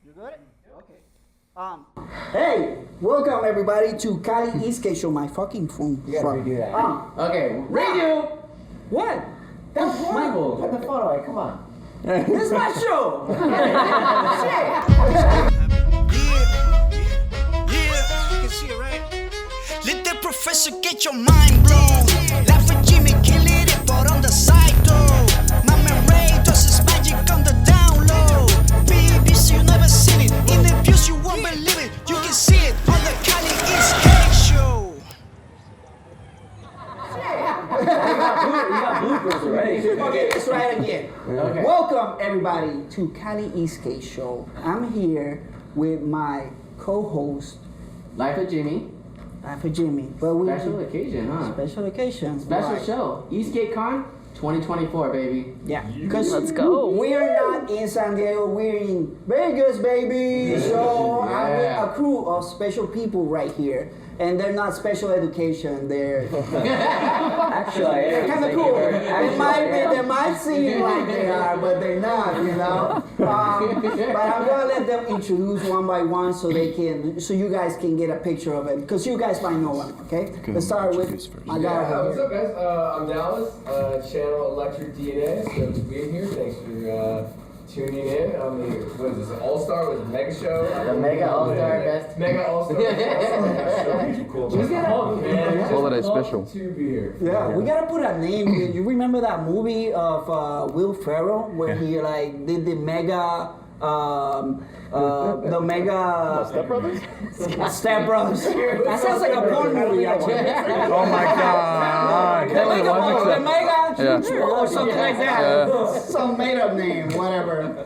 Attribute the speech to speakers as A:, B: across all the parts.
A: You good? Okay. Hey, welcome everybody to Cali Esk8 Show. My fucking phone.
B: You gotta redo that.
C: Okay, radio.
A: What?
C: That's horrible.
B: Put the photo away, come on.
A: This is my show.
D: Let the professor get your mind blown. Laugh at Jimmy, kill it, but on the side though. Mama Ray does his magic on the down low. BBC, you never seen it. In the views, you won't believe it. You can see it on the Cali Esk8 Show.
C: You got bloopers already.
A: Okay, let's try it again.
C: Okay.
A: Welcome everybody to Cali Esk8 Show. I'm here with my co-host,
C: Life of Jimmy.
A: for Jimmy. But we
C: Special occasion, huh?
A: Special occasion.
C: Special
A: Right.
C: show. Eastgate Con 2024, baby.
A: Yeah, because
E: Let's go.
A: we're not in San Diego, we're in Vegas, baby. So I'm with a crew of special people right here, and they're not special education. They're
B: Actually,
A: kind of cool. They might seem like they are, but they're not. You know. But I'm gonna let them introduce one by one, so you guys can get a picture of it, because you guys might know them. Okay. Let's start with my guy.
F: Yeah,
A: over
F: what's
A: here.
F: up, guys? I'm Dallas, channel Electric DNA. So for being here, thanks for tuning in on the what is this? All Star with Mega Show.
C: The Mega All Star Best.
F: Mega All Star.
E: Holiday special.
F: To be here.
A: Yeah, we gotta put a name. You remember that movie of Will Ferrell where he like did the mega. The mega
E: Step Brothers?
A: Step Brothers. That sounds like a porn movie, actually.
E: Oh my god.
A: The mega or something like that.
E: Yeah.
A: Some made up name, whatever.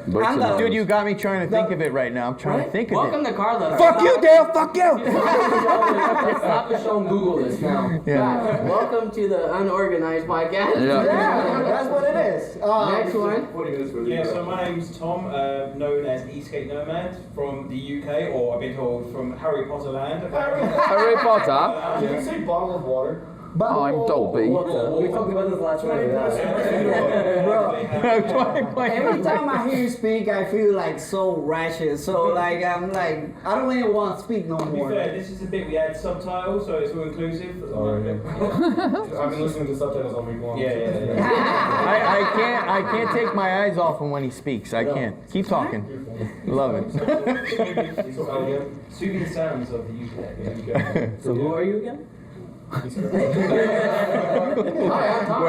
G: Dude, you got me trying to think of it right now. I'm trying to think of
C: Welcome
G: it.
C: to Carla.
A: Fuck you, Dale. Fuck you.
C: Stop the show and Google this now.
G: Yeah.
C: Guys, welcome to the Unorganized Podcast.
E: Yeah.
A: Yeah, that's what it is.
C: Next one.
H: Yeah, so my name's Tom, known as Eastgate Nomad from the UK, or I've been told from Harry Potter land.
E: Harry Potter.
F: Did you say bottle of water?
E: I'm Dolby.
B: we talked about this last night.
A: Every time I hear you speak, I feel like so ratchet. So like I'm like I don't even want to speak no
H: To be
A: more.
H: fair, this is a bit we had subtitles, so it's all inclusive.
F: I've been listening to subtitles all week long.
H: Yeah.
G: I can't take my eyes off him when he speaks. I can't. Keep talking. Love it.
H: Soothing sounds of the UK.
B: So who are you again?
G: We're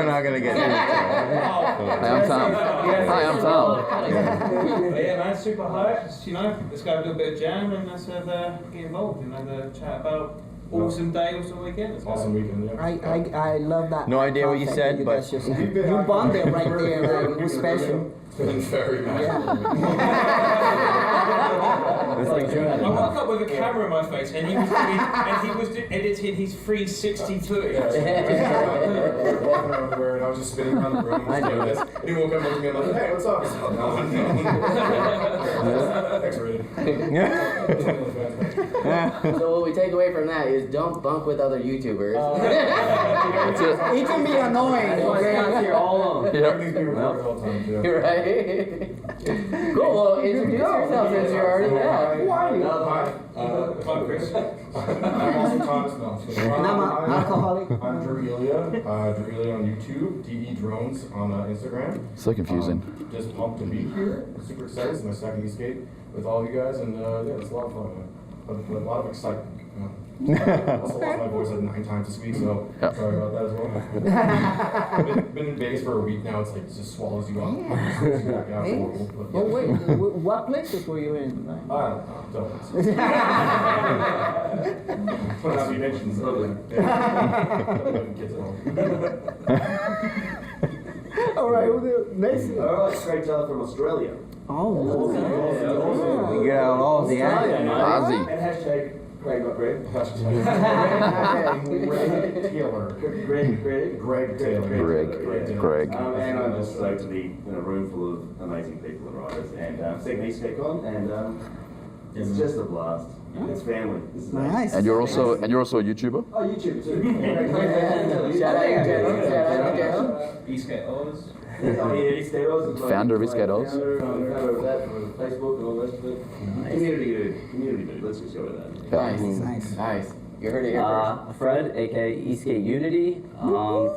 G: not gonna get into it.
E: Hi, I'm Tom. Hi, I'm Tom.
H: Yeah, man, super hyped. You know, let's go have a little bit of jam and let's get involved and have a chat about awesome day, awesome weekend. Let's go.
F: Awesome weekend, yeah.
A: I love that.
G: No idea what you
A: concept
G: said,
A: you
G: but-
A: guys just had. You bonded right there. Like, it was special.
F: It's been very magical.
H: I woke up with a camera in my face and he was editing his 360 footage.
F: I walking around everywhere and I was just spinning around the room. And this. And he woke up and looked at me and I'm like, hey, what's up? I said, no. X-rated.
C: So what we take away from that is don't bunk with other YouTubers.
E: That's it.
A: It can be annoying. Okay?
B: Here all alone.
F: Everything's being recorded all the time, too.
C: Right? Cool, well, introduce yourself since you're already there.
A: Who are you?
F: Hi.
H: I'm Chris.
F: I'm also Thomas. No, I'm just kidding.
A: And I'm an alcoholic.
F: I'm Dreelia. Dreelia on YouTube. DE Drones on Instagram.
E: So confusing.
F: Just pumped to be here. I'm super excited. It's my second Eastgate with all you guys, and yeah, it's a lot of fun. Man. A lot of excitement. I also lost my voice like 9 times this week, so
E: Yeah.
F: sorry about that as well. been in Vegas for a week now. It's like it just swallows you up. It's horrible, but
A: Well,
F: yeah.
A: wait, what places were you in? Like?
F: I don't know. Not be mentioned. Kids at home.
A: All right, next.
I: Straight from Australia.
A: Oh,
G: We get out all the action.
E: Ozzy.
I: And hashtag Greg, not Greg.
F: Greg Taylor.
I: Greg Taylor.
E: Greg.
I: And I'm just stoked to be in a room full of amazing people and writers. And second East Con, and it's just a blast. It's family. This is
A: nice.
E: And you're also a YouTuber?
I: Oh, YouTube too.
C: Shout out to Jenny.
H: Eastgate Oz.
E: Founder of Eastgate Oz.
I: Founder of that, from Facebook and all the rest of it. Community dude. Let's just go with that.
C: Nice. You heard it here first.
B: Fred, aka Eastgate Unity.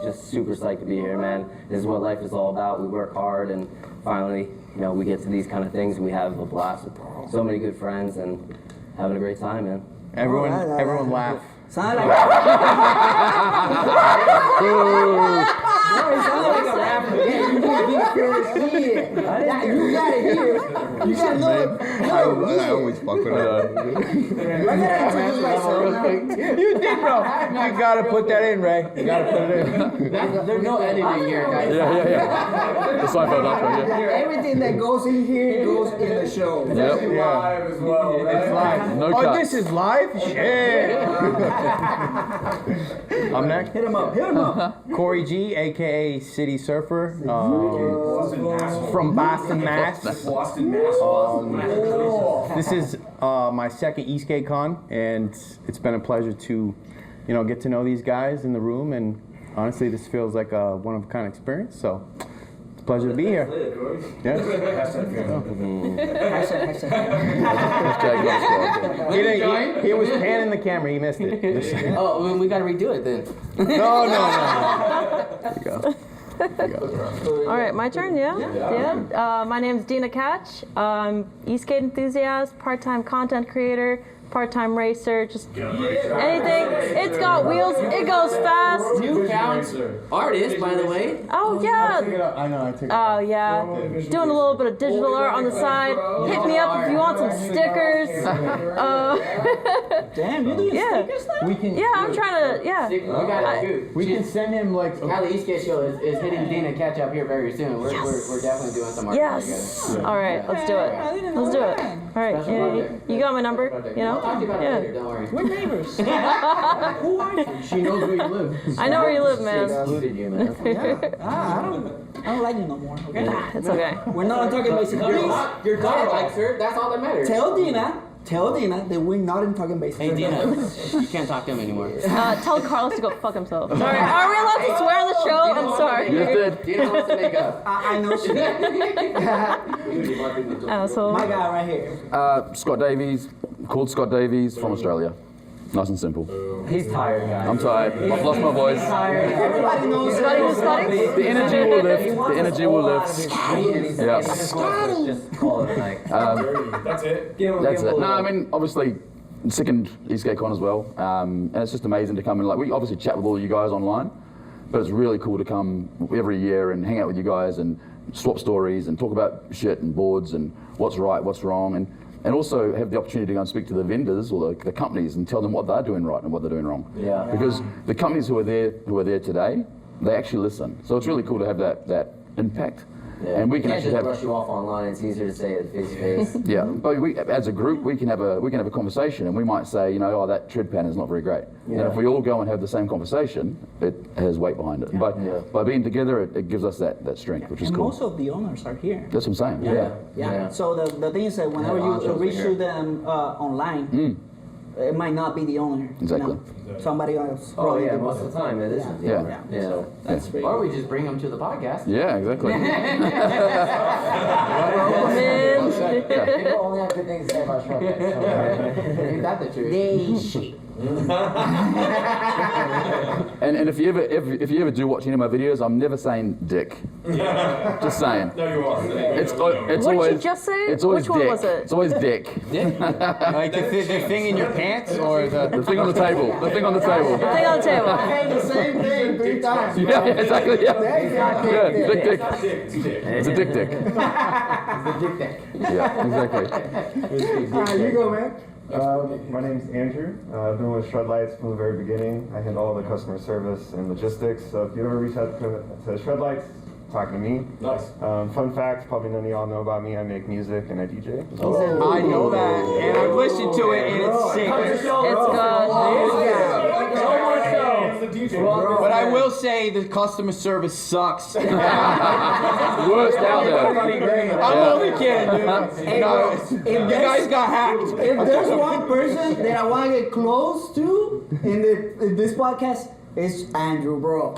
B: Just super psyched to be here, man. This is what life is all about. We work hard, and finally, we get to these kind of things. We have a blast with so many good friends and having a great time, man.
G: Everyone laugh.
A: Sound like a rapper. You got it here. You got to know.
G: I always fuck with that.
A: I gotta introduce myself.
G: You did, bro. You gotta put that in, Ray. You gotta put it in.
C: There's no editing here, guys.
E: Yeah. The Seinfeld outro, yeah.
A: Everything that goes in here goes in the show.
E: Yep.
I: Live as well.
G: It's live.
E: No
G: Oh,
E: cuts.
G: this is live? Shit. I'm next.
A: Hit him up.
G: Corey G, aka City Surfer, from Boston, Mass.
I: Boston, Mass.
G: This is my second Eastgate Con, and it's been a pleasure to, get to know these guys in the room. And honestly, this feels like a one-of-a-kind experience. So it's a pleasure to be here. Yes. He was panning the camera. He missed it.
C: Oh, well, we gotta redo it then.
G: No.
C: There
G: you go.
J: All right, my turn, yeah. My name's Dina Catch. I'm Eastgate enthusiast, part-time content creator, part-time racer, just anything. It's got wheels, it goes fast.
C: New count artist, by the way.
J: Oh, yeah.
G: I know, I took it.
J: Oh, yeah. Doing a little bit of digital art on the side. Hit me up if you want some stickers.
A: Damn, you do stickers now?
G: We can.
J: Yeah, I'm trying to, yeah.
C: We gotta shoot.
G: We can send him like.
C: Cali Esk8 Show is hitting Dina Catch up here very soon. We're definitely doing some art together.
J: Yes. All right, let's do it. Let's do it. All right,
C: Special
J: yeah,
C: project.
J: you got my number,
C: I'll talk to you about it later, don't worry.
A: We're neighbors.
J: Who
A: are you?
G: She knows where you live.
J: I know where you live, man.
C: Excluded you, man.
A: I don't like you no more. Okay?
J: It's okay.
A: We're not on talking basic.
C: Your daughter likes her. That's all that matters.
A: Tell Dina that we're not in talking basic.
C: Hey, Dina, you can't talk to him anymore.
J: Tell Carlos to go fuck himself. Sorry, are we allowed to swear on the show? I'm sorry.
E: You did.
C: Dina wants to make up.
A: I know she did.
J: Asshole.
A: My guy right here.
E: Scott Davies, called Scott Davies, from Australia. Nice and simple.
B: He's tired, guys.
E: I'm tired. I've lost my voice.
A: Everybody knows
J: Scotty, who's Scotty?
E: The energy will lift. The energy will lift. Yeah.
B: Just call it a night.
F: That's it.
E: That's it. No, I mean, obviously, second Eastgate Con as well. And it's just amazing to come and, we obviously chat with all you guys online, but it's really cool to come every year and hang out with you guys and swap stories and talk about shit and boards and what's right, what's wrong, and also have the opportunity to go and speak to the vendors or the companies and tell them what they're doing right and what they're doing wrong.
B: Yeah.
E: Because the companies who are there today, they actually listen. So it's really cool to have that impact.
B: Yeah.
E: And we can
B: can't
E: actually
B: just
E: have
B: brush you off online. It's easier to say it face to face.
E: yeah, but we, as a group, we can have a conversation, and we might say, that tread pattern is not very great.
B: Yeah.
E: And if we all go and have the same conversation, it has weight behind it. By being together, it gives us that strength, which is
A: and
E: cool.
A: most of the owners are here.
E: That's what I'm saying.
A: Yeah. So the thing is that whenever you reach to them online, it might not be the owner.
E: Exactly.
A: Somebody else.
B: Oh yeah, most of the time it isn't.
E: Yeah.
B: So
A: that's great.
C: Or we just bring them to the podcast.
E: Yeah, exactly.
C: People only have good things to say about Shrug. Ain't that the truth?
E: And if you ever do watch any of my videos, I'm never saying dick. Just saying.
F: No, you are.
E: It's
J: What
E: always.
J: did you just say?
E: It's always
J: Which
E: dick.
J: one was it?
E: It's always dick.
G: Like the thing in your pants or
E: The thing on the table. The thing on the table.
J: Thing on the table.
A: The same thing 3 times.
E: Yeah, exactly. Yeah. Yeah, dick dick. It's a dick dick. Yeah, exactly.
A: You go, man.
K: My name's Andrew. I've been with Shred Lights from the very beginning. I handle all the customer service and logistics. So if you ever reach out to Shred Lights, talking to me.
F: Nice.
K: Fun fact, probably none of y'all know about me. I make music and I DJ.
G: I know that, and I've listened to it, and it's sick.
J: It's good.
G: But I will say the customer service sucks.
E: Worst out there.
G: I'm only kidding, dude. No, you guys got hacked.
A: If there's one person that I want to get close to in this podcast, It's Andrew, bro.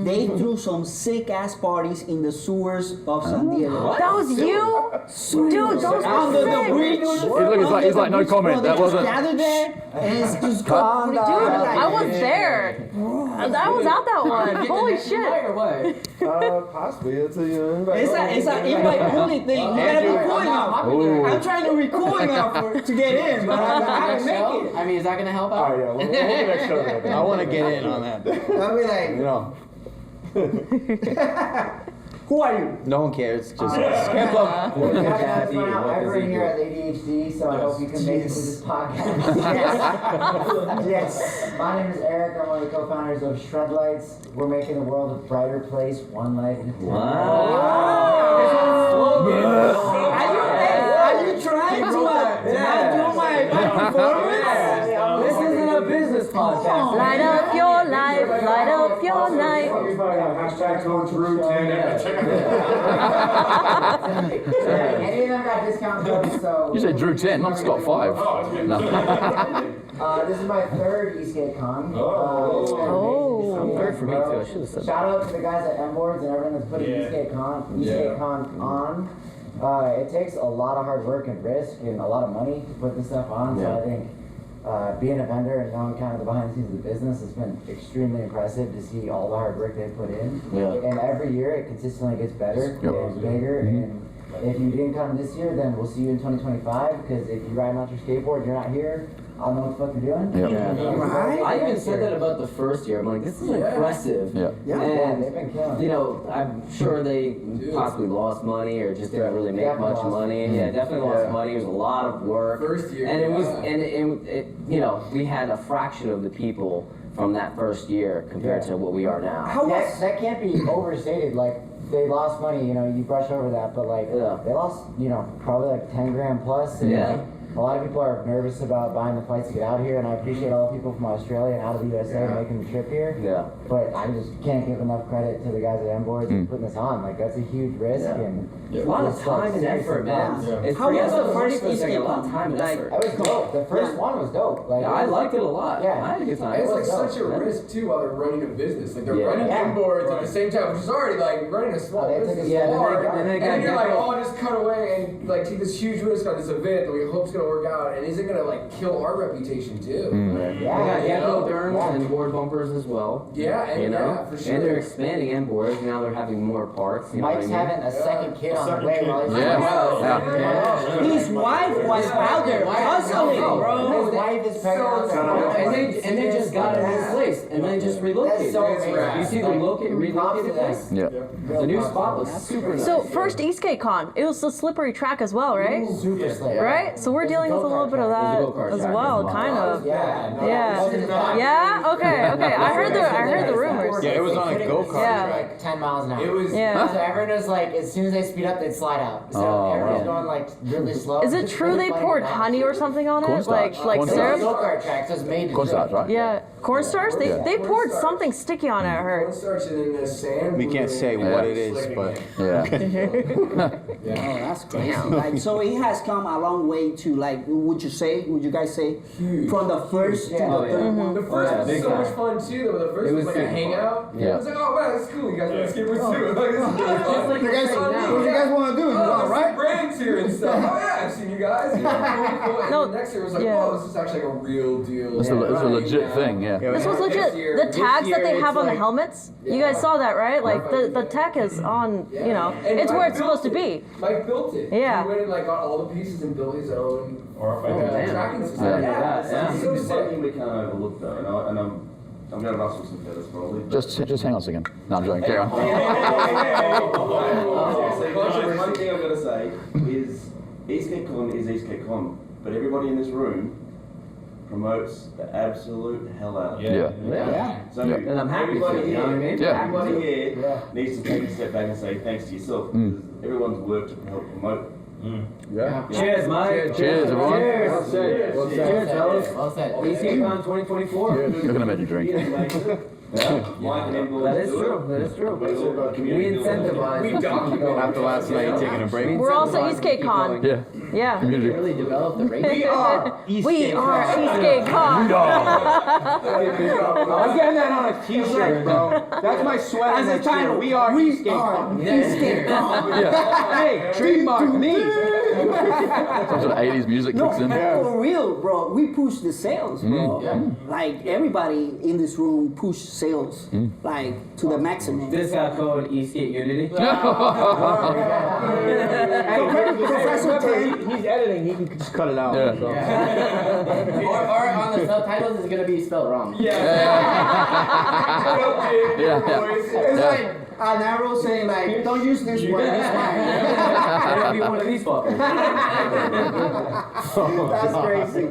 A: They threw some sick ass parties in the sewers of San Diego.
J: That was you? Dude, those
A: Under
J: were
A: the
J: sick.
A: bridge.
E: He's like, no comment. That wasn't.
A: Gathered there, and it's just
J: Dude, I was there. I was at that one. Holy shit.
C: Or what?
K: Possibly. It's a invite.
A: It's an invite only thing. You gotta be cool enough. I'm trying to be cool enough to get in, but I can make it.
C: I mean, is that gonna help out?
K: Oh, yeah. We'll next show that.
G: I want to get in on that.
A: I'll be like,
G: You know,
A: who are you?
G: no one cares. Just skip them.
L: Everyone here has ADHD, so I hope you can make it to this podcast. Yes. My name is Eric. I'm one of the co-founders of Shred Lights. We're making the world a brighter place, one light at a time.
A: Are you trying to do my performance?
B: This isn't a business podcast.
J: Light up your life, light up your night.
K: Hashtag going through 10.
L: Any of them got discount codes, so...
E: You said Drew 10, I'm Scott 5. No.
L: This is my third Eastgate Con.
B: Third for me too. I should have said.
L: Shout out to the guys at M-Boards and everyone that's putting Eastgate Con on. It takes a lot of hard work and risk and a lot of money to put this stuff on, so I think being a vendor and knowing kind of the behind the scenes of the business has been extremely impressive to see all the hard work they've put in.
B: Yeah.
L: And every year it consistently gets better and bigger. And if you didn't come this year, then we'll see you in 2025, because if you ride out your skateboard, you're not here, I don't know what the fuck you're doing.
B: I even said that about the first year. I'm like, this is impressive.
L: Yeah,
B: And
L: they've been killing it.
B: you know, I'm sure they possibly lost money or just didn't really make much money. Yeah, definitely lost money. It was a lot of work.
C: First year.
B: And it was, and it you know, we had a fraction of the people from that first year compared to what we are now.
L: That can't be overstated. Like, they lost money, you know, you brush over that, but like, they lost, you know, probably like 10 grand plus. And a lot of people are nervous about buying the flights to get out here, and I appreciate all the people from Australia and out of the USA making the trip here. But I just can't give enough credit to the guys at M-Boards and putting this on. Like, that's a huge risk. And
B: a lot of time and effort, man.
A: How was the first
B: Eastgate Con? Time and effort.
L: That was dope. The first one was dope. Like,
B: I liked it a lot.
L: Yeah.
B: I had a good time.
C: It's like such a risk too while they're running a business. Like they're running M-Boards at the same time, which is already like running a small business. And you're like, oh, just cut away and like take this huge risk on this event that we hope's gonna work out, and is it gonna like kill our reputation too?
B: They got Yellow Derms and board bumpers as well.
C: Yeah, and
B: you know,
C: for sure.
B: and they're expanding end boards. Now they're having more parts. You know
L: Mike's
B: what I mean?
L: having a second kid on the way while he's
A: His wife was out there hustling, bro.
L: His wife is pregnant.
B: And they just got a new place, and they just relocated. You see the relocated place?
E: Yeah.
B: The new spot was super nice.
J: So first Eastgate Con, it was a slippery track as well, right?
L: Super slippery.
J: Right? So we're dealing with a little bit of that as well, kind of. Yeah. Okay. I heard the rumors.
G: Yeah, it was on a go-kart
L: Like 10 miles an hour.
C: It was.
L: So everyone was like, as soon as they speed up, they'd slide out. So everyone's going like really slow.
J: Is it true they poured honey or something on it? Like syrup?
L: Go-kart track, so it's made to
E: Cornstarch, right?
J: Yeah. Cornstarch? They poured something sticky on it, I heard.
C: Cornstarch and in the sand.
G: We can't say what it is, but
E: Yeah.
A: Oh, that's crazy. Like, so it has come a long way to, like, would you guys say, from the first to the third one?
C: The first was so much fun too, though. The first was like a hangout.
E: Yeah.
C: It was like, oh man, that's cool. You guys want to skateboard too? Like, this is really fun.
A: What do you guys want to do? You want to ride?
C: Brands here and stuff. Oh yeah, I've seen you guys. Yeah, cool. And the next year was like, whoa, this is actually like a real deal.
E: It's a legit thing, yeah.
J: This was legit. The tags that they have on the helmets, you guys saw that, right? Like the tech is on, you know, it's where it's supposed to be.
C: Mike built it.
J: Yeah.
C: He went and like got all the pieces and built his own tracking system.
I: It's something we can't overlook though, and I'm going to rustle some feathers probably.
E: Just hang on a second. No, I'm joking. Carry on.
I: One thing I've got to say is Eastgate Con is Eastgate Con, but everybody in this room promotes the absolute hell out of it. So
B: And I'm happy for you, you know what I mean?
I: Everybody here needs to take a step back and say thanks to yourself, because everyone's worked to help promote.
B: Cheers, Mike.
E: Cheers, everyone.
B: Cheers. Cheers, fellas.
L: Well said.
B: Eastgate Con 2024.
E: You're going to make a drink.
B: That is true. That is true. We incentivize.
C: We document.
G: After last night, taking a break.
J: We're also Eastgate Con.
E: Yeah.
J: Yeah.
E: Community.
L: Really developed the race.
J: We are Eastgate Con.
G: I'm getting that on a t-shirt, bro. That's my sweater.
A: As a
G: next year.
A: title,
G: We are Eastgate Con.
A: Eastgate Con.
G: Hey, trademark me.
E: Some sort of 80s music
A: No,
E: kicks in.
A: for real, bro. We push the sales, bro. Like everybody in this room push sales, like to the maximum.
B: Discount code Eastgate Unity.
A: Professor Tan.
G: He's editing. He can just cut it out.
E: Yeah.
G: So.
L: Or on the subtitles is gonna be spelled wrong.
A: It's like an arrow saying like, don't use this one, this one.
B: It'll be one of these fuckers.
A: That's crazy.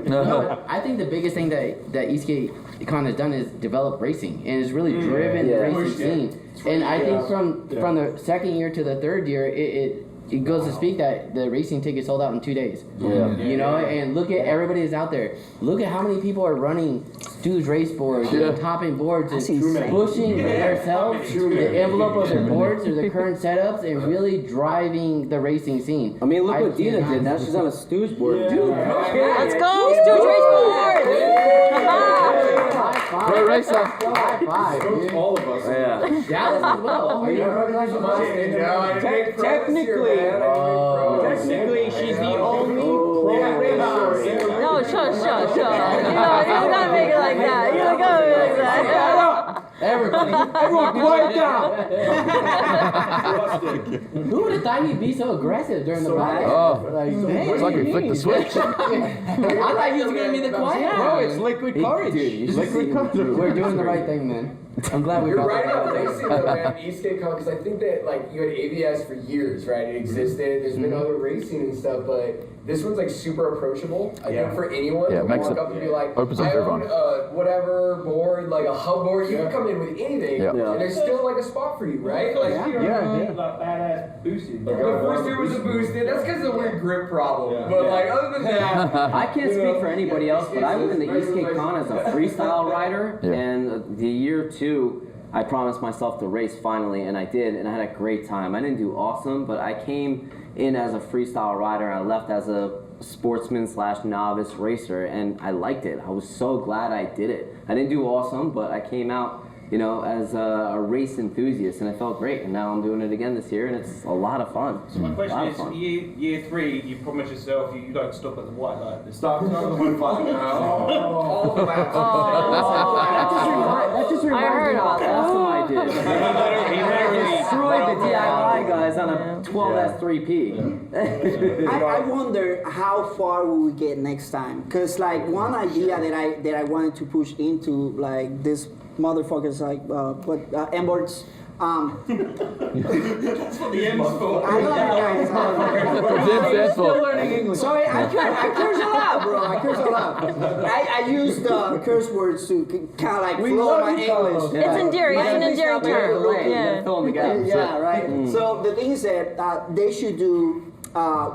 L: I think the biggest thing that Eastgate Con has done is develop racing, and it's really driven the racing scene. And I think from the second year to the third year, it goes to speak that the racing ticket sold out in 2 days. You know, and look at everybody that's out there. Look at how many people are running Stu's race boards and topping boards and pushing themselves the envelope of their boards or their current setups and really driving the racing scene.
B: I mean, look what Dina did. Now she's on a stooge board.
J: Let's go, Stu's race board. Come on.
E: Pro racer.
L: High five, dude.
F: All of us.
B: Yeah.
L: Dallas as well. Are you recognizing
G: Technically, she's the only pro racer in the
J: No, shush. You gotta make it like that. You gotta make it like that.
L: Everyone
G: quiet down.
L: Who would have thought he'd be so aggressive during the ride?
E: Oh.
L: Like,
E: It's like we flicked the switch.
L: I thought he was gonna be the quiet.
G: Bro, it's liquid courage. Liquid courage.
L: We're doing the right thing, man. I'm glad we
C: You're
L: brought
C: right
L: that
C: on
L: up.
C: racing though, man. Eastgate Con, because I think that like you had ABS for years, right? It existed. There's been other racing and stuff, but this one's like super approachable. I think for anyone
E: Yeah,
C: to
E: it makes
C: walk
E: it-
C: up and be like,
E: opens up
C: I
E: for
C: own
E: everyone.
C: whatever board, like a hub board. You can come in with anything,
E: Yeah.
C: and there's still like a spot for you, right? Like
H: Like badass boosted.
C: the first year was a boosted. That's because of the weird grip problem. But like other than that,
B: I can't speak for anybody else, but I was in the Eastgate Con as a freestyle rider,
E: Yeah.
B: and the year 2, I promised myself to race finally, and I did, and I had a great time. I didn't do awesome, but I came in as a freestyle rider, and I left as a sportsman/novice racer, and I liked it. I was so glad I did it. I didn't do awesome, but I came out, you know, as a race enthusiast, and it felt great. And now I'm doing it again this year, and it's a lot of fun.
H: So my
B: A
H: question
B: lot of
H: is,
B: fun.
H: year 3, you promised yourself you don't stop at the white light.
F: Stop the 1-5 now.
C: all the laps.
J: I heard about that.
B: Awesome I did.
H: He
B: I
H: literally
B: destroyed the DIY guys on a 12S3P.
A: I wonder how far will we get next time? Cause like one idea that I wanted to push into like this motherfuckers like Embers.
H: That's what the M's for.
A: I love you guys.
E: Still
G: learning English.
A: Sorry, I curse a lot, bro. I curse a lot. I use the curse words to kind of like flow my English.
J: It's endearing. It's an
A: My
J: endearing
A: English
J: term.
A: not very
J: Yeah.
B: Fill in the gaps.
A: Yeah, right. So the thing is that they should do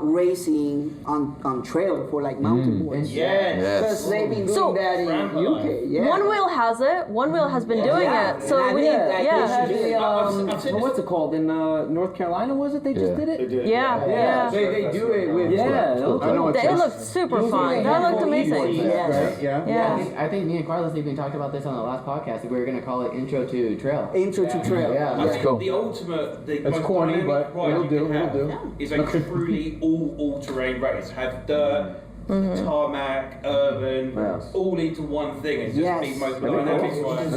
A: racing on trail for like mountain boards.
H: Yes.
A: Because they've been doing
J: So-
A: that in UK. Yeah.
J: One Wheel has it. One Wheel has been doing it. So
A: And
J: we
A: I
J: need,
A: think that
J: yeah.
A: they should do it.
B: What's it called? In North Carolina, was it? They just did it?
J: Yeah.
G: They do it with.
B: Yeah,
G: I know
J: It looked super fun. That looked amazing.
G: Right? Yeah.
J: Yeah.
L: I think me and Carlos even talked about this on the last podcast. That we were going to call it Intro to Trail.
A: Intro to trail.
L: Yeah.
H: I think
E: cool.
H: the ultimate, the
G: It's
H: most
G: corny,
H: dynamic
G: but
H: ride
G: it'll
H: you
G: do,
H: can
G: it'll
H: have
G: do.
H: is a truly all-terrain race. Have dirt, tarmac, urban, all into one thing. It's just
A: Yes.
H: the most dynamic ride.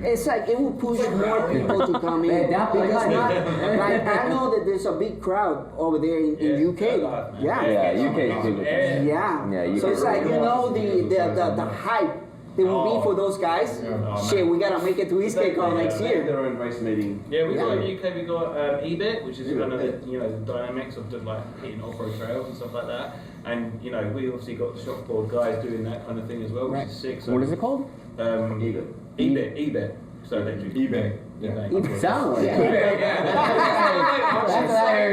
A: It's like it will push more people to come in.
L: Man, that
A: Because
L: big
A: not, like I know that there's a big crowd over there in UK. Yeah.
B: Yeah, UK is doing it.
A: Yeah.
B: Yeah, you
A: So it's
B: can-
A: like the hype that will be for those guys. Shit, we gotta make it to Eastgate Con next
I: They have
A: year.
I: their own race meeting.
H: Yeah, we got in the UK. We got EBIT, which is kind of the the dynamics of just like hitting off-road trails and stuff like that. And we obviously got the shockboard guys doing that kind of thing as well, which is sick. So,
B: What is it called?
H: EBIT. So they do
F: eBay.
M: Sound like it.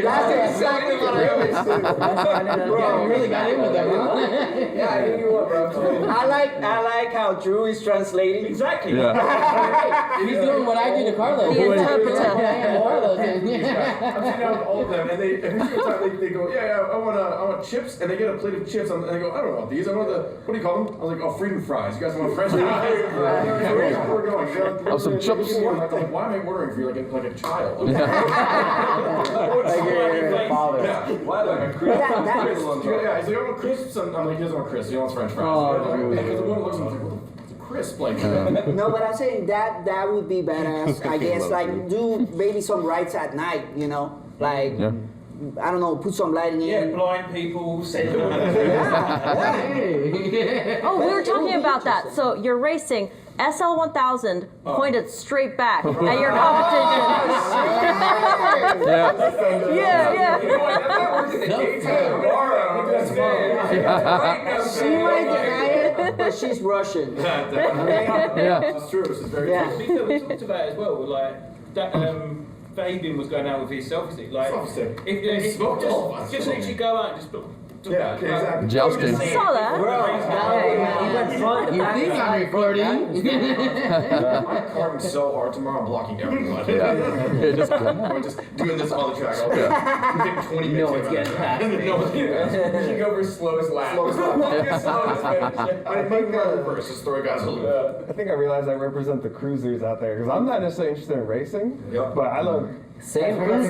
A: That's exactly what I understood.
M: Bro, you really got in with that, bro.
C: Yeah, I knew you were, bro.
A: I like how Drew is translating.
H: Exactly.
M: He's doing what I do to Carlos.
J: The interpreter.
M: Carlos.
F: I'm sitting down with all of them, and every single time they go, I want chips, and they get a plate of chips, and I go, I don't want these. I want what do you call them? I was like, oh, freedom fries. You guys want French fries? Where we're going?
E: Oh, some chips.
F: I'm like, why am I ordering for you like a child?
B: Like your father.
F: Why like a crisp? Yeah, he's like, I want crisps. I'm like, he doesn't want crisps. He wants French fries. Because the woman looks at me like, what the crisp? Like,
A: no, but I'm saying that would be badass. I guess like do maybe some rides at night. You know, like. Yeah. I don't know, put some lighting in.
H: Yeah, blind people, send them.
J: Oh, we were talking about that. So you're racing SL1000 pointed straight back at your competition. Yeah.
C: You know what? That works in the daytime tomorrow.
A: She might deny it, but she's Russian.
F: Yeah, it's true. This is very true.
H: Because we talked about it as well, like that. Fabian was going out with his selfie stick. Like, if
F: smoked all of us.
H: Just literally go out and just.
F: Yeah, exactly.
E: Jousting.
J: I saw that.
M: You think I'm recording?
F: I'm carving so hard tomorrow. I'm blocking everyone. I'm just doing this on the track. I'll take 20 minutes. No one's getting past. No one's getting past.
C: You should go for slowest lap.
F: I think reverse. The story guys will
K: I think I realized I represent the cruisers out there because I'm not necessarily interested in racing, but I love.
B: Same here.
K: I was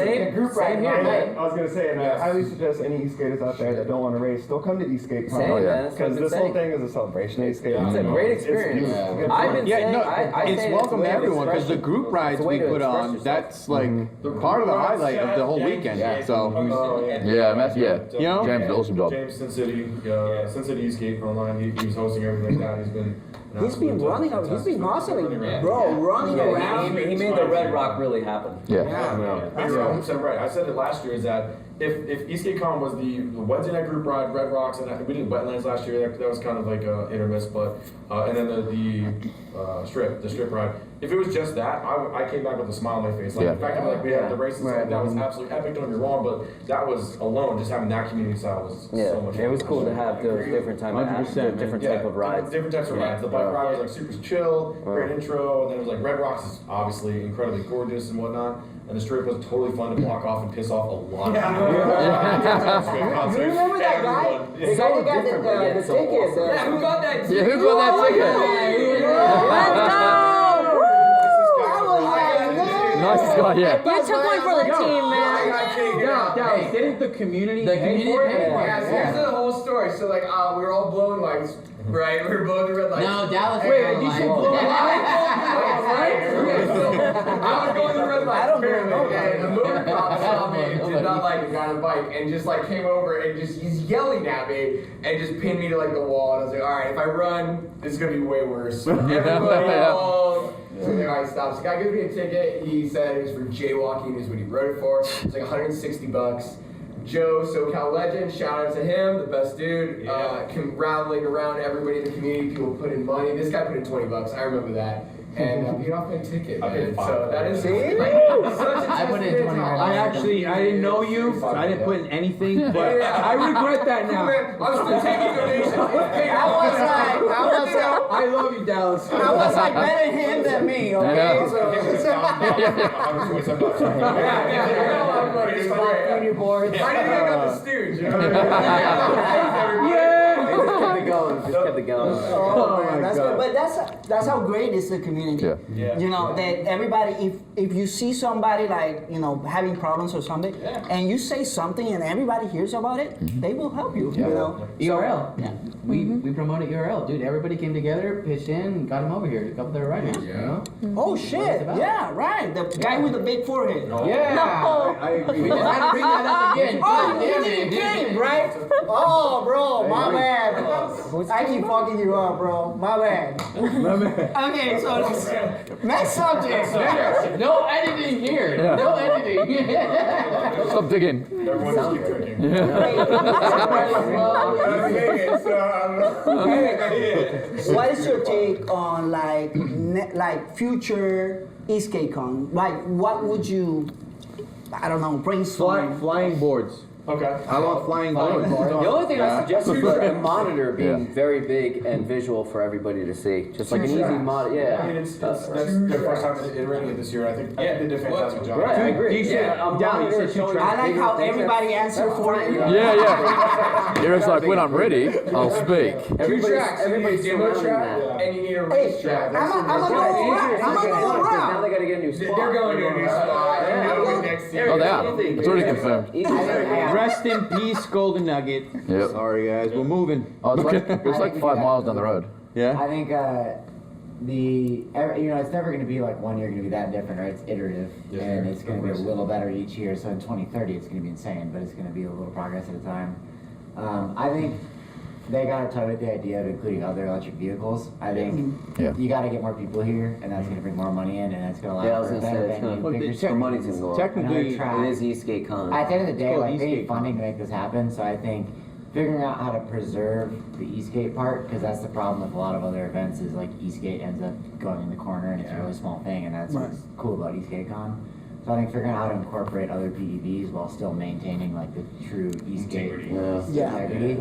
K: gonna say, and I highly suggest any e-skaters out there that don't want to race, still come to Eastgate Con. Because this whole thing is a celebration of Eastgate.
B: It's a great experience. I've been saying,
G: it's welcome to everyone because the group rides we put on, that's like part of the highlight of the whole weekend. So,
E: James did an awesome job.
F: James, Sin City Eastgate Online, he was hosting everything like that.
A: He's been running around. He's been hustling, bro. Running around.
B: He made the Red Rock really happen.
F: You're 100% right. I said it last year. Is that if Eastgate Con was the Wednesday night group ride, Red Rocks, and we did Wetlands last year. That was kind of like a hit or miss, but and then the strip ride. If it was just that, I came back with a smile on my face. Like the fact that we had the races, that was absolutely epic. Don't get me wrong, but that was alone. Just having that community style was so much fun.
B: It was cool to have those different type of different type of rides.
F: Different types of rides. The bike ride was like super chill, great intro, and then it was like Red Rocks is obviously incredibly gorgeous and whatnot. And the strip was totally fun to block off and piss off a lot of people.
A: You remember that guy? The guy that got the ticket.
C: Yeah, who got that ticket?
E: Yeah, who got that ticket?
J: Let's go!
E: Nicest guy,
J: You took one for the team, man.
G: Dallas, didn't the community
C: pay for it? Yeah, so here's the whole story. So like, we were all blowing lights, right? We were blowing the red lights.
M: No, Dallas.
C: Wait, you should blow lights. I was going to the red lights. Apparently, and the motor cop saw me and did not like the guy on the bike, and just like came over and just he's yelling at me and just pinned me to like the wall. And I was like, all right, if I run, this is gonna be way worse. Everybody all. So alright, stops. The guy gives me a ticket. He said it was for jaywalking, is what he wrote it for. It's like $160. Joe, SoCal legend, shout out to him, the best dude. Rattling around everybody in the community, people put in money. This guy put in $20, I remember that. And paid off my ticket, man. So that is such a
M: I put in $20.
G: I didn't know you, so I didn't put in anything, but I regret that now.
C: I'm still taking donations.
A: I was like,
G: I love you, Dallas.
A: I was like better him than me, okay?
C: I didn't got the stooge.
B: Just kept it going.
A: Oh man, that's good. But that's how great is the community. You know, that everybody, if you see somebody like, you know, having problems or something, and you say something and everybody hears about it, they will help you. You know,
M: URL. We promoted URL, dude. Everybody came together, pitched in, and got him over here. A couple of their riders. You know?
A: Oh shit! Yeah, right. The guy with the big forehead.
M: Yeah.
A: No.
M: I agree. We just had to bring that up again.
A: Oh, you came, right? Oh, bro, my bad. I keep fucking you up, bro. My bad. Okay, so next subject.
M: No editing here.
E: Yeah.
M: No editing.
E: Stop digging.
F: Everyone just keep cooking.
A: What is your take on like future Eastgate Con? Like, what would you, I don't know, brainstorm?
G: Flying boards.
F: Okay.
G: I want flying boards.
B: The only thing I suggest is the monitor being very big and visual for everybody to see. Just like an easy monitor. Yeah.
F: I mean, that's their first time iterating it this year. I think they did a fantastic job.
B: Right, I agree.
G: Yeah, I'm down. You said 2 tracks.
A: I like how everybody answered for you.
E: Yeah. Eric's like, when I'm ready, I'll speak.
C: Everybody's demo track, and you need a race track.
A: I'm gonna go
B: Now
A: around.
B: they gotta get a new spot.
C: They're going to a new spot. Next year.
E: Oh, they are. It's already confirmed.
G: Rest in peace, Golden Nugget.
E: Yep.
G: Sorry, guys. We're moving.
E: Oh, it's like 5 miles down the road.
G: Yeah.
L: I think it's never going to be like 1 year going to be that different, right? It's iterative, and it's going to be a little better each year. So in 2030, it's going to be insane, but it's going to be a little progress at a time. I think they got to toy with the idea of including other electric vehicles. I think you got to get more people here, and that's going to bring more money in, and that's going to allow for a better venue, bigger
B: the money's gonna go up.
G: Technically,
B: It is Eastgate Con.
L: At the end of the day,
G: called
L: like they
G: Eastgate
L: need funding to make this happen. So I think figuring out how to preserve the Eastgate part, because that's the problem with a lot of other events, is like Eastgate ends up going in the corner and it's a really small thing, and that's what's cool about Eastgate Con. So I think figuring out how to incorporate other PEVs while still maintaining like the true Eastgate integrity,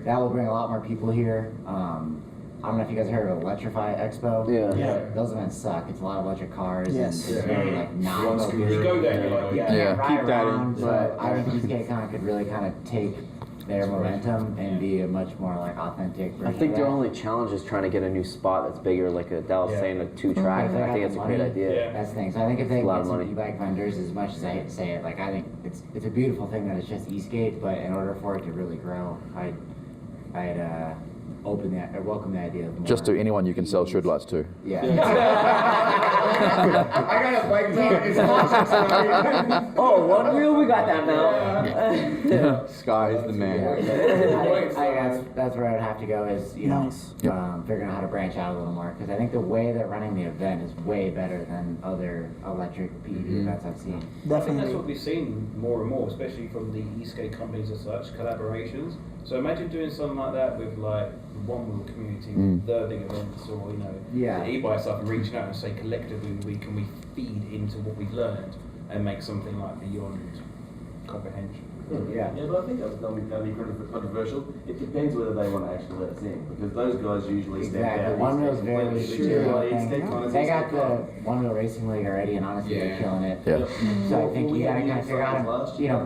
L: that will bring a lot more people here. I don't know if you guys heard of Electrify Expo.
B: Yeah.
L: Those events suck. It's a lot of electric cars,
A: Yes.
L: and it's very like not
H: You go there, you're like,
G: keep that in.
L: So I think Eastgate Con could really kind of take their momentum and be a much more like authentic version
B: I think
L: of
B: their
L: that.
B: only challenge is trying to get a new spot that's bigger, like Dal was saying, like 2 tracks. I think it's a great idea.
L: That's the thing. So I think if they
B: A lot
L: get
B: of
L: some
B: money.
L: e-bike vendors, as much as I hate to say it, like I think it's a beautiful thing that it's just Eastgate, but in order for it to really grow, I'd welcome the idea of more.
E: Just to anyone you can sell shred lights to.
L: Yeah.
C: I got a bike
B: Oh, 1 wheel, we got that now.
G: Sky's the man.
L: I think that's where I'd have to go is, figuring out how to branch out a little more, because I think the way they're running the event is way better than other electric PEV events I've seen.
H: I think that's what we've seen more and more, especially from the Eastgate companies as such, collaborations. So imagine doing something like that with like the One Wheel community, the big events, or the e-bike stuff, and reaching out and say collectively can we feed into what we've learned and make something like beyond comprehension.
I: Yeah, but I think that's going to be controversial. It depends whether they want to actually let us in, because those guys usually stand out.
L: One Wheel's very They got the
I: Eastgate
L: One Wheel Racing League already, and honestly, they're killing it.
E: Yeah.
L: So I think you gotta kind of figure out,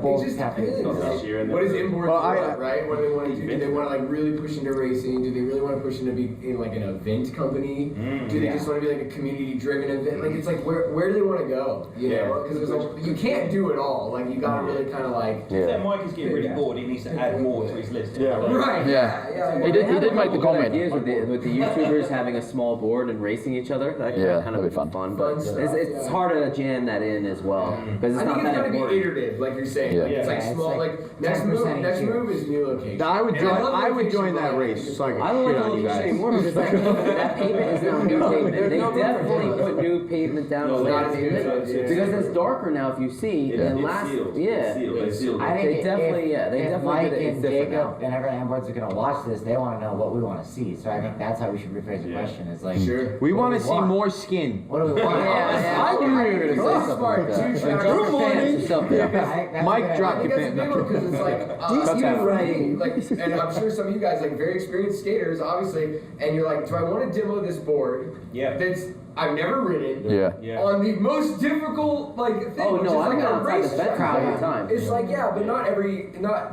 L: both tap into this.
C: What is inboard right? What do they want to do? Do they want to like really push into racing? Do they really want to push into be in like an event company? Do they just want to be like a community-driven event? Like it's like where do they want to go? You know, because like you can't do it all. Like you gotta really kind of like.
H: If Mike is getting really bored, he needs to add more to his list.
C: Right.
E: Yeah. He did make the comment.
B: Ideas with the YouTubers having a small board and racing each other. That kind of
E: that'd be fun.
B: But it's hard to jam that in as well, because it's
C: I
B: not
C: think it's
B: that
C: gonna be
B: important.
C: iterative, like you're saying.
E: Yeah.
C: It's like small, like next move is new location.
G: I would join that race. So I
B: I don't
G: can
B: like
G: shit on you
B: location
G: guys.
B: anymore because that pavement is now new pavement. They definitely put new pavement down on that pavement because it's darker now. If you see, and last they definitely
L: Mike
B: did it.
L: and Jacob and everyone on boards are gonna watch this, they want to know what we want to see. So I think that's how we should rephrase the question. Is like,
G: We want to see more skin.
L: what do we want?
B: I knew you were gonna say
C: Smart,
B: something
C: two
B: like
C: tracks.
B: that.
G: Mike, drop
C: I think
G: your
C: that's a
G: pants.
C: big one because it's like even for me, like, and I'm sure some of you guys like very experienced skaters, obviously, and you're like, do I want to demo this board? That's I've never ridden. On the most difficult thing, which is like a race track.
B: All the time.
C: It's like but not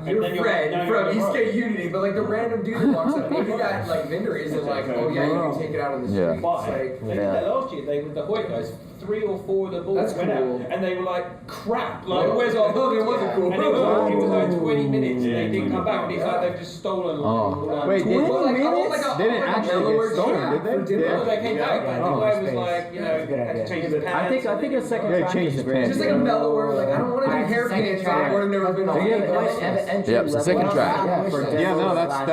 C: your friend from Eastgate Unity, but like the random dude that walks up. Maybe that vendor isn't like, oh yeah, you can take it out on the street.
H: But they did that last year. The Hoyt guys 3 or 4 of the boards
C: That's
H: went
C: cool.
H: out, and they were like crap. Like, where's our book?
C: It wasn't cool.
H: And it was like 20 minutes, and they didn't come back. And it's like they've just stolen. Like,
G: Wait,
C: 20 minutes?
G: they didn't actually get stolen, did they?
H: Well, they came back, but the guy was like, you know,
L: Good
H: had to
L: idea.
H: change his pants.
B: I think a second
G: Yeah,
B: track
G: change
B: is
G: the
B: great.
G: pants.
C: Just like a mellower, like I don't want to do
L: Alright,
C: hair
L: second
C: pants.
L: track.
C: I would have never been on
B: They have
C: it.
B: an entry
E: Yep, it's the
B: level
E: second track.
G: Yeah, no, that's a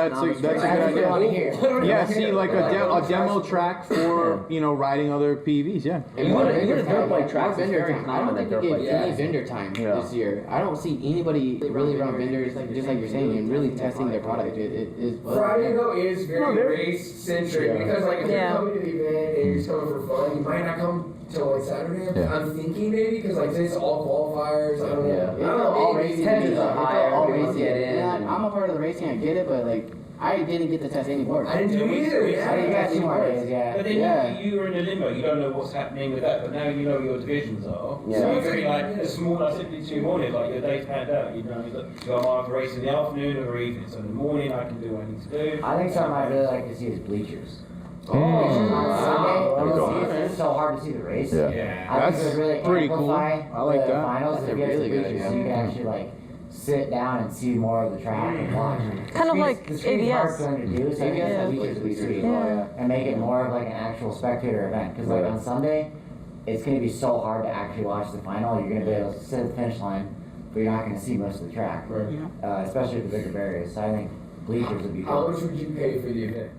G: good idea. Yeah, see, like a demo track for riding other PVs. Yeah.
M: And
B: You
M: more
B: wanna- you wanna
M: vendor
B: dirt bike
M: time.
B: tracks
M: More
B: is
M: vendor
B: very
M: time. I
B: common
M: don't think
B: at
M: we
B: dirt
M: gave
B: bike
M: any vendor time
B: Yeah.
M: this year. I don't see anybody really around vendors, just like you're saying, and really testing their product. It is.
C: Friday though is very
G: they're-
C: race centric because like if
J: Yeah.
C: you're coming to the event and you're just coming for fun, you might not come till like Saturday.
E: Yeah.
C: I'm thinking maybe because like it's all qualifiers. I don't know.
B: Yeah.
C: I don't know.
M: All
C: maybe
M: racing
B: Tensions
M: is
B: are higher,
M: all
B: everyone
M: racing.
B: get in
M: Yeah,
B: and-
M: I'm a part of the racing. I get it, but like I didn't get to test any boards.
C: I didn't do either. Yeah.
L: You got 2 more days, yeah.
H: But then
M: Yeah.
H: you were in a limbo. You don't know what's happening with that, but now you know what your divisions are.
B: Yeah.
H: So you can be like the small. I said to you morning, like your day's planned out. You know, so I'm either race in the afternoon or evening. So in the morning I can do what I need to do.
L: I think something I'd really like to see is bleachers.
C: Oh.
L: On Sunday,
E: Wow.
L: it's so hard to see the race.
E: Yeah.
L: I think it would really
G: pretty cool.
L: amplify
G: I like
L: the
G: that.
L: finals
M: That's
L: if
M: a
L: you had
M: really good
L: bleachers,
M: idea.
L: so you can actually like sit down and see more of the track and watch.
J: Kind of like
L: the screen's hard
J: ABS.
L: for them to do, so I think
J: Yeah.
L: the bleachers would be sweet.
J: Yeah.
L: And make it more of like an actual spectator event. Because like on Sunday, it's going to be so hard to actually watch the final. You're going to be able to sit at the finish line, but you're not going to see most of the track, especially the bigger barriers. So I think bleachers would be
C: How
L: cool.
C: much would you pay for the event?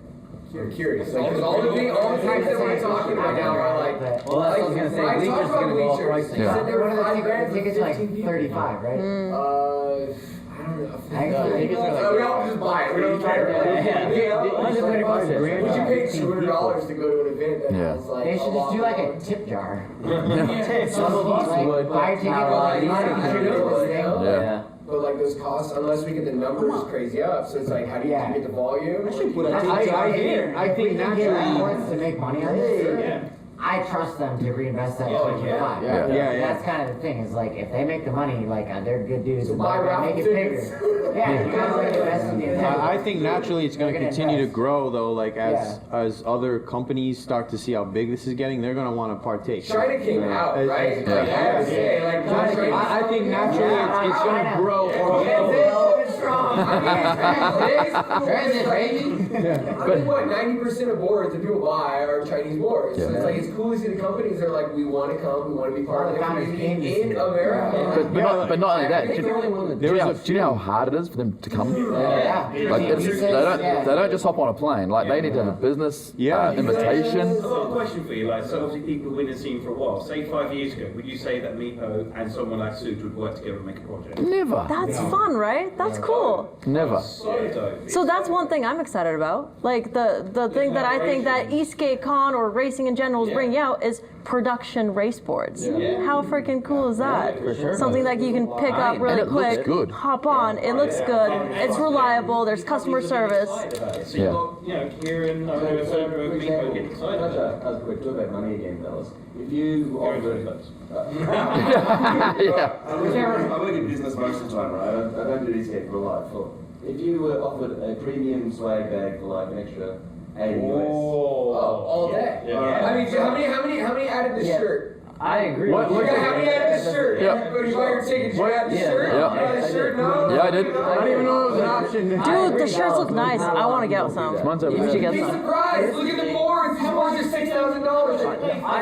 C: I'm curious. Like, 'cause all the things that we're talking about now are like.
B: Well, that's what I was gonna say.
C: I
B: Bleachers
C: talked
B: is
C: about
B: gonna go up
C: bleachers.
B: pricing.
C: You
E: Yeah.
C: said they were
L: What are the
C: $5,000 for
L: tickets like
C: 15 people.
L: 35, right?
C: I don't know.
L: I think
C: We all just buy it. We don't care.
B: What's the 35
C: Would you pay $200 to go to an event that
E: Yeah.
C: has like
L: They should just do like a
C: lot
L: tip jar.
B: Some of us
L: Like,
B: would,
L: buy a
B: but
L: ticket,
B: power
L: like,
B: lines
L: money,
B: and
L: contribute to this thing.
E: Yeah.
B: Yeah.
C: but like those costs, unless we get the numbers crazy up, so it's like, how do you
L: Yeah.
C: get the volume?
A: Put a
L: I
A: tip jar here.
G: I think
L: if we can get awards to make money on this.
H: Yeah.
L: I trust them to reinvest that
H: Oh,
L: 25.
E: yeah.
G: Yeah.
L: That's kind of the thing. Is like if they make the money, like they're good dudes, and
C: buy
L: they're gonna make it
C: raffle
L: bigger.
C: tickets.
L: Yeah, you kind of like invest in the event.
G: I think naturally it's going to
L: They're gonna
G: continue to
L: invest.
G: grow though. Like as other companies start to see how big this is getting, they're going to want to partake.
C: China came out,
G: Yeah.
C: right?
G: Yeah.
C: Like, I have to say, like,
G: I think naturally it's going to grow.
C: It's strong.
M: Transit, baby.
C: I think what 90% of boards that people buy are Chinese boards. So
E: Yeah.
C: it's like it's cool to see the companies that are like, we want to come, we want to be part of the
L: Founders came
C: community
L: this
C: in
L: year.
C: America.
E: But not only that. Do
B: the only one that
E: you know how hard it is for them to come?
L: Yeah.
E: Like they don't just hop on a plane. Like they need to have a business invitation.
H: I've got a question for you. Like, so obviously people have been in the scene for a while. Say 5 years ago, would you say that Meepo and someone like Suit would work together and make a project?
E: Never.
J: That's fun, right? That's cool.
E: Never.
H: So dope.
J: So that's one thing I'm excited about. Like the thing that I think that Eastgate Con or racing in general is bringing out is production race boards. How freaking cool is that?
B: for sure.
J: Something that you can pick up really
E: And it looks
J: quick,
E: good.
J: hop on. It looks good. It's reliable. There's customer service.
H: So you've got, you know, Kieran, I know Sandra, Meepo getting excited about that.
I: As a quick talk about money again, fellas. If you offered,
E: Yeah.
I: I work in business most of the time, right? I don't do this here for life. If you were offered a premium swag bag for like an extra 80 US.
C: Oh, all day.
H: Yeah.
C: I mean, how many added the shirt?
B: I agree.
E: What-
C: You got how many added the shirt?
E: Yeah.
C: When you buy your tickets, you add the shirt?
E: Yeah.
C: You buy the shirt? No?
E: Yeah, I did.
G: I didn't even know it was an option.
J: Dude, the shirts look nice. I want to get some.
E: Mine's over
J: You should
E: there.
J: get
C: Be
J: some.
C: surprised. Look at the boards. These boards are $6,000.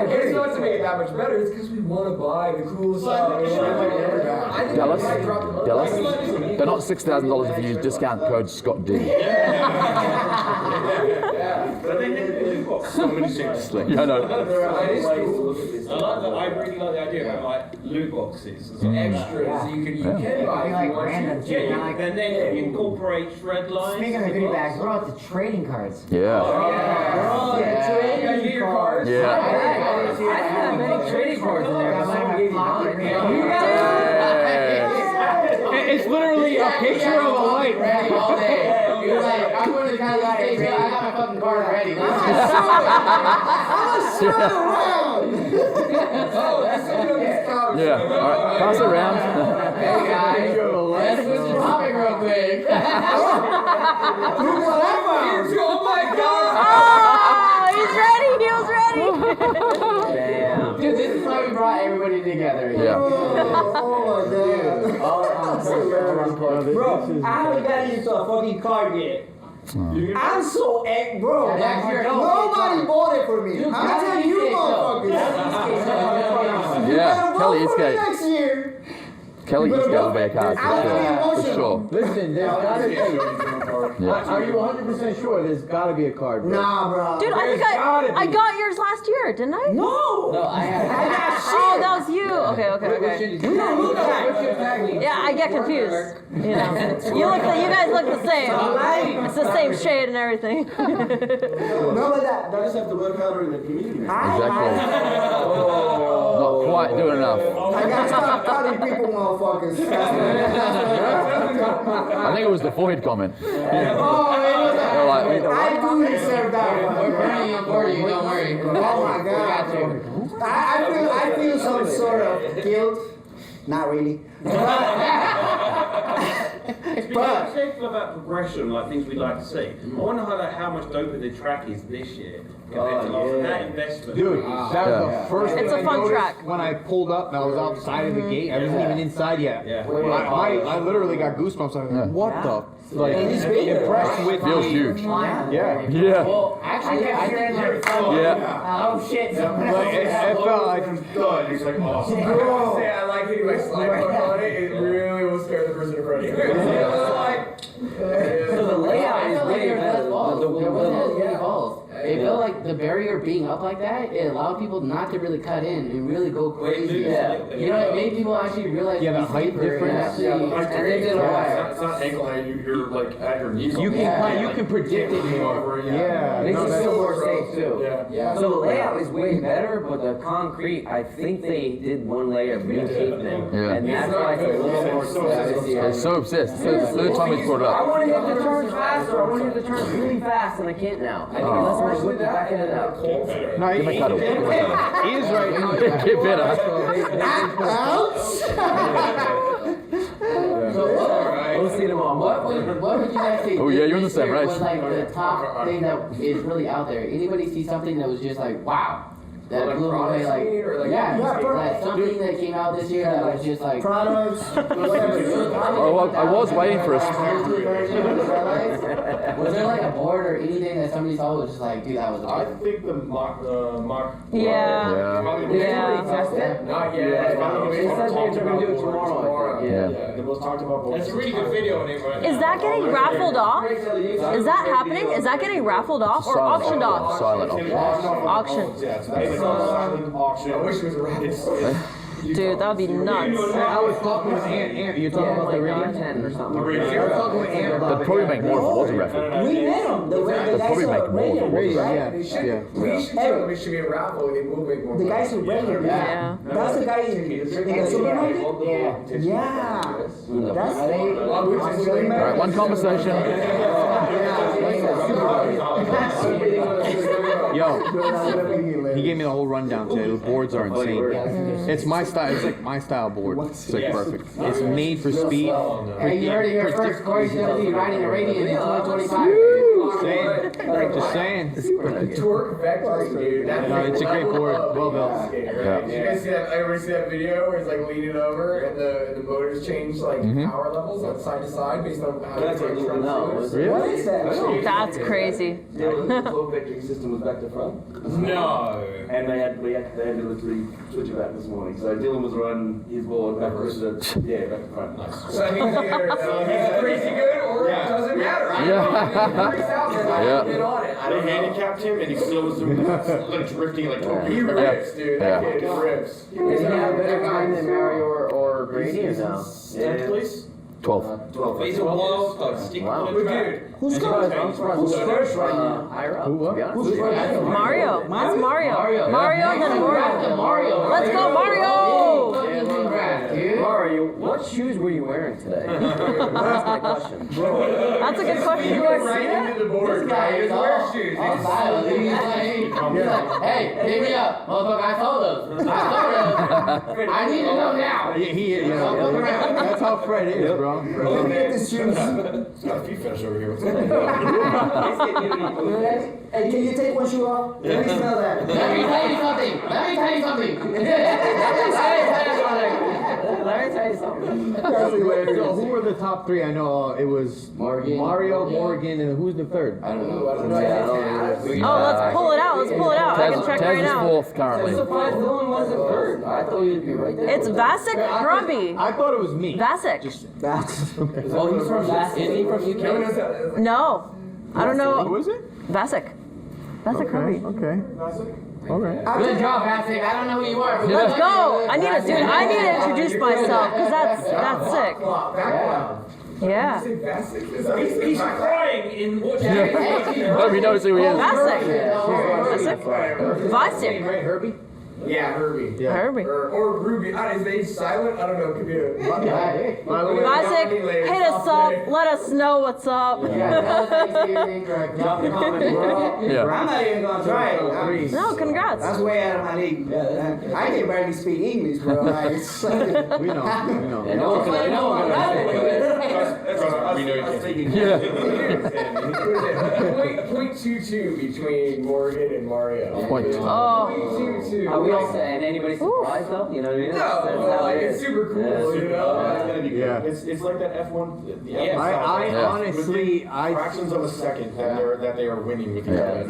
C: It's not to make it that much better. It's because we want to buy the cool stuff. I think
E: Dallas,
C: we might drop them.
E: Dallas, they're not $6,000 if you use discount code Scott D.
H: But then the loot box. So many things.
E: Yeah, I know.
C: It is cool.
H: I really like the idea of like loot boxes.
C: Extras you can buy if
L: Like
C: you want
L: random
C: to.
L: too.
H: Yeah,
L: Like,
H: and then you incorporate shred lines.
L: speaking of the goodie bags, what about the trading cards?
E: Yeah.
C: You guys get your cards.
E: Yeah.
B: I didn't have many trading cards in there, but someone gave you
G: It's literally a picture of a light.
M: Ready all day. He was like, I'm going to the Cali Esk8 Show. I got my fucking card ready.
E: Yeah. All right. Pass it around.
M: Hey guys, let's switch the topic real quick.
C: Oh my god!
J: Oh, he's ready. He was ready.
B: Damn.
M: Dude, this is
E: Yeah.
A: Oh my god. Bro, I haven't gotten into a fucking car yet. I'm so bro. Nobody bought it for me. I'm telling you, motherfuckers.
E: Yeah, Cali Esk8.
A: Next year.
E: Cali Esk8 will be a car for sure.
G: Listen, there's gotta be. Are you 100% sure there's gotta be a card? Bro?
A: Nah, bro.
J: Dude, I think I got yours last year, didn't I?
A: No.
M: No, I had.
J: Oh, that was you. Okay.
A: We don't look alike.
J: Yeah, I get confused. You know, you guys look the same. It's the same shade and everything.
A: Remember that?
I: You just have to work harder in the community.
E: Exactly. Not quite doing enough.
A: I gotta stop cutting people, motherfuckers.
E: I think it was the forehead comment.
A: Oh, it was
E: They're like,
A: I do deserve that one.
M: We're burning you for you. Don't worry.
A: Oh my god. I feel some sort of guilt. Not really.
H: But careful about progression, like things we'd like to see. I want to highlight how much doper the track is this year compared to last year. That investment.
G: Dude, that was the first thing
J: It's a
G: I
J: fun
G: noticed
J: track.
G: when I pulled up and I was outside of the gate. I wasn't even inside yet. I literally got goosebumps. I was like, what the? Like, impressed with
E: feels
G: the-
E: huge.
G: Yeah.
E: Yeah.
M: Well, actually, I think like.
E: Yeah.
L: Oh shit.
G: Like, it felt like.
F: He's like, awesome.
C: I like hitting my slide button on it. It really will scare the person in front of you.
M: So the layout is way better. There wasn't as many balls. It felt like the barrier being up like that, it allowed people not to really cut in and really go crazy.
H: Yeah.
M: You know, it made people actually realize
G: Yeah, the
M: it's
G: height
M: safer and
G: difference.
M: actually-
F: Yeah, the height
M: and they did
F: difference.
M: alright.
F: It's not ankle height. You're like at your knees.
G: You can predict it more. Yeah.
B: Makes
G: No,
B: it
G: that's-
B: feel more safe too.
F: Yeah.
B: So the layout is way better, but the concrete, I think they did one layer of green pavement,
E: Yeah.
B: and that's why it's a little more smooth.
E: It's so obsessed. It's the third time he's brought it
B: I
E: up.
B: want to hit the turns faster. I want to hit the turns really fast, and I can't now. I think unless I whip it back in and out.
G: No,
E: Give him a cuddle.
G: he is right.
E: Get better.
B: We'll see tomorrow.
M: What would you guys say?
E: Oh, yeah, you're in the
M: this
E: same
M: year
E: race.
M: Was like the top thing that is really out there. Anybody see something that was just like, wow, that
C: Like
M: blew them away?
C: product scene or like-
M: Yeah,
A: Yeah,
M: like something that came out this year that was just like.
A: Products, whatever.
E: I was waiting for us.
M: Was there like a board or anything that somebody saw was just like, dude, that was
F: I
M: amazing?
F: think the mock.
J: Yeah.
F: Probably
J: Yeah.
B: Test it?
C: Not yet.
B: They said they were gonna do it tomorrow, I think.
E: Yeah.
F: The most talked about.
C: That's a really good video.
J: Is that getting raffled off? Is that happening? Is that getting raffled off or auctioned off?
E: Silent auction.
J: Auction.
F: Yeah, so that's like a silent auction.
C: I wish it was a rabbit.
J: Dude, that would be nuts.
G: I was talking with Ant. You're talking about the radio?
B: 10 or something.
G: I was talking with Ant about
E: They'd probably make more if it wasn't raffle.
A: We met them. The
E: They'd
A: guys
E: probably make
A: are
E: more if it
A: radio.
E: wasn't raffle.
G: yeah.
C: They should.
G: Yeah.
C: We should tell them it should be a raffle. They will make more.
A: The
C: money.
A: guys in radio.
J: Yeah.
A: That's the guy in the supermarket? Yeah. That's
E: All right, one conversation.
G: Yo, he gave me the whole rundown today. The boards are insane. It's my style. It's like my style board. It's like perfect. It's made for speed.
M: Hey, you heard it here first. Corey's gonna be riding a Radiant in 2025.
G: Just saying.
C: Torque vectoring, dude.
G: No, it's a great board. Well built.
C: Did you guys see that? Everybody see that video where he's like leaning over and the motors change like power levels on side to side based on how it's like front to rear?
A: What is that?
J: That's crazy.
I: The torque vectoring system was back to front.
C: No.
I: And they had to literally switch it back this morning. So Dylan was riding his board backwards to back to front.
C: So that means either he's crazy good or it doesn't matter.
E: Yeah.
C: Get on it.
F: They handicapped him, and he still was like drifting, like
C: He rips, dude. That kid rips.
B: Is he have better time than Mario or Brady or no?
F: 10th place.
E: 12.
H: He's a wild card. Stick
B: Wow.
H: on the track.
A: Who's
B: I'm
A: going?
B: surprised who's first right now. Higher up, to be honest.
A: Who's first?
J: Mario. It's Mario. Mario and then Mario.
M: Mario.
J: Let's go, Mario!
B: Mario, what shoes were you wearing today? That's my question.
J: That's a good question.
C: You went right into the board, guy. He was wearing shoes.
M: Hey, hit me up. Motherfucker, I told him. I need to know now.
G: That's how Fred is, bro.
A: Let me get the shoes.
F: It's got a feet fetish over here. What's going
A: Hey, can you take one shoe off? Let me smell that.
M: Let me tell you something. Let me tell you something.
G: So who were the top three? I know it was
M: Morgan.
G: Mario, Morgan, and who's the third?
M: I don't know.
J: Oh, let's pull it out. Let's pull it out. I can check
E: Taz
J: right
E: is
J: now.
E: fourth currently.
M: I'm surprised Dylan wasn't third. I thought you'd be right there.
J: It's Vasek Hrubby.
G: I thought it was me.
J: Vasek.
M: Oh, he's from Is he from UK?
J: No. I don't know.
G: Who is it?
J: Vasek. Vasek Hrubby.
G: Okay. All right.
M: Good job, Vasek. I don't know who you are. But
J: Let's go. I need to introduce myself because that's sick. Yeah.
H: He's crying in what?
E: Nobody knows who he is.
J: Vasek. Vasek.
G: Right, Herbie?
C: Yeah, Herbie.
G: Yeah.
J: Herbie.
C: Or Ruby. Is they silent? I don't know. Could be a.
J: Vasek, hit us up. Let us know what's up.
E: Yeah.
A: I'm not even gonna try it.
J: No, congrats.
A: That's way out of my league. I can barely speak English, bro. Like,
G: We know.
F: We know you can't.
E: Yeah.
C: 0.22 between Morgan and Mario.
E: Point.
J: Oh.
C: 0.22.
B: Are we all and anybody surprised though? You know what I mean?
C: No, like it's super cool, you know?
G: Yeah.
F: It's like that F1. The
C: Yeah.
F: F1
G: I
E: Yeah.
G: honestly,
F: fractions of a second that they are winning with each other.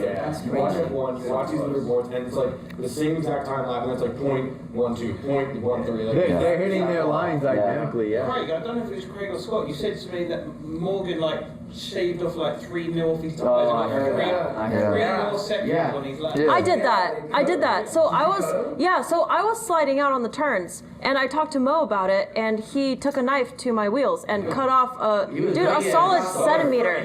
F: You watch F1, you watch these leaderboards, and it's like the same exact time lap, and it's like 0.12, 0.13. Like,
G: they're hitting their lines identically, yeah.
H: Craig, I don't know if it was Craig or Scott. You said to me that Morgan like shaved off like 3 mil off his tires.
B: I heard that. I heard
H: 3
B: that.
H: more seconds on his lap.
E: Yeah.
J: I did that. So I was sliding out on the turns, and I talked to Mo about it, and he took a knife to my wheels and cut off a solid centimeter.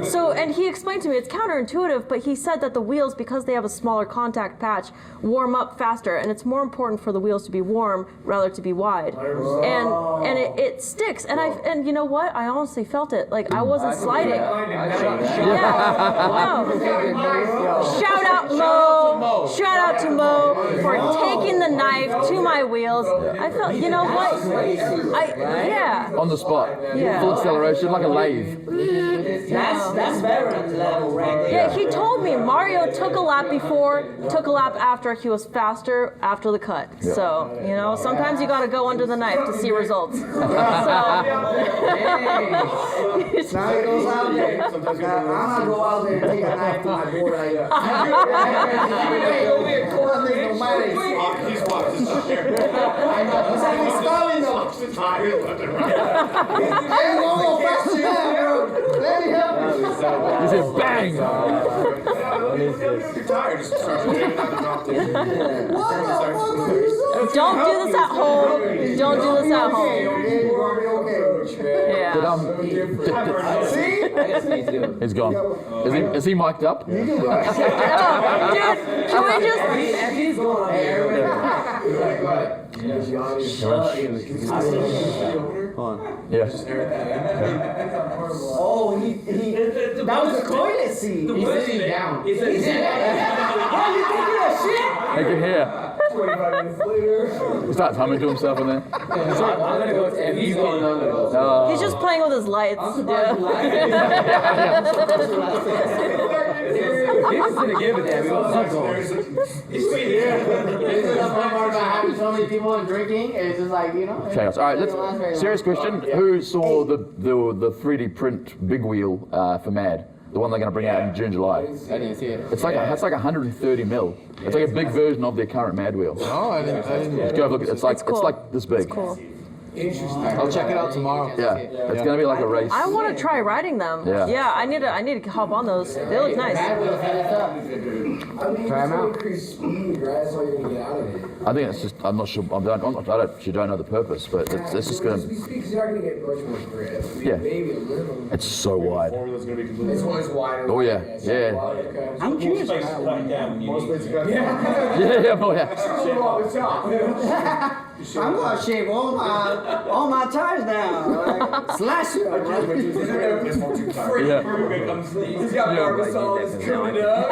J: So, and he explained to me it's counterintuitive, but he said that the wheels, because they have a smaller contact patch, warm up faster, and it's more important for the wheels to be warm rather to be wide. And it sticks. And you know what? I honestly felt it. Like I wasn't sliding. Yeah. No. Shout out Mo. Shout out to Mo for taking the knife to my wheels. I felt, you know what? Yeah.
E: On the spot.
J: Yeah.
E: Full acceleration, like a lathe.
A: that's veteran level right there.
J: Yeah, he told me Mario took a lap before, took a lap after. He was faster after the cut.
E: Yeah.
J: So, you know, sometimes you gotta go under the knife to see results. So,
A: Now he goes out there. I'm gonna go out there and take a knife to my board like Let me help you.
E: He said, bang!
J: don't do this at home. Don't do this at home. Yeah.
E: He's gone. Is he mic'd up?
J: Dude, can we just?
E: Yeah.
A: Oh, that was the toilet seat.
M: He's sitting down.
A: Oh, you think you're a shit?
E: I can hear.
C: 25 minutes later.
E: He starts humming to himself and then.
B: I'm gonna go to he's going on.
J: He's just playing with his lights.
B: He's gonna give it there. We all suck on.
M: This is the fun part about having so many people and drinking. It's just like, you know.
E: Chaos. All right, serious question. Who saw the 3D print big wheel for MAD? The one they're going to bring out in June, July.
M: I didn't see it.
E: It's like 130 mil. It's like a big version of their current MAD wheel.
G: Oh, I didn't.
E: Just go have a look. It's like this big.
J: Cool.
C: Interesting.
G: I'll check it out tomorrow.
E: Yeah, it's going to be like a race.
J: I want to try riding them.
E: Yeah.
J: I need to hop on those. They look nice.
C: Try them out. Increase speed, right? That's all you're gonna get out of it.
E: I think it's just. I'm not sure. I actually don't know the purpose, but it's just going to.
C: Because you're not gonna get much more grip. I mean,
E: Yeah.
C: maybe a little.
E: It's so wide.
F: Formula's gonna be completely.
C: It's always wider.
E: Oh yeah, yeah,
A: I'm curious.
F: Most places got
C: Yeah.
E: yeah. Oh yeah.
A: I'm gonna shave all my tires down. Like, slash it.
E: Yeah.
C: He's got Barbasol, he's trimming it up.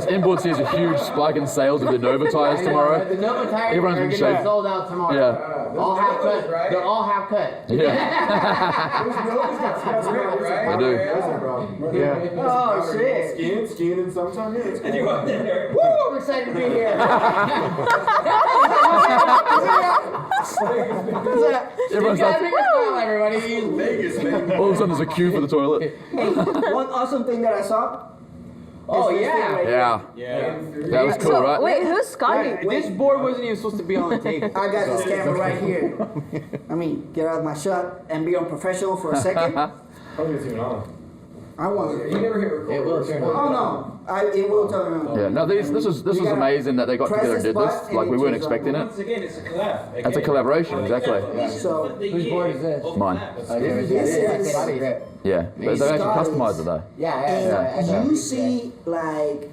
E: Inboard sees a huge spike in sales of the Nova tires tomorrow.
M: The Nova tires
E: Everyone's
M: are
E: been
M: getting
E: shaved.
M: sold out tomorrow.
E: Yeah.
M: All half cut. They're all half cut.
E: Yeah.
C: Right?
E: I do.
G: Yeah.
A: Oh shit.
F: Skiing in sometime, yeah.
M: Woo! I'm excited to be here.
E: Everyone's like,
M: everybody.
I: Vegas, man.
E: all of a sudden there's a queue for the toilet.
A: Hey, one awesome thing that I saw.
M: Oh,
A: is this thing
M: yeah.
A: right
E: Yeah.
A: here.
E: That was cool,
J: So,
E: right?
J: wait, who's Scotty?
G: This board wasn't even supposed to be on the table.
A: I got this camera right here. I mean, get out of my shot and be unprofessional for a second.
F: I don't think it's even on.
A: I want.
C: You never hit record.
M: It will turn
A: Oh
M: on.
A: no, it will turn on.
E: Yeah, no, this was
A: gotta
E: amazing that they got
A: press
E: together and
A: this
E: did this.
A: button
E: Like,
A: and
E: we
A: it
E: weren't
A: turns on.
E: expecting it.
H: Once again, it's a collab.
E: It's a collaboration, exactly.
A: So
L: Whose board is this?
E: Mine.
A: this is.
E: Yeah, but they've actually customized it though.
A: And you see like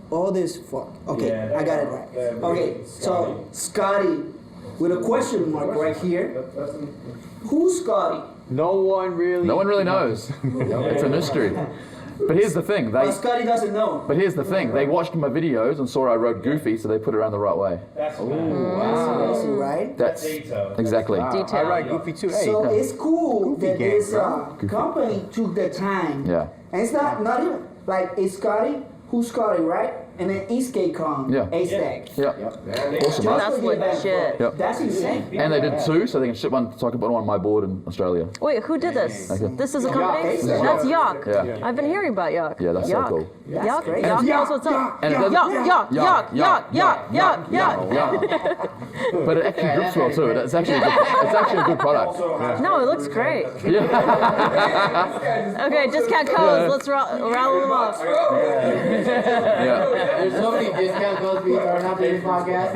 A: all this fuck. Okay,
C: Yeah,
A: I got it right. Okay, so Scotty with a question mark right here. Who's Scotty?
G: No one really
E: knows. It's a mystery. But here's the thing,
A: But Scotty doesn't know.
E: they watched my videos and saw I wrote Goofy, so they put it around the right way.
H: That's
A: Wow. Right?
E: That's
H: detail.
E: exactly.
G: I write Goofy too. Hey.
A: So it's cool that
G: gang,
A: this
G: bro.
A: company took the time.
E: Yeah.
A: And it's not even like it's Scotty. Who's Scotty, right? And then Eastgate Con.
E: Yeah.
A: A-Stack.
E: Yeah. Awesome.
J: That's legit.
E: Yep.
A: That's insane.
E: And they did two, so they can ship one, so I can put one on my board in Australia.
J: Wait, who did this?
E: Okay.
J: This is a company?
A: Yeah.
J: That's Yuck.
E: Yeah.
J: I've been hearing about Yuck.
E: Yeah, that's so
J: Yuck.
E: cool.
J: Yuck.
A: great.
J: Yuck
E: And-
J: knows what's up.
E: And it
J: Yuck,
E: doesn't-
J: yuck, yuck, yuck, yuck, yuck.
E: But it actually grips well too. It's actually a good product.
J: No, it looks great.
E: Yeah.
J: Okay, discount codes. Let's rattle them off.
E: Yeah.
M: There's so many discount codes being thrown out there in this podcast.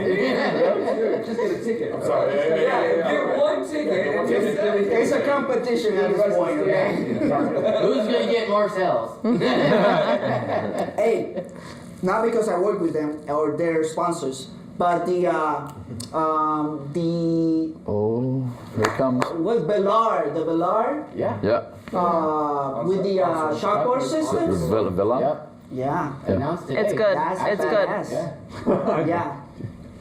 C: Just get a ticket. I'm
F: sorry.
C: Get one ticket. And just
A: It's a competition at this point, okay?
M: Who's gonna get more sales?
A: Hey, not because I work with them or their sponsors, but the
E: Oh, here it comes.
A: what Bellard, the Bellard,
M: Yeah.
E: Yeah.
A: with the shockboard systems.
E: Villa.
M: Yep.
A: Yeah,
M: Announced today.
J: It's good.
A: that's
J: It's good.
A: badass.
M: Yeah.
A: Yeah.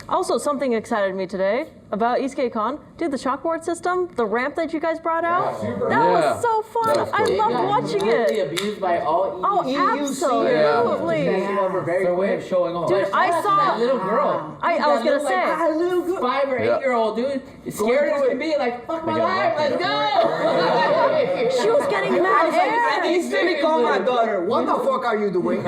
J: Also, something excited me today about Eastgate Con. Dude, the chalkboard system, the ramp that you guys brought out, that was so fun.
E: That was
J: I
E: cool.
J: loved watching
M: Really
J: it.
M: abused by all
J: Oh, absolutely.
M: Very way of showing off.
J: Dude, I saw
M: that little girl.
J: I was gonna say.
A: A little good.
M: 5 or 8-year-old dude, scared as can be, like fuck my life, let's go.
J: She was getting mad air.
A: He's gonna call my daughter. What the fuck are you doing?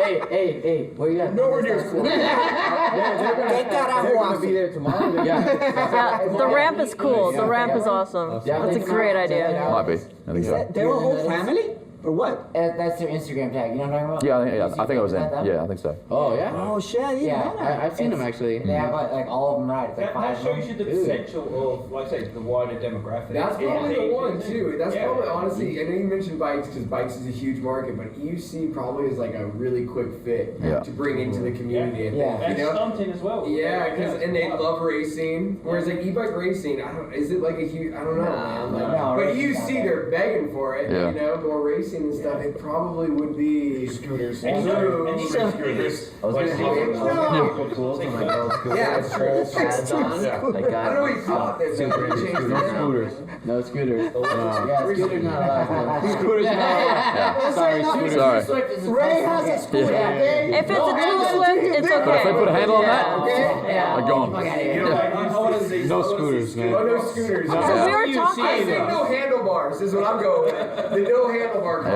M: Hey, where you at?
C: nowhere near school.
A: ¿Qué carajo hace?
G: there tomorrow.
J: Yeah, the ramp is cool. The ramp is awesome. That's a great idea.
E: Might be. I think so.
A: They're a whole family? Or what?
L: That's their Instagram tag. You know what I'm talking about?
E: Yeah, I think I was in. Yeah, I think so.
M: Oh yeah.
A: Oh shit, I didn't know that.
M: I've seen them actually.
L: They have like all of them right. It's like
H: That
L: 5 of
H: shows
L: them.
H: you the potential of, like I say, the wider demographic.
C: That's probably the one too. That's
H: Yeah.
C: probably honestly. I know you mentioned bikes because bikes is a huge market, but EUC probably is like a really quick fit
E: Yeah.
C: to bring into the community.
L: Yeah.
H: And
C: You know?
H: stunting as well.
C: Yeah, because and they love racing. Whereas like e-bike racing, I don't. Is it like a huge? I don't know, man. Like,
L: no,
C: but
L: racing's
C: EUC,
L: not
C: they're begging for it.
E: Yeah.
C: You know, more racing and stuff. It probably would be
F: Scooters.
H: And you know, and you know,
F: Scooters.
H: Like,
C: Yeah, it's true. It's true.
F: Yeah.
C: I don't know what you thought that they would change the name.
G: Scooters.
M: No scooters. Yeah, scooters not allowed.
G: Scooters not
M: Sorry, scooters.
E: Sorry.
M: Swift is
A: Ray has a scooter, okay?
J: If it's a too swift, it's
E: But if they
J: okay.
E: put a handle on that,
M: Yeah.
E: they're gone.
G: No scooters, man.
C: Oh, no scooters.
J: So we were
C: I
J: talking.
C: say no handlebars is what I'm going with. The no handlebar club.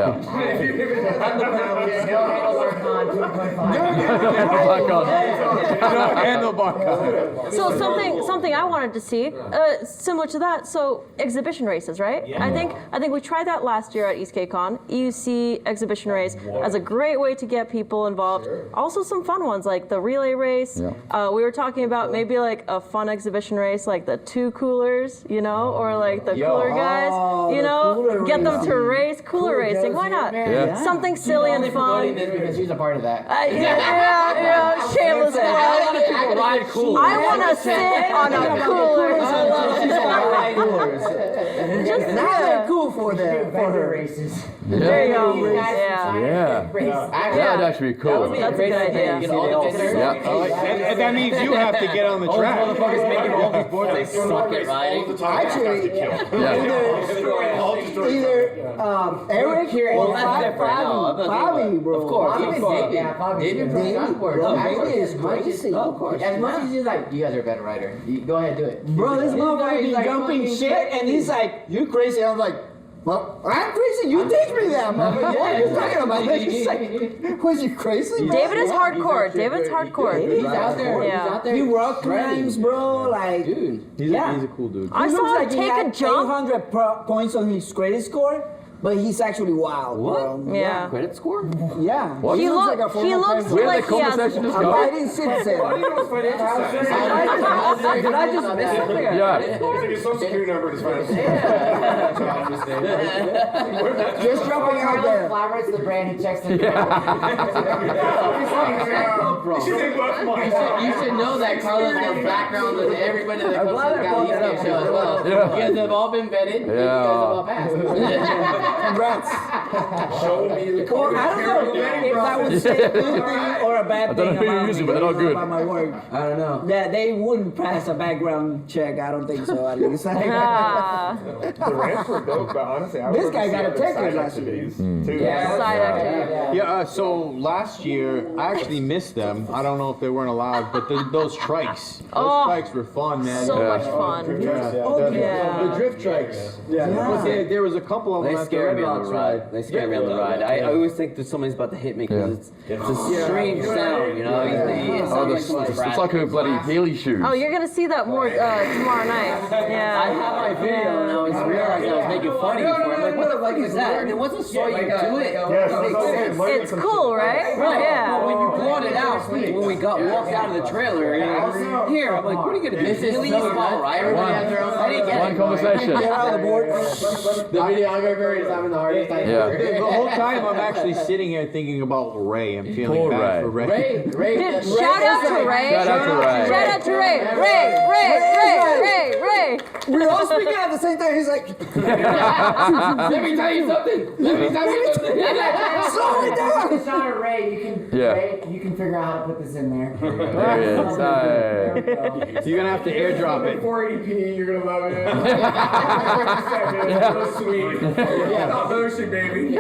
J: So something I wanted to see, similar to that. So exhibition races, right?
H: Yeah.
J: I think we tried that last year at Eastgate Con. EUC exhibition race as a great way to get people involved. Also some fun ones like the relay race.
E: Yeah.
J: We were talking about maybe like a fun exhibition race like the 2 coolers, you know, or like the cooler guys, you know,
A: cooler
J: get them to
A: racing.
J: race cooler racing. Why not?
E: Yeah.
J: Something silly and
M: Only promoting
J: fun.
M: this because she's a part of that.
J: Yeah, shameless plug.
M: Ride cool.
J: I want to sit on a cooler. Just
A: Now they're cool for them. For her.
L: races.
J: There you go.
E: Yeah.
J: Yeah.
E: Yeah. That'd actually be cool.
J: That's a good idea.
M: Get all the visitors.
E: Yeah.
G: And that means you have to get on the track.
M: Motherfuckers making
B: all these boards, they suck at riding.
A: Actually, either Eric or Bobby, bro.
B: Of course.
M: David is crazy. Of course. As much as he's like, you guys are a better rider. Go ahead, do it.
A: Bro, this motherfucker be jumping shit, and he's like, you crazy. I'm like, well, I'm crazy. You teach me that, motherfucker. What are you talking about? He's like, was you crazy?
J: David is hardcore. David's hardcore.
M: He's out there.
J: Yeah.
M: He's out there.
A: He rock climbs, bro. Like,
M: dude.
G: He's a cool dude.
J: I saw him take a jump.
A: 800 points on his credit score, but he's actually wild, bro.
J: Yeah.
B: Credit score?
A: Yeah.
E: What?
J: He looks like he has.
A: I'm fighting citizen.
B: Did I just miss something?
E: Yeah.
F: It's like his social security number is fine.
A: Just jumping out there.
L: Collaborates the brand and checks the
M: You should know that Carlos has background with everybody that comes to the Cali Esk8 Show as well.
E: Yeah.
M: You guys have all been vetted. And you guys have all passed.
A: Congrats.
C: Show me the
A: Well, I don't know if I would say a good thing or a bad
E: I don't
A: thing
E: know who you're
A: about
E: using,
A: me,
E: but they're not good.
A: about my work.
B: I don't know.
A: That they wouldn't pass a background check. I don't think so. At least.
J: Ah.
K: The ramps were dope, but honestly, I
A: This
K: would
A: guy
K: love to
A: got
K: see
A: a
K: other
A: ticket
K: side
A: last
K: activities,
E: Mm.
K: too.
J: Side activity.
G: Yeah, so last year, I actually missed them. I don't know if they weren't allowed, but those trikes. Those trikes were fun, man.
J: So much fun.
G: The drift trikes. But there was a couple of them
B: They
G: at the
B: scare
G: Red
B: me on
G: Rocks
B: the ride. They scare me on the ride. I always think that somebody's about to hit me because it's a strange sound, you know? It sounds like
E: It's like a bloody Healy shoes.
J: Oh, you're gonna see that more tomorrow night.
B: I
J: Yeah.
B: have my video and I was realizing I was making fun of you for it. I'm like, what the fuck is that? And it wasn't so you do it.
J: It's cool, right?
B: Right.
J: Yeah.
B: But when you brought it out, when we walked out of the trailer, here, I'm like, what are you gonna do?
M: This is
B: Healy
M: so
B: small, right?
M: Everybody has their own.
B: I didn't get
E: One
B: it.
E: conversation.
A: Get out of the board.
M: The videographer is having the hardest time.
E: Yeah.
G: The whole time I'm actually sitting here thinking about Ray. I'm feeling
E: Poor
G: bad
E: Ray.
G: for Ray.
M: Ray.
J: Shout out to Ray.
E: Shout out to Ray.
J: Shout out to Ray. Ray.
A: We're all speaking at the same time. He's like,
M: Let me tell you something.
A: slow it down.
L: It's not a Ray. You can figure out how to put this in there.
E: There he is. Hey.
G: You're gonna have to airdrop it.
C: 480p, you're gonna love it. So sweet. Stop motion, baby.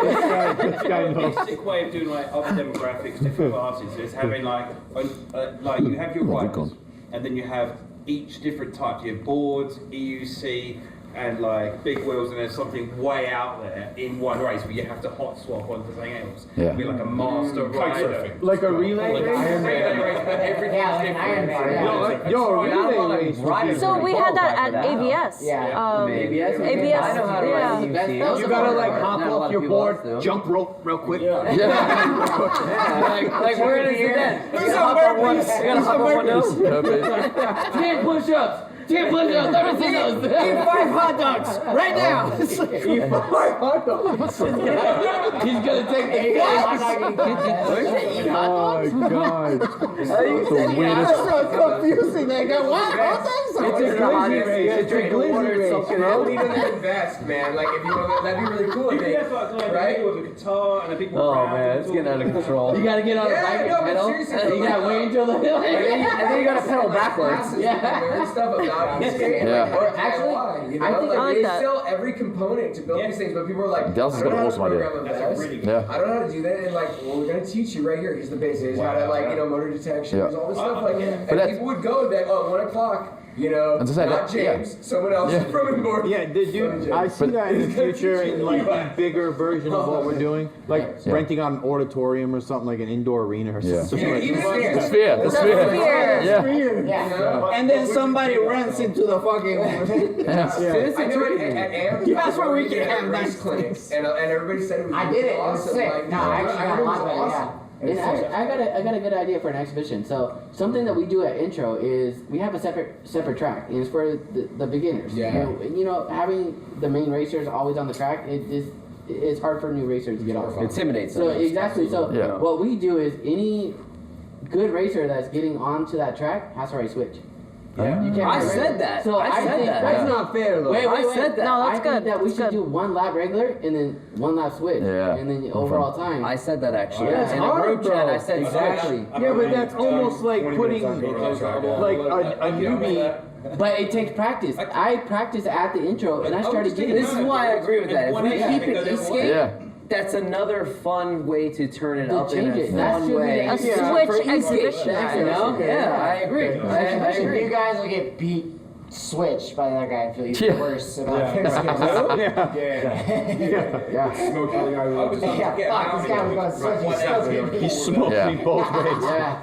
H: Basic way of doing like other demographics, different classes, is having like you have your riders, and then you have each different type. You have boards, EUC, and like big wheels, and there's something way out there in one race where you have to hot swap onto something else.
E: Yeah.
H: Be like a master rider.
G: Like a relay
H: Like a
G: race?
H: relay race, but everything's different.
G: Yo, a relay race would be
J: So we had that at ABS.
B: ABS?
J: ABS.
B: I know how to ride
J: Yeah.
B: EUC.
G: You gotta like
B: Not
G: hop
B: a lot
G: off
B: of
G: your
B: people
G: board,
B: else do.
G: jump rope real quick.
B: Like where is it then? You gotta hop on one nose.
M: 10 push-ups. 10 push-ups. Never seen those.
A: Eat 5 hot dogs right now.
M: He's gonna take the
G: Oh my god.
E: That's the weirdest.
A: That's so confusing. They go, what? Hot dogs?
G: It's a glizzy race. It's a glizzy race.
C: You don't even invest, man. Like if you want, that'd be really cool. I think, right?
H: With a guitar and a big
B: Oh man, it's getting out of control.
M: You gotta get on the
C: Yeah,
M: bike
C: no,
M: and
C: but
M: pedal.
C: seriously,
M: You gotta wait until the hill.
B: And then you gotta pedal backwards.
C: Learn stuff about skate.
E: Yeah.
C: Or
L: Actually,
C: you know,
L: I think
J: I like
C: they
J: that.
C: sell every component to build these things, but people are like,
E: Dallas has
C: I don't
E: got an
C: know
E: awesome
C: how to
E: idea.
C: program a
H: That's a
C: best.
H: really
E: Yeah.
C: I don't know how to do that, and like, well, we're gonna teach you right here. Here's the basics. How to like, motor detection.
E: Yeah.
C: There's all this stuff like, and
E: that's-
C: people would go and be like, oh, 1 o'clock. You know,
E: As I said,
C: not James, someone else
E: Yeah.
C: from inboard.
G: Yeah, dude, I see that in the future in like a bigger version of what we're doing, like renting out an auditorium or something, like an indoor arena or
E: Yeah.
G: something. Like
C: Even
E: The sphere. The sphere.
J: Sphere.
E: Yeah.
A: And then somebody runs into the fucking.
C: I know at AMP,
A: That's where we can have
C: race
A: nice
C: clinics, and everybody said it was
L: I did it. It was
C: awesome.
L: sick.
C: Like,
L: No, I actually got a lot of it. Yeah.
M: And actually, I got a good idea for an exhibition. So something that we do at Intro is we have a separate track, and it's for the beginners.
C: Yeah.
M: You know, having the main racers always on the track, it's hard for new racers to get off.
B: Intimidates
M: So
B: them.
M: exactly. So
E: Yeah.
M: what we do is any good racer that's getting onto that track has to ride switch.
B: Yeah.
M: You can't
B: I
M: ride
B: said
M: regular.
B: that.
M: So
B: I said
M: think
B: that.
G: That's not fair though.
M: Wait,
B: I said that.
J: No, that's
M: I
J: good.
M: think that we
J: That's
M: should
J: good.
M: do 1 lap regular and then 1 lap switch.
E: Yeah.
M: And then overall time.
B: I said that actually.
G: That's
B: In the
G: hard,
B: group chat,
G: bro.
B: I said exactly.
G: Yeah, but that's almost like
F: 20
G: putting
F: minutes on
G: like a newbie
M: But it takes practice. I practiced at the intro, and I started getting.
B: This is why I agree with that. If we keep it Eastgate,
E: Yeah.
B: that's another fun way to turn it
M: To
B: up in
M: change
B: a
M: it. That
B: fun
M: should be
B: way.
J: A
M: Yeah.
J: Switch
B: For Eastgate,
J: exhibition.
B: you know? Yeah, I agree. I agree.
L: You guys will get beat switch by the other guy and feel even
E: Yeah.
L: worse about
G: Yeah.
L: things.
G: Yeah.
C: Smoke the guy.
L: Fuck, this guy was going switch. He's still getting beat.
G: He smoked
E: Yeah.
G: me both ways.
L: Yeah.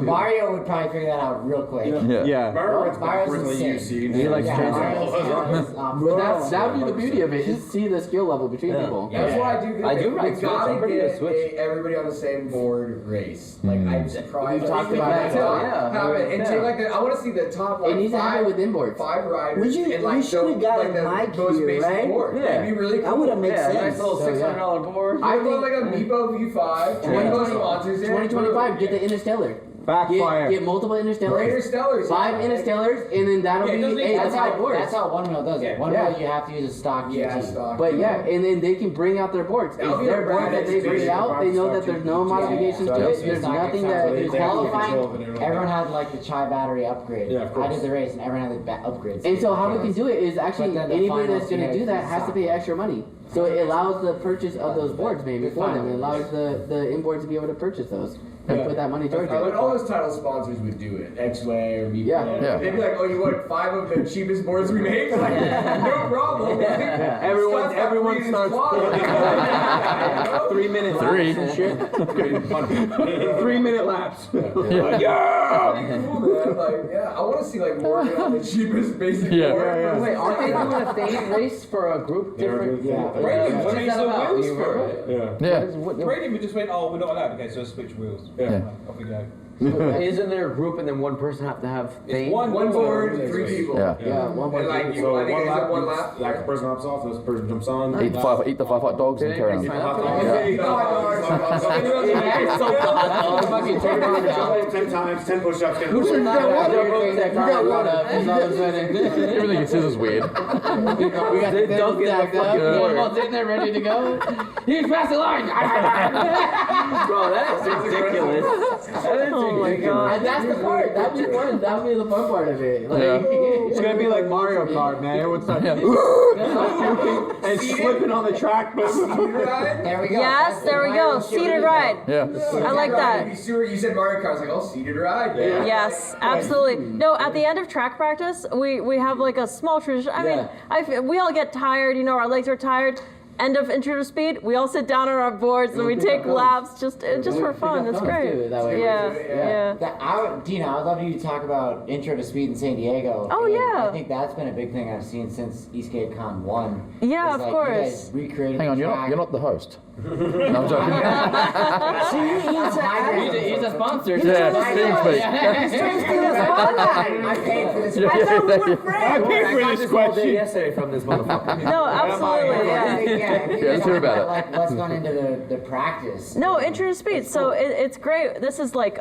L: Mario would probably figure that out real quick.
G: Yeah.
C: Mario's
L: Mario's
C: really
L: insane.
C: UC.
B: He likes changing.
M: But that would be the beauty of it, is see the skill level between people.
C: That's why I do think
B: I do
C: that
B: ride
C: we
B: Switch. I'm
C: gotta
B: pretty good at
C: get
B: Switch.
C: everybody on the same board race. Like I'm surprised.
M: We talked
C: I
M: about that too,
B: yeah.
C: Have it and take like I want to see the top like
M: It needs to happen with inboards.
C: 5 riders.
A: We should-
C: and, like,
A: we should have got
C: like
A: a
C: the
A: mic
C: most
A: here,
C: basic
A: right?
C: board.
B: Yeah.
C: That'd be really cool.
A: That would have made
B: Yeah,
A: sense.
B: nice little $600 board.
C: I want like a Meepo V5.
M: 2025, get the Interstellar.
G: Backfire.
M: Get multiple Interstellars.
C: Interstellars.
M: 5 Interstellars, and then that'll be, hey, that's how it works.
L: That's how One Wheel does it. One
M: Yeah.
L: Wheel, you have to use a stock GT.
C: Yeah, stock.
M: But yeah, and then they can bring out their boards.
C: That'll
M: If
C: be
M: their
C: a
M: board
C: brand
M: that they bring
C: exhibition
M: out, they know that there's no modifications to it. There's nothing that is
L: qualifying. Everyone had like the chai battery upgrade.
F: Yeah, of course.
L: I did the race and everyone had the upgrades.
M: And so how we can do it is actually
L: But then the
M: anybody
L: final
M: that's going to do that has to pay extra money. So it allows the purchase of those boards maybe for them. It allows the inboards to be able to purchase those and put that money towards
C: I mean,
M: it.
C: all those title sponsors would do it. X-Way or Meepo.
M: Yeah.
C: They'd be like, oh, you want 5 of the cheapest boards we make? Like, no problem.
G: Everyone starts 3 minute
E: Three.
G: laps and shit. 3 minute laps.
C: Yeah! Cool, man. Like, yeah, I want to see like Morgan on the cheapest basic
E: Yeah.
C: board.
G: Yeah, yeah.
B: Wait, aren't they doing a fade race for a group different?
L: Yeah.
C: Right,
B: What is that about? You remember?
E: Yeah.
H: Brady, we just went, oh, we're not allowed. Okay, so switch wheels.
E: Yeah.
H: Off we go.
B: Isn't there a group and then one person have to have fade?
C: One board, 3 people.
E: Yeah.
M: Yeah, one
C: And like, you, I think
F: one
C: it's
F: lap,
C: one lap.
F: like a person hops off, this person jumps on.
E: Eat the five hot dogs and carry on.
F: Fucking 10 times, 10 push-ups.
E: Everything it says is weird.
M: We got the
B: Don't get
M: stacked
B: the
M: up.
B: fucking
M: We're
B: word.
M: all sitting there ready to go. He's past the line.
B: Bro, that is ridiculous. That is
J: Oh my God.
M: And that's the part. That would be fun. That would be the fun part of it. Like,
E: Yeah.
G: It's gonna be like Mario Kart, man. Everyone's like, and slipping on the track.
L: There we go.
J: Yes,
L: That's
J: there we
L: the
J: go.
L: Mario
J: Seated ride.
E: Yeah.
J: I like that.
C: You said Mario Kart. I was like, oh, seated ride.
J: Yes, absolutely. No, at the end of track practice, we have like a small tradition. I mean, we all get tired, you know, our legs are tired. End of intro to speed, we all sit down on our boards and we take laps just for fun. It's great.
M: That way.
J: Yeah.
L: Dina, I'd love you to talk about Intro to Speed in San Diego.
J: Oh,
L: And
J: yeah.
L: I think that's been a big thing I've seen since Eastgate Con 1.
J: Yeah,
L: Is,
J: of
L: like,
J: course.
L: You guys recreated
E: Hang on,
L: the
E: you're
L: track.
E: not the host. No, I'm joking.
M: He's a sponsor.
E: Yeah,
L: I paid for this.
G: I paid for this question.
B: Yesterday from this motherfucker.
J: No, absolutely. Yeah.
E: Let's hear about it.
L: Like what's gone into the practice.
J: No, intro to speed. So it's great. This is like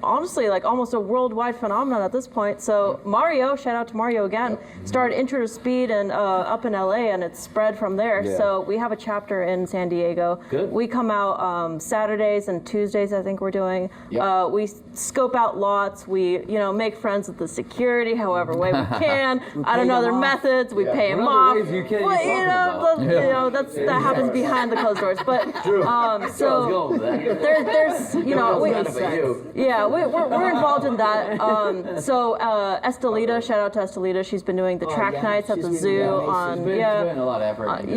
J: honestly like almost a worldwide phenomenon at this point. So Mario, shout out to Mario again, started intro to speed and up in LA, and it's spread from there.
B: Yeah.
J: So we have a chapter in San Diego.
B: Good.
J: We come out Saturdays and Tuesdays. I think we're doing. We scope out lots. We make friends with the security however way we can. I don't know their methods. We pay them
B: What
J: off.
B: other ways you can
J: Well,
B: you talk
J: that happens behind the closed doors. But so there's we're involved in that. So Estelita, shout out to Estelita. She's been doing the track nights at the zoo on
M: She's been putting a lot of effort.
B: How'd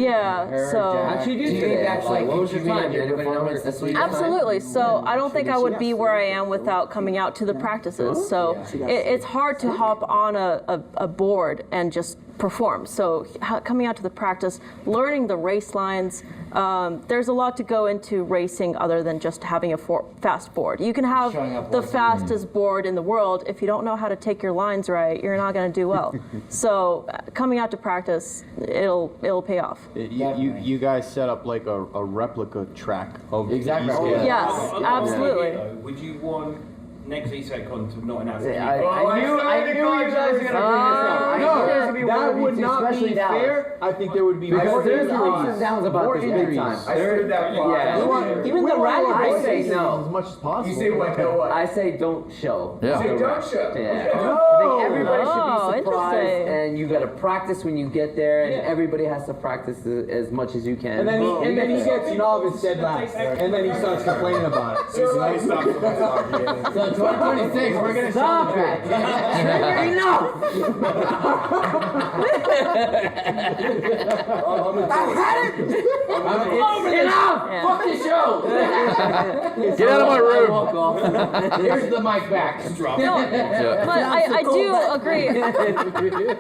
B: you do today? What was your time? Did anybody know what this week?
J: Absolutely. So I don't think I would be where I am without coming out to the practices. So it's hard to hop on a board and just perform. So coming out to the practice, learning the race lines, there's a lot to go into racing other than just having a fast board. You can have the fastest board in the world. If you don't know how to take your lines right, you're not going to do well. So coming out to practice, it'll pay off.
G: You guys set up like a replica track of
M: Exactly.
G: Eastgate.
J: Yes, absolutely.
H: Would you want next Eastgate Con to not announce it.
B: I knew you guys were going to bring this up. I knew there was going to be one
G: that
B: of you
G: would
B: two,
G: not
B: especially
G: be
B: Dallas.
G: fair. I think there would be
B: Because
G: more
B: there's
G: injuries.
B: ups and downs about
G: More
B: this big
G: injuries.
B: time.
C: I stood that far.
B: Yeah.
A: Even the rally
B: I
A: races
B: say no.
G: as much as possible.
C: You say what? No what?
B: I say don't show.
E: Yeah.
C: Say don't show.
B: Yeah.
G: No.
B: I think everybody
J: Oh,
B: should be surprised,
J: interesting.
B: and you got to practice when you get there, and everybody has to practice as much as you can.
G: And then he gets novice dead last, and then he starts complaining about it.
F: So like, stop.
M: So 2026, we're gonna show the track.
B: Enough!
M: Enough!
J: Yeah.
M: Fuck the show!
E: Get out of my room.
B: Walk off.
M: Here's the mic back.
J: No, but I do agree.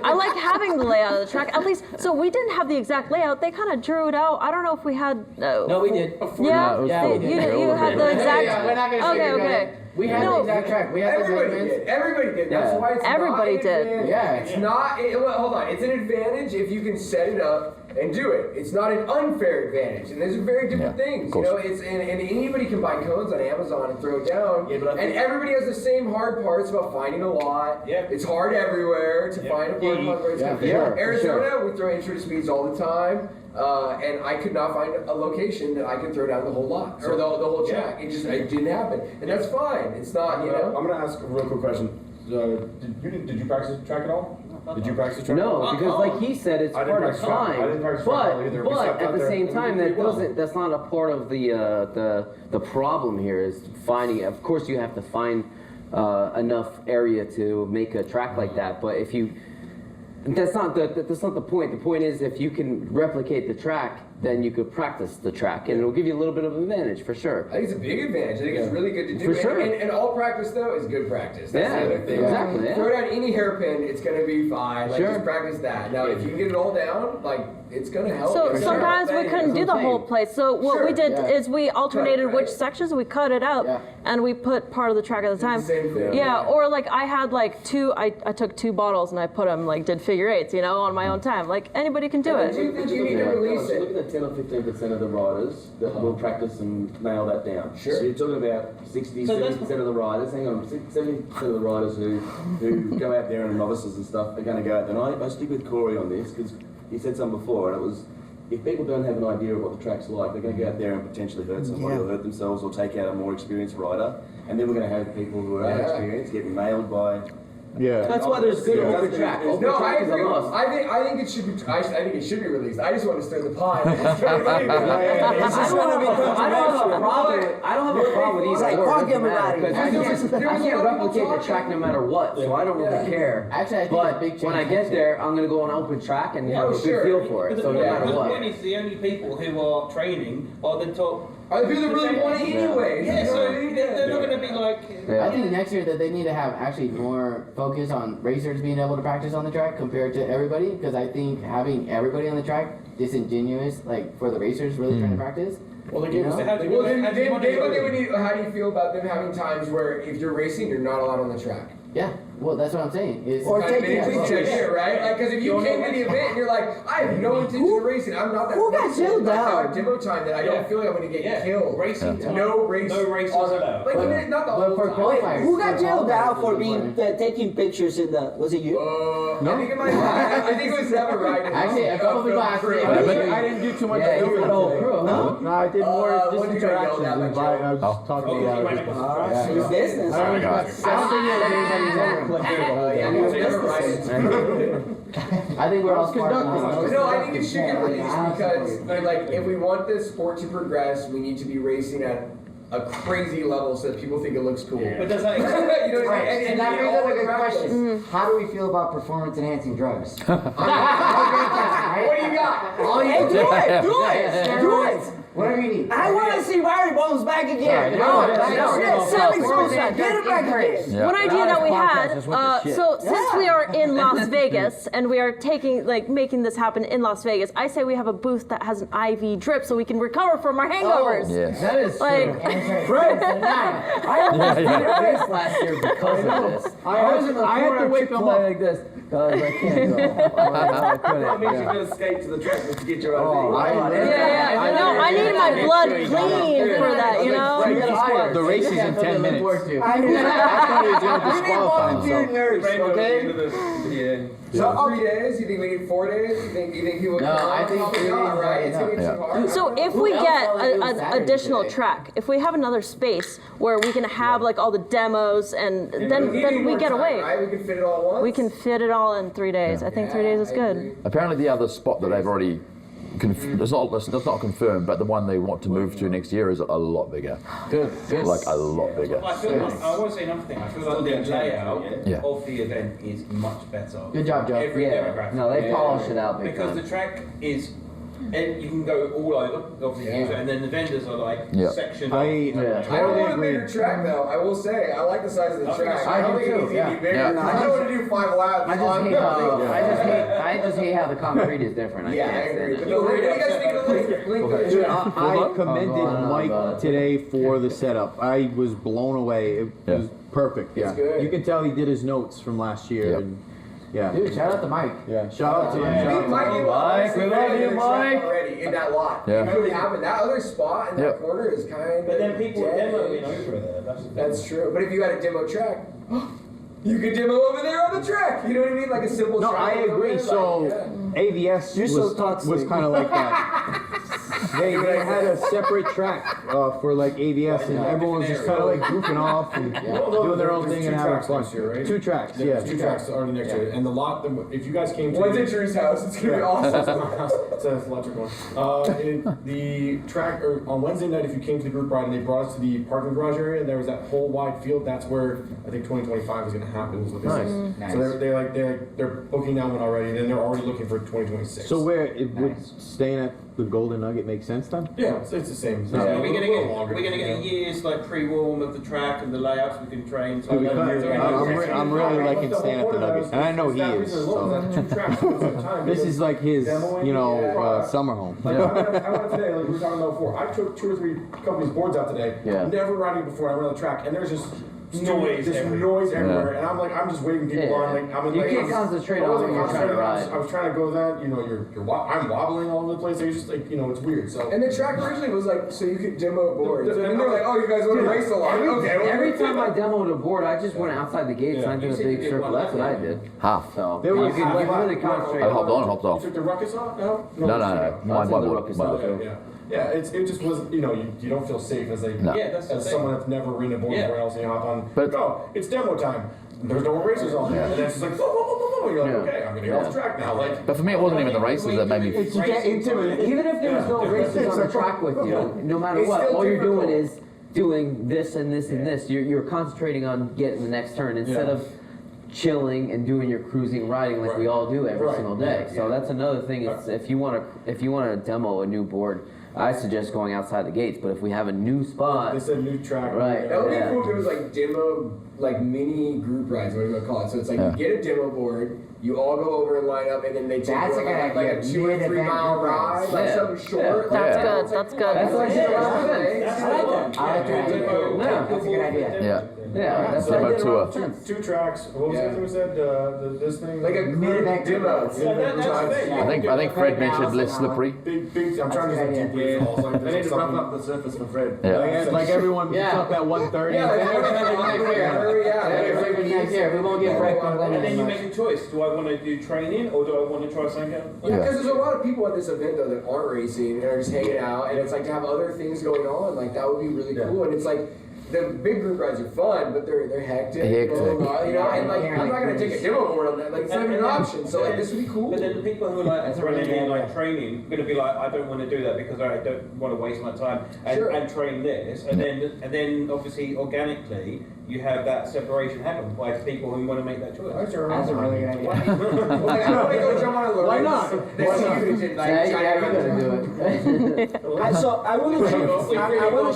J: I like having the layout of the track. At least, so we didn't have the exact layout. They kind of drew it out. I don't know if we had.
M: No, we did.
J: Yeah,
M: Yeah, we did.
J: you had the exact.
M: Yeah, we're not gonna say
J: Okay.
M: We had the exact track. We had the
C: Everybody
M: measurements.
C: did. Everybody did. That's
B: Yeah.
C: why it's
J: Everybody
C: not an
J: did.
C: advantage.
M: Yeah.
C: It's not. Well, hold on. It's an advantage if you can set it up and do it. It's not an unfair advantage, and those are very different things. You know, it's and anybody can buy cones on Amazon and throw it down.
H: Yeah, but I
C: and
H: think-
C: everybody has the same hard parts about finding a lot.
H: Yeah.
C: It's hard everywhere to find a parking lot where it's gonna fit. Arizona, we throw intro speeds all the time. And I could not find a location that I could throw down the whole lot or the whole track. It didn't happen, and that's fine. It's not, you know.
F: I'm gonna ask a real quick question. Did you practice the track at all? Did you practice the track?
B: No, because like he said, it's
F: I didn't
B: part of
F: practice track. I
B: time.
F: didn't practice track at all either. We
B: But
F: stepped
B: at
F: out
B: the
F: there
B: same
F: and
B: time,
F: we did
B: that
F: well.
B: doesn't. That's not a part of the problem here. Is finding. Of course, you have to find enough area to make a track like that. But if you, that's not the point. The point is if you can replicate the track, then you could practice the track, and it'll give you a little bit of advantage for sure.
C: I think it's a big advantage. I think it's really good to do.
B: For sure.
C: And all practice though is good practice. That's
B: Yeah,
C: the other thing.
B: exactly, yeah.
C: Throw down any hairpin, it's gonna be fine. Like
B: Sure.
C: just practice that. Now if you can get it all down, like it's gonna help.
J: So
C: It's
J: sometimes we
C: gonna-
J: couldn't do the whole place. So what we did is we alternated
C: Cut,
J: which
C: right?
J: sections, we cut it out, and we put part of the track at a time.
C: Same thing.
J: Yeah, or like I had like I took 2 bottles and I put them like did figure eights, you know, on my own time. Like anybody can do
C: I
J: it.
C: do think you need to release it.
N: Look at the 10 or 15% of the riders that will practice and nail that down.
C: Sure.
N: So you're talking about 60, 70% of the riders, 70% of the riders who go out there and novices and stuff are going to go out there. And I stick with Corey on this because he said something before, and it was, if people don't have an idea of what the track's like, they're going to go out there and potentially hurt somebody or hurt themselves or take out a more experienced rider. And then we're going to have people who are inexperienced get nailed by...
G: Yeah.
B: That's why there's good open track. Open
C: No, I
B: track is a
C: agree.
B: must.
C: I think it should be. I think it should be released. I just want to stir the pot. It's
B: I don't have a problem. I don't have a problem with
A: It's like,
B: either.
A: fuck everybody.
B: Because I can't replicate the track no matter what, so I don't really care.
M: Actually, I think
B: But
M: a big change
B: when I get there, I'm gonna go on open track and have a good feel for it.
H: But
B: So no matter
H: the
B: what.
H: point is, the only people who are training are the top.
C: Are the people that really want it anyway?
H: Yeah, so they're not going to be like.
M: I think next year that they need to have actually more focus on racers being able to practice on the track compared to everybody, because I think having everybody on the track disingenuous, like for the racers really trying to practice.
C: Well,
H: So how do you
C: Well,
H: want
C: then,
H: to
C: how do you feel about them having times where if you're racing, you're not allowed on the track?
M: Yeah, well, that's what I'm saying. Is
A: Or
C: Kind of
A: taking
C: mini
A: pictures.
C: here, right? Like, because if you came to the event and you're like, I have no intention of racing, I'm not that.
A: Who got
C: racing,
A: killed
C: like,
A: down?
C: have a demo time that I don't feel like I'm going to get killed.
H: Racing time.
C: No race.
H: No races
C: on the-
H: allowed.
C: Like, even not the
M: But
C: whole
M: for
C: time.
M: qualifiers,
A: Who got
M: for
A: jailed out
M: qualifiers
A: for
M: is
A: being
M: important.
A: taking pictures in the? Was it you?
C: I think it might. I think it was never right.
M: Actually, a couple people actually.
G: I didn't do too much.
B: Yeah, you
G: filming
B: got a whole
G: today.
B: crew, huh?
G: No, I did more just
C: when you got yelled
G: interactions.
C: at by
G: and
C: Joe?
G: I was just talking about it.
A: All right, so business.
G: I don't think anybody's ever collected the whole
C: Yeah,
G: day.
C: it was never right.
M: I think we're all smart.
C: No, I think it should get released because, like, if we want this sport to progress, we need to be racing at a crazy level so that people think it looks cool.
H: But does that
C: You know what I'm saying?
L: Right, and that brings
C: all
L: up a good
C: around us.
L: question. How do we feel about performance-enhancing drugs?
C: What do you got?
L: All you
A: Hey, do it, do it, do it.
L: Whatever you need.
A: I want to see Barry Bones back again. Get it back again.
J: One idea that we had, so since we are in Las Vegas and we are making this happen in Las Vegas, I say we have a booth that has an IV drip so we can recover from our hangovers.
B: Yes.
M: That is
J: Like,
B: I almost did this last year because of this.
G: I had to wake him up.
B: like this because I can't go. I
N: That
B: couldn't.
N: means you're going to skate to the track to get your
B: Oh,
N: IV.
J: yeah. No, I need my my blood clean for that, you know?
G: The race is in 10 minutes.
A: I mean,
G: volunteer
A: nerds, okay?
C: So 3 days? You think we need 4 days? You think people?
M: No, I think 3 days.
C: Right? It's gonna be too hard.
J: So if we get an additional track, if we have another space where we can have like all the demos and then we get away.
C: Right? We can fit it all at once.
J: We can fit it all in 3 days. I think 3 days is good.
E: Apparently the other spot that they've already, it's not confirmed, but the one they want to move to next year is a lot bigger.
H: Good.
E: Like a lot bigger.
H: I feel like, I want to say another thing. I feel like the layout
E: Yeah.
H: of the event is much better.
M: Good job, Joe.
H: Every
B: Yeah.
H: demographic.
B: No, they polish it out big
H: because
B: time.
H: the track is. And you can go all over, obviously, and then the vendors are like sectioned off.
C: I don't want a bigger track though. I will say I like the size of the track.
M: I
C: don't
M: do
C: think it
M: too,
C: needs to be bigger.
M: yeah.
C: I don't want to do 5 laps.
B: I just hate how the concrete is different. I
C: Yeah, I
B: can't stand
C: agree.
B: it.
C: But no, what do you guys think of the link?
G: Dude, I commended Mike today for the setup. I was blown away. It was perfect. Yeah,
C: good.
G: you can tell he did his notes from last year.
E: Yep.
G: And, yeah,
M: Dude, shout out to Mike.
G: yeah. Shout out to him.
C: Mike,
G: Shout
C: we love you, Mike. Already in that lot.
E: Yeah.
C: You really haven't. That other spot in that corner is kind of.
H: But then people demoing over there.
C: That's true. But if you had a demo track, you could demo over there on the track. You know what I mean? Like a simple
G: No,
C: track.
G: I agree. So AVS
A: You're so
G: was
A: toxic.
G: kind of like that. They had a separate track for like AVS, and everyone was just kind of like goofing off and doing their own thing and having fun.
F: Right?
G: 2 tracks,
F: Yeah,
G: yeah.
F: there's 2 tracks already next to it, and the lot. If you guys came to
C: One's at Drew's house. It's gonna be awesome.
F: It's an electric one. The track on Wednesday night, if you came to the group ride and they brought us to the parking garage area, and there was that whole wide field. That's where I think 2025 is going to happen. Is what they said. So they're booking that one already, and then they're already looking for 2026.
G: So where it would staying at the Golden Nugget make sense then?
F: Yeah, it's the same.
H: We're gonna get a year's like pre-warm of the track and the layouts we can train. So
G: I'm really liking staying at the Nugget, and I know he is. So. This is like his, summer home.
F: Like, I went today, like we were talking about before. I took 2 or 3 companies' boards out today.
B: Yeah.
F: Never riding before. I went on the track, and there's just
H: noise
F: everywhere. And I'm just waving people on. Like
B: You can't concentrate on what you're trying to ride.
F: I was trying to go that. I'm wobbling all over the place. It's just like it's weird. So.
C: And the track originally was like so you could demo boards. And then they're like, oh, you guys want to race a lot?
B: Every time I demoed a board, I just went outside the gates and I did a big circle. That's what I did.
E: Half.
B: So
G: There was-
B: you can really concentrate.
E: I hopped on and hopped off.
F: You took the ruckus off? No.
E: No. My board.
F: Yeah, it just was, you don't feel safe as someone that's never ridden a board before else and you hop on.
E: But
F: it's demo time. There's no more racers on. And then it's just like, you're like, okay, I'm gonna get off the track now.
E: But for me, it wasn't even the races that made me.
A: You get intimidated.
B: Even if there was no racers on the track with you, no matter what, all you're doing is doing this and this and this. You're concentrating on getting the next turn instead of chilling and doing your cruising riding like we all do every single day. So that's another thing. Is if you want to demo a new board, I suggest going outside the gates. But if we have a new spot,
F: they said new track,
B: right?
C: That would be cool if it was like demo, like mini group rides, whatever you want to call it. So it's like you get a demo board, you all go over and line up, and then they take
L: That's
C: like a 2 or 3 mile ride, like something short.
J: That's good. That's good.
B: That's like
L: I like that. That's a good idea.
B: Yeah, that's
E: Demo
B: like
E: tour.
F: 2 tracks. What was the other thing we said? This thing?
C: Like a mid demo.
E: I think Fred mentioned less slippery.
F: Big. I'm trying to just deep breathe.
N: They need to rough up the surface for Fred.
E: Yeah.
G: Like everyone gets up at 1:30.
M: We won't get Fred
H: And then you make a choice. Do I want to do training or do I want to try something else?
C: Yeah, because there's a lot of people at this event though that aren't racing and are just hanging out, and it's like to have other things going on, like that would be really cool. And it's like the big group rides are fun, but they're hectic. And like I'm not gonna take a demo board on that. Like it's not even an option. So like this would be cool.
H: But then the people who are like running in like training are gonna be like, I don't want to do that because I don't want to waste my time and train this. And then obviously organically you have that separation happen by people who want to make that choice.
L: That's a really good idea.
C: Like I want to go jump on a Lorenz.
G: Why not?
C: That's huge. And like try to
M: do it.
A: So I want to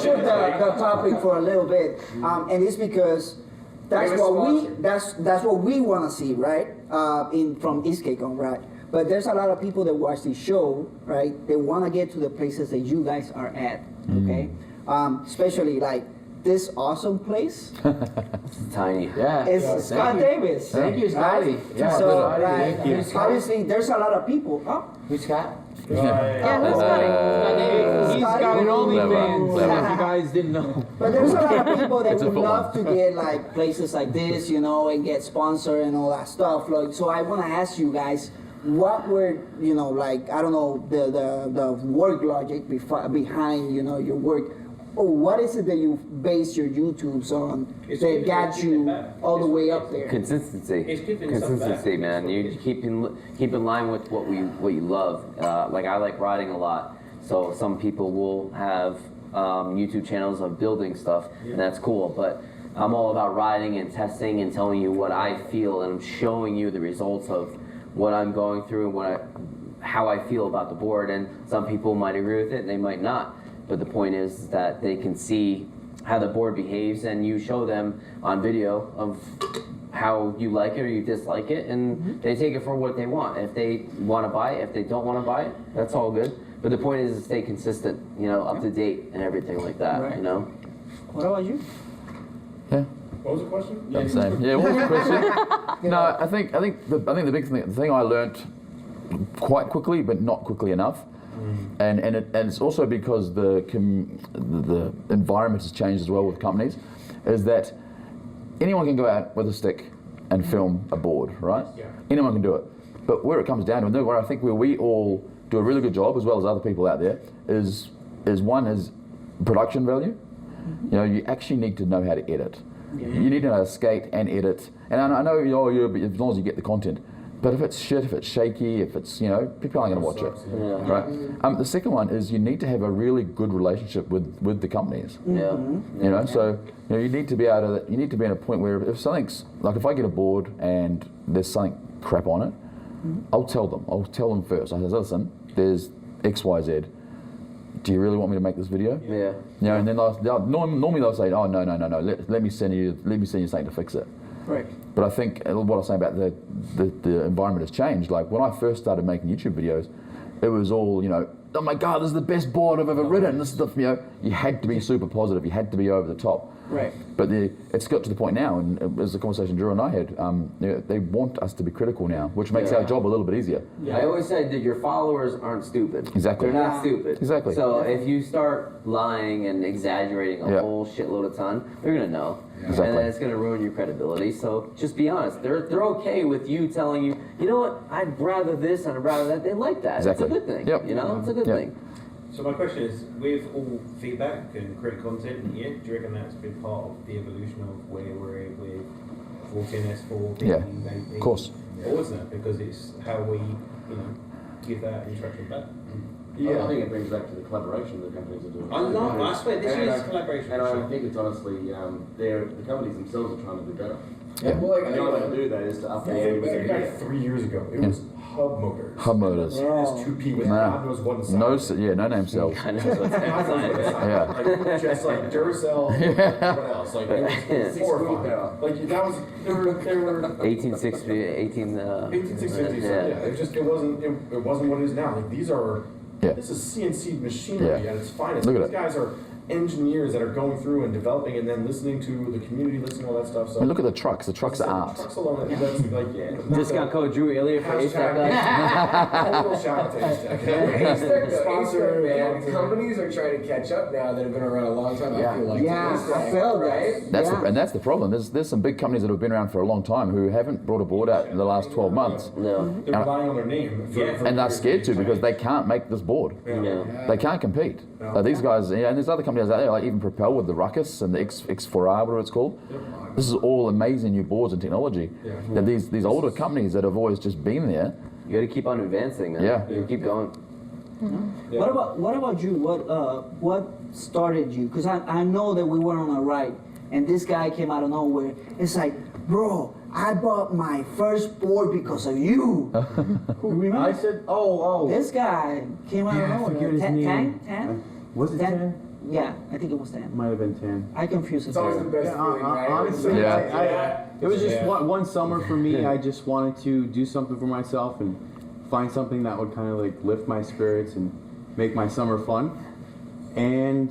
A: shift the topic for a little bit, and it's because that's what we want to see, right? From Eastgate Con, right? But there's a lot of people that watch the show, right? They want to get to the places that you guys are at, okay? Especially like this awesome place.
B: It's tiny.
M: Yeah.
A: It's Scott Davis.
M: Thank you, Scotty.
A: Right?
M: Yeah,
A: so,
M: Thank you.
A: obviously, there's a lot of people. Oh,
M: Who's Scott?
J: Yeah, who's Scotty?
G: He's got an OnlyFans.
E: Clever.
G: If you guys didn't know.
A: But there's a lot of people that
E: It's a
A: would
E: full
A: love
E: one.
A: to get like places like this, you know, and get sponsored and all that stuff. Like, so I want to ask you guys, what were, you know, like, I don't know, the work logic behind, you know, your work. Or what is it that you base your YouTubes on that got you all the way up there?
B: Consistency.
H: It's giving
B: Consistency, man. You keep in line with what you love. Like I like riding a lot, so some people will have YouTube channels of building stuff, and that's cool. But I'm all about riding and testing and telling you what I feel, and I'm showing you the results of what I'm going through and how I feel about the board. And some people might agree with it, and they might not. But the point is that they can see how the board behaves, and you show them on video of how you like it or you dislike it, and they take it for what they want. If they want to buy it, if they don't want to buy it, that's all good. But the point is to stay consistent, you know, up to date and everything like that,
A: Right.
B: you know?
A: What about you?
E: Yeah.
F: What was the question?
E: I'm saying. Yeah, what was the question? No, I think the big thing, the thing I learnt quite quickly, but not quickly enough, and it's also because the environment has changed as well with companies, is that anyone can go out with a stick and film a board, right?
F: Yeah.
E: Anyone can do it. But where it comes down to, and where I think where we all do a really good job, as well as other people out there, is one is production value. You know, you actually need to know how to edit. You need to know how to skate and edit. And I know, you know, as long as you get the content. But if it's shit, if it's shaky, if it's, you know, people aren't going to watch it, right? The second one is you need to have a really good relationship with the companies.
B: Yeah.
E: You know, so you know, you need to be able to, you need to be in a point where if something's, like if I get a board and there's something crap on it, I'll tell them first. I say, listen, there's X, Y, Z. Do you really want me to make this video?
B: Yeah.
E: You know, and then normally they'll say, oh no, let me send you something to fix it.
A: Right.
E: But I think what I was saying about the environment has changed. Like when I first started making YouTube videos, it was all, you know, oh my God, this is the best board I've ever ridden. This is the, you know, you had to be super positive. You had to be over the top.
A: Right.
E: But it's got to the point now, and it was a conversation Drew and I had, they want us to be critical now, which makes our job a little bit easier.
B: I always say that your followers aren't stupid.
E: Exactly.
B: They're not stupid.
E: Exactly.
B: So if you start lying and exaggerating a whole shitload of time, they're gonna know.
E: Exactly.
B: And then it's gonna ruin your credibility. So just be honest. They're okay with you telling you, you know what, I'd rather this and I'd rather that. They like that.
E: Exactly.
B: It's a good thing.
E: Yep.
B: You know, it's a good thing.
H: So my question is, with all feedback and create content, do you reckon that's been part of the evolution of where we're at with 14 S4,
E: Yeah, of course.
H: boards now? Because it's how we, you know, give that interaction back.
N: Yeah, I think it brings back to the collaboration the companies are doing.
H: I swear, this
N: And
H: is collaboration.
N: And I think it's honestly, the companies themselves are trying to do better.
E: Yeah.
F: Well, like,
N: And the only way to do that is to up the ante with
F: back
N: every
F: 3 years ago, it was hub motors.
E: Hub motors.
F: S2P with
E: Nah.
F: God knows what inside.
E: No name cells.
B: I know what's inside.
E: Yeah.
F: Like, just like Duracell, what else? Like, it was horrifying. Like, that was, they were
B: 1860,
F: 1860,
B: yeah.
F: it wasn't what it is now. Like, this is CNC machinery at its finest.
E: Look at
F: These
E: it.
F: guys are engineers that are going through and developing and then listening to the community, listening to all that stuff. So
E: I mean, look at the trucks. The trucks are art.
F: Trucks alone, that's like,
B: Discount code Drew Elliott for
F: Hashtag
B: Eastgate.
F: total shout out to Eastgate.
C: Sponsor, man. Companies are trying to catch up now that have been around a long time. I feel like
A: I felt
C: right.
E: That's the problem. There's some big companies that have been around for a long time who haven't brought a board out in the last 12 months.
B: No.
F: They're relying on their name.
E: And they're scared to because they can't make this board.
B: Yeah.
E: They can't compete. These guys, and there's other companies out there like even Propel with the Ruckus and the X4R, whatever it's called. This is all amazing new boards and technology. That these older companies that have always just been there.
B: You got to keep on advancing, man.
E: Yeah.
B: You keep going.
A: What about you? What started you? Because I know that we were on a ride, and this guy came out of nowhere. It's like, bro, I bought my first board because of you. Remember?
G: I said,
A: This guy came out of
G: I
A: nowhere.
G: forget his name.
A: Tan?
G: Was it 10?
A: Yeah, I think it was 10.
G: Might have been 10.
A: I confused it.
C: It's always the best feeling, right?
G: Honestly,
E: Yeah.
G: it was just one summer for me. I just wanted to do something for myself and find something that would kind of like lift my spirits and make my summer fun. And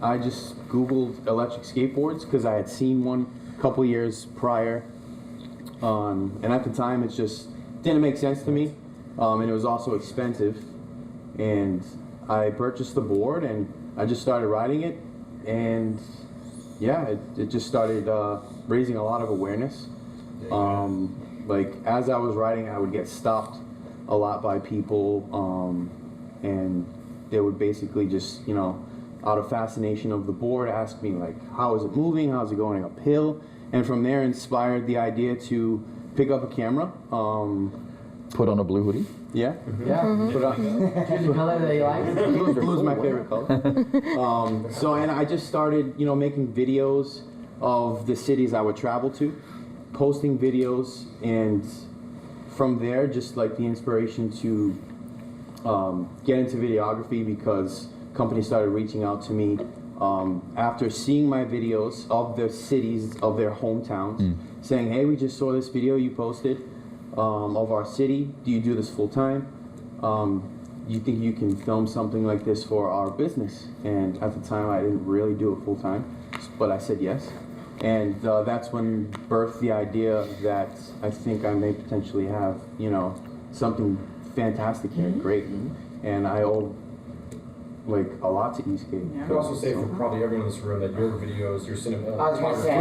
G: I just Googled electric skateboards because I had seen one a couple years prior. And at the time, it just didn't make sense to me. And it was also expensive. and I purchased the board and I just started riding it, and yeah, it just started raising a lot of awareness. Like as I was riding, I would get stopped a lot by people, and they would basically just, you know, out of fascination of the board, ask me like, how is it moving? How's it going uphill? And from there inspired the idea to pick up a camera.
E: Put on a blue hoodie.
G: Yeah.
L: Yeah.
G: Put on.
L: Choose a color that you like.
G: Blue's my favorite color. And I just started, you know, making videos of the cities I would travel to, posting videos, and from there, just like the inspiration to get into videography, because companies started reaching out to me after seeing my videos of their cities, of their hometowns, saying, hey, we just saw this video you posted of our city. Do you do this full time? You think you can film something like this for our business? And at the time, I didn't really do it full time, but I said yes. And that's when birthed the idea that I think I may potentially have, you know, something fantastic here, great. And I owe like a lot to Eastgate.
F: I could also say for probably everyone in this room that your videos, your cinematography.
L: I was gonna say,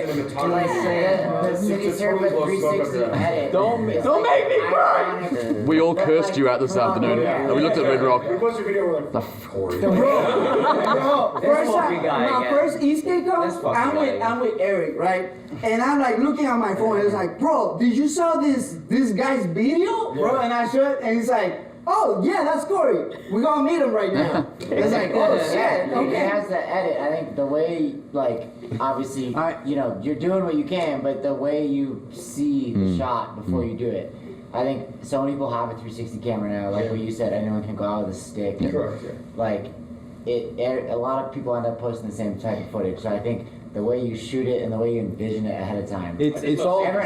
F: Cinematography.
L: like the city service 360 edit.
G: Don't make me cry!
E: We all cursed you out this afternoon. And we looked at Red Rock.
F: We posted a video, we're like,
A: First Eastgate Con, I'm with Eric, right? And I'm like looking at my phone, and it's like, bro, did you saw this guy's video? Bro, and I showed, and he's like, oh yeah, that's Corey. We're gonna meet him right now. It's like, oh shit.
L: It has the edit. I think the way, like, obviously, you know, you're doing what you can, but the way you see the shot before you do it. I think so many people have a 360 camera now. Like what you said, anyone can go out with a stick. And, like, a lot of people end up posting the same type of footage. So I think the way you shoot it and the way you envision it ahead of time.
G: It's all
L: and there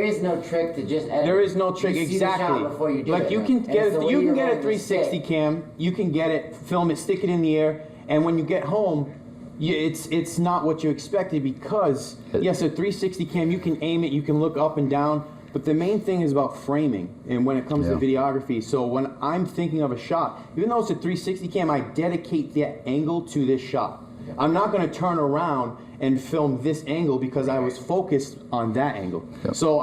L: is no trick to just edit.
G: There is no trick,
L: you see the shot
G: exactly.
L: before you do
G: Like
L: it.
G: you can get
L: And
G: it, you can get a
L: holding the
G: 360
L: stick.
G: cam, you can get it, film it, stick it in the air, and when you get home, it's not what you expected, because yes, a 360 cam, you can aim it, you can look up and down, but the main thing is about framing, and when it comes to videography. So when I'm thinking of a shot, even though it's a 360 cam, I dedicate that angle to this shot. I'm not going to turn around and film this angle because I was focused on that angle. So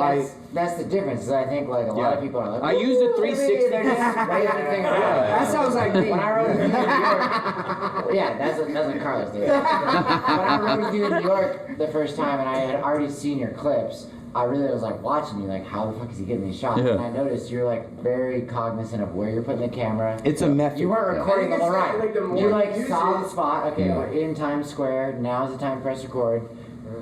L: that's the difference. Is I think like a lot of people are like,
G: I use the 360.
L: They're just waving the thing around.
A: That sounds like me.
L: When I rode with you in New York, yeah, that's what Carlos did. When I rode with you in New York the first time, and I had already seen your clips, I really was like watching you, like, how the fuck is he getting these shots? And I noticed you're like very cognizant of where you're putting the camera.
G: It's a method.
L: You weren't recording the whole ride.
C: Like, the more
L: You like
C: you
L: saw
C: use
L: the
C: it-
L: spot. Okay, we're in Times Square. Now's the time to press record,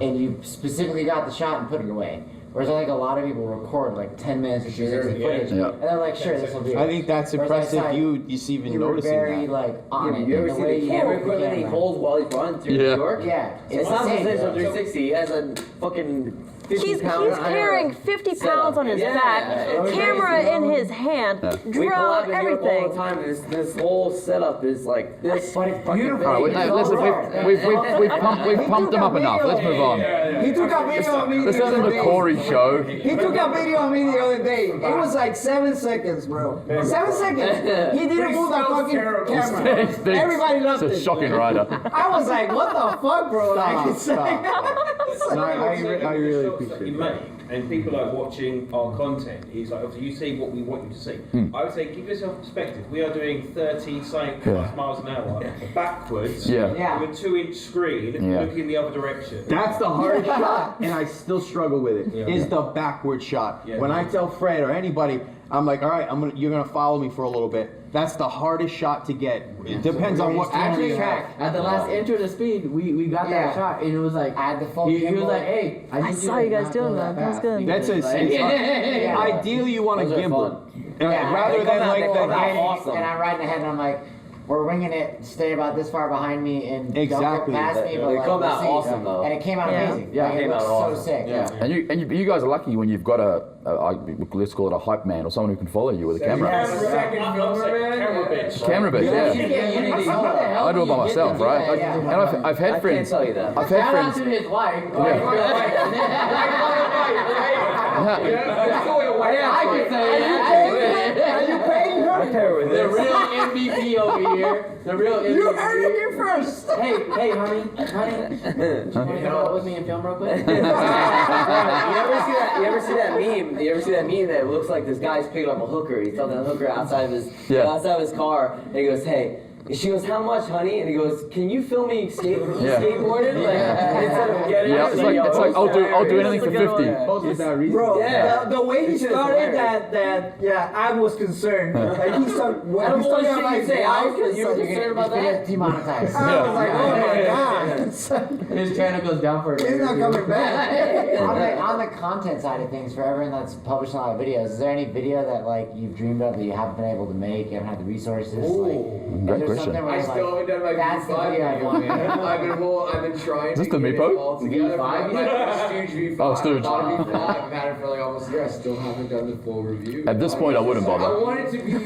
L: and you specifically got the shot and put it away. Whereas I think a lot of people record like 10 minutes of 360 footage, and they're like, sure, this will be.
G: I think that's
L: Whereas I
G: impressive.
L: saw
G: You even
L: you were
G: noticing
L: very
G: that.
L: like on it.
B: You ever
L: the
B: see
L: way
B: the
L: you
B: camera
L: hold the
B: equipment he
L: camera.
B: holds while he's running through New York?
L: Yeah,
B: It's not the same as a 360. He has a fucking 50
J: He's
B: pound
J: carrying 50 pounds on his
B: Yeah.
J: back, camera in his hand,
B: We
J: drone,
B: collab in Europe all the
J: everything.
B: time. This whole setup is like this.
L: But it's
B: fucking
L: beautiful.
E: All right, listen, we've pumped him up enough. Let's move on.
A: He took a video of me
E: This
A: the
E: isn't
A: other
E: the
A: day.
E: Corey show.
A: He took a video of me the other day. It was like 7 seconds, bro. 7 seconds. He didn't move the fucking camera. Everybody loved
E: It's
A: it.
E: a shocking rider.
A: I was like, what the fuck, bro? Like, it's like,
G: No, I really
H: Shots that
G: appreciate
H: you
G: it.
H: make, and people are watching our content. Is like, obviously you see what we want you to see. I would say give yourself perspective. We are doing 30 plus miles an hour backwards with a 2-inch screen looking the other direction.
G: That's the hardest shot, and I still struggle with it. Is the backward shot. When I tell Fred or anybody, I'm like, all right, you're gonna follow me for a little bit. That's the hardest shot to get. It depends on what camera you have.
M: At the last intro to speed, we got that shot, and it was like,
L: I had the full
M: he was
L: gimbal.
M: like, hey,
J: I saw you guys doing that. That was good.
G: That's ideally you want a
B: Those are
G: gimbal.
L: Yeah,
G: Rather
L: they
G: than
L: come out,
G: like
L: they
G: the
L: come out,
B: awesome.
L: and I'm riding ahead, and I'm like, we're winging it. Stay about this far behind me, and
G: Exactly.
L: don't get past me. But
B: They
L: like,
B: come
L: we'll
B: out
L: see.
B: awesome, though.
L: And it came out amazing.
B: Yeah,
L: Like,
B: it came
L: looks
B: out
L: so
B: awesome.
L: sick.
E: And you guys are lucky when you've got let's call it a hype man or someone who can follow you with a camera. Camera bitch, yeah. I do it by myself, right? Like, and I've had friends.
B: I can't tell you that.
E: I've had
M: shout out
E: friends.
M: to his wife.
E: Yeah.
M: I can say that.
A: you paying her?
B: I pair with
M: The
B: this.
M: real MVP over here. The real MVP.
A: You heard it here first.
M: Hey, honey. You want to come out with me and film real quick?
B: You ever see that meme? You ever see that meme that looks like this guy's picking up a hooker? He's holding a hooker outside of his car, and he goes, "Hey." And she goes, "How much, honey?" And he goes, "Can you film me skateboarding?" Like, instead of getting it.
E: It's like I'll do anything for 50.
A: Bro,
B: Yeah.
A: the way he started that, I was concerned. Like he started,
B: I don't
A: he started
B: know what
A: like,
B: you say. I was
A: wife,
B: you were concerned about that?
L: Demonetized.
A: I was like, oh my god.
M: His channel goes down for a
A: He's not coming back.
L: on the content side of things, for everyone that's publishing a lot of videos, is there any video that like you've dreamed of that you haven't been able to make, you haven't had the resources?
E: Great question.
C: I still haven't done my
L: That's the
C: V5
L: video I
C: video,
L: want.
C: man. I've been trying
E: Is this
C: to
E: the
C: get
E: Meepo?
C: it all together.
M: V5?
C: My Stooge V5.
E: Oh, Stooge.
C: I bought a V5. I've had it for like almost a year. I still haven't done the full review.
E: At this point, I wouldn't bother.
C: I want it to be.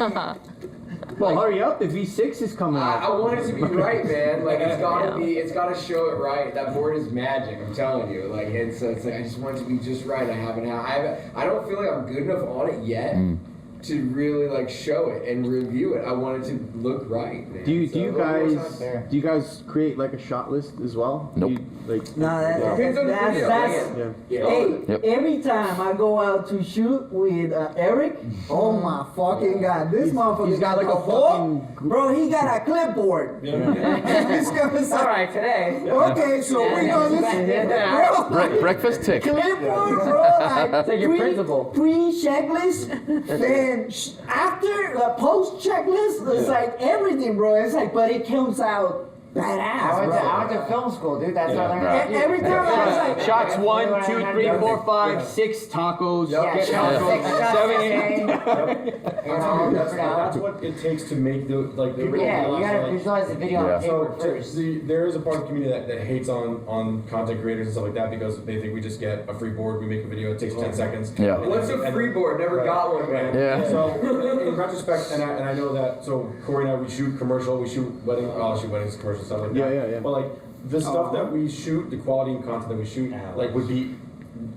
G: Well, hurry up. The V6 is coming out.
C: I want it to be right, man. Like it's gotta show it right. That board is magic. I'm telling you. Like it's like I just want it to be just right. I don't feel like I'm good enough on it yet. To really like show it and review it. I want it to look right, man.
G: Do you guys create like a shot list as well?
E: Nope.
A: No,
C: Depends on the video.
A: Hey, every time I go out to shoot with Eric, oh my fucking god, this motherfucker's got like a fucking bro. He got a clipboard. He's gonna say,
B: All right, today.
A: okay, so we're gonna bro.
E: Breakfast tick.
A: Clipboard, bro. Like
B: Take your principal.
A: Pre-checklist, then after the post checklist, it's like everything, bro. It's like, but it comes out badass,
L: I went to film school, dude. That's what I learned.
A: And every time I was like,
G: Shots 1, 2, 3, 4, 5, 6 tacos.
A: Yep.
G: Tacos. 7, 8.
F: That's what it takes to make the
L: Yeah, you gotta visualize the video on paper first.
F: There is a part of the community that hates on content creators and stuff like that because they think we just get a free board, we make a video, it takes 10 seconds.
E: Yeah.
C: What's a free board? Never got one, man.
E: Yeah.
F: So in retrospect, and I know that, so Corey and I, we shoot commercial, we shoot weddings, commercial stuff like that.
G: Yeah.
F: But like the stuff that we shoot, the quality and content that we shoot, like would be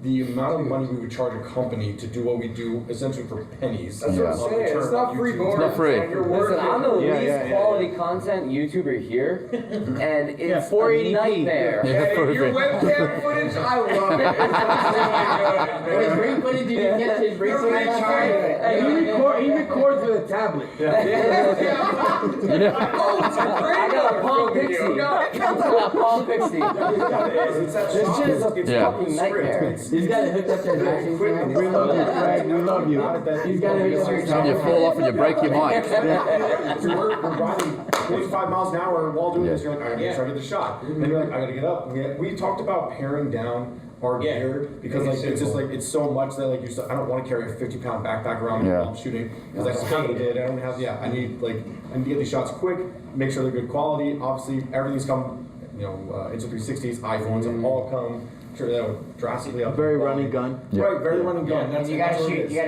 F: the amount of money we would charge a company to do what we do essentially for pennies.
C: That's what I'm saying. It's not free board.
E: It's not free.
B: Listen, I'm the least quality content YouTuber here, and it's
G: 480p.
B: a nightmare.
C: Hey, your webcam footage, I love it.
M: His ring footage, you can get his ring footage.
G: He records with a tablet.
C: Oh, it's a great
B: I got a Palm
C: video.
B: Pixie. I got a Palm Pixie. This shit is a fucking nightmare.
M: He's got it hooked up to his vaccine.
G: We love you, Craig. We love you.
M: He's got it hooked up to his
E: And you fall off and you break your mic.
F: We're riding 45 miles an hour while doing this. You're like, I gotta try to get the shot. And you're like, I gotta get up. We talked about paring down our gear because like it's just like it's so much that like I don't want to carry a 50-pound backpack around while I'm shooting because I don't have it. I don't have I need to get these shots quick, make sure they're good quality. Obviously, everything's come, Insta360s, iPhones have all come. Sure, that would drastically up.
G: Very running gun.
F: Right, very running gun.
L: And you gotta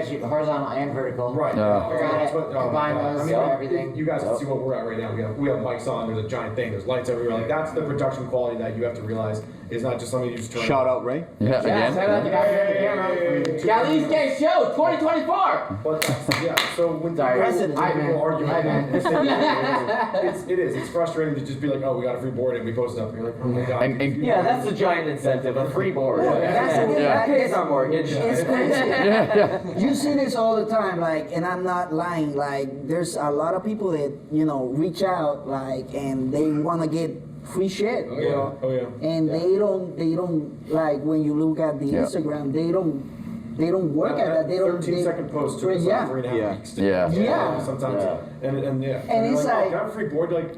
L: shoot horizontal and vertical.
F: Right.
L: Combine those, everything.
F: You guys can see what we're at right now. We have mics on. There's a giant thing. There's lights everywhere. Like that's the production quality that you have to realize is not just something you just turn.
G: Shout out, Ray.
E: Yeah, again.
M: Shout out to the camera. Cali Esk8 Show 2024.
F: But so when people argue, it is. It's frustrating to just be like, oh, we got a free board and we post it up. And you're like, oh my god.
B: Yeah, that's the giant incentive. A free board.
A: That
B: pays our mortgage.
A: It's crazy. You see this all the time, like, and I'm not lying. Like, there's a lot of people that reach out, like, and they want to get free shit. And they don't like when you look at the Instagram, they don't work at that. They don't.
F: 13-second post took us like 3.5 weeks. Sometimes. And it's like, have a free board, like.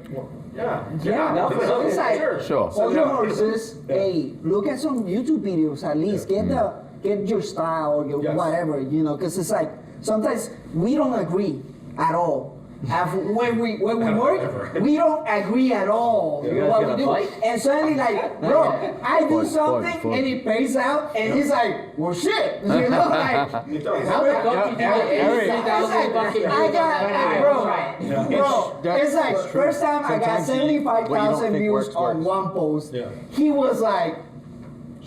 A: It's like,
E: sure.
A: Hold your horses. Hey, look at some YouTube videos at least. Get your style or your whatever, because it's like sometimes we don't agree at all. When we work, we don't agree at all what we do. And suddenly, like, bro, I do something and it pays out, and he's like, well, shit, like,
M: How the fuck did you get 83,000
A: bro, it's like first time I got 75,000 views on one post. He was like,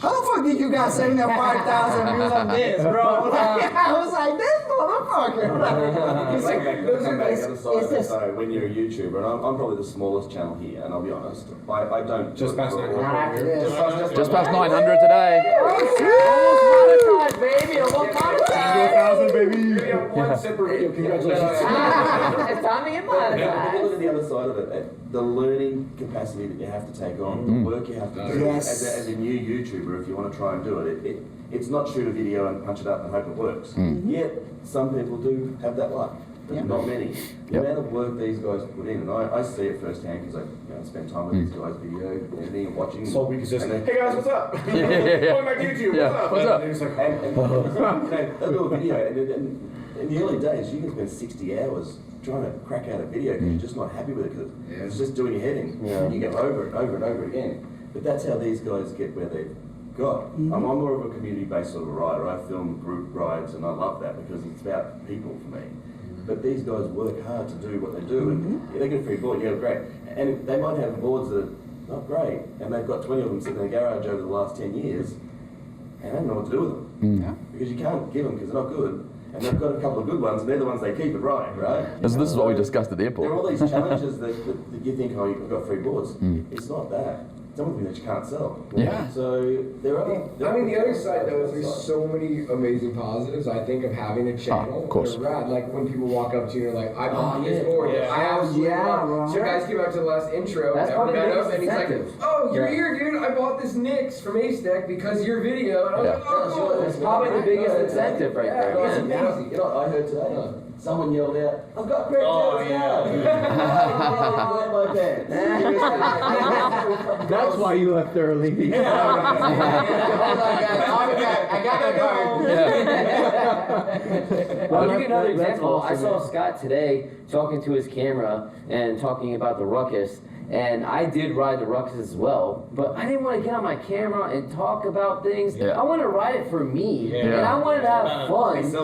A: how the fuck did you guys 75,000 views on this, bro? Like, I was like, this motherfucker.
I: So when you're a YouTuber, and I'm probably the smallest channel here, and I'll be honest, I don't
F: Just past 900.
E: Just past 900 today.
J: Almost monetized, baby. Almost monetized.
K: 1,000, baby.
F: One separate video. Congratulations.
J: It's time to get monetized.
I: Look at the other side of it, the learning capacity that you have to take on, the work you have to do
A: Yes.
I: as a new YouTuber, if you want to try and do it. It's not shoot a video and punch it up and hope it works. Yet, some people do have that luck, but not many. The amount of work these guys put in, and I see it firsthand because I spend time with these guys, video, editing, and watching.
F: So we could just, hey guys, what's up? Going back to YouTube,
E: What's up?
I: And they'll do a video, and in the early days, you can spend 60 hours trying to crack out a video because you're just not happy with it because it's just doing your head in. And you go over and over and over again. But that's how these guys get where they've got. I'm more of a community-based sort of a rider. I film group rides, and I love that because it's about people for me. But these guys work hard to do what they do, and they get a free board, great. And they might have boards that are not great, and they've got 20 of them sitting in the garage over the last 10 years, and they don't know what to do with them. Because you can't give them because they're not good. And they've got a couple of good ones, and they're the ones they keep it running, right?
E: This is what we discussed at the airport.
I: There are all these challenges that you think, oh, you've got free boards. It's not that. Something that you can't sell. So there are.
C: I mean, the other side though is there's so many amazing positives. I think of having a channel.
E: Of course.
C: They're rad. Like when people walk up to you and they're like, "I bought this board. I absolutely love." So guys came out to the last intro.
B: That's
C: never
B: probably
C: met
B: the
C: him, and he's like,
B: incentive.
C: "Oh, you're here, dude. I bought this Nix from Eastgate because of your video." And I was like, "Oh,
B: It's probably the biggest incentive right there.
I: It's amazing. You know what I heard today? Someone yelled out, "I've got great pants now!" My pants.
G: That's why you left early.
M: I got that card.
B: I'll give you another example. I saw Scott today talking to his camera and talking about the ruckus. And I did ride the ruckus as well, but I didn't want to get on my camera and talk about things. I want to ride it for me, and I wanted to have fun. And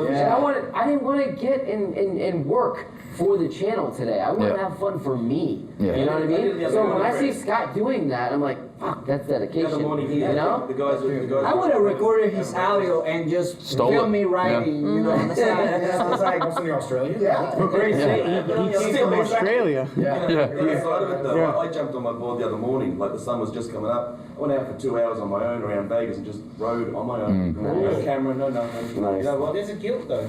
B: I didn't want to get and work for the channel today. I wanted to have fun for me. You know what I mean? So when I see Scott doing that, I'm like, fuck, that's dedication. You know?
A: I would have recorded his audio and just film me riding, you know, on the side. You know, it's like,
F: Also in Australia?
A: for Christ's sake,
G: He came from Australia.
I: I jumped on my board the other morning, like the sun was just coming up. I went out for 2 hours on my own around Vegas and just rode on my own. No camera, no nothing.
B: Nice.
I: You know what?
H: There's a guilt though.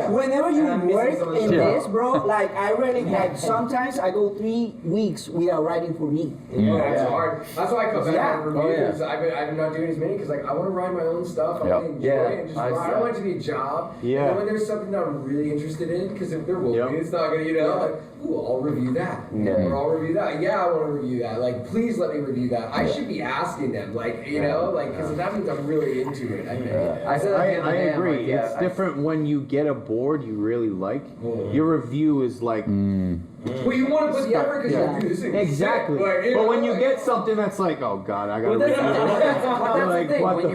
A: whenever you work in this, bro, like I really, like sometimes I go 3 weeks without riding for me.
C: That's hard. That's why I come back on reviews. I've been not doing as many because like I want to ride my own stuff. I want to enjoy it and just ride. I don't want it to be a job. And then when there's something that I'm really interested in, because if there will be, it's not gonna, like, ooh, I'll review that. Or I'll review that. Yeah, I want to review that. Like, please let me review that. I should be asking them, like, because that means I'm really into it. I think.
G: I agree. It's different when you get a board you really like. Your review is like.
C: Well, you want to put the effort because you're like, dude, this thing is
G: Exactly.
C: sick. Like,
G: But when you get something that's like, oh god, I gotta.
B: But that's
G: Like,
B: the thing.
G: what the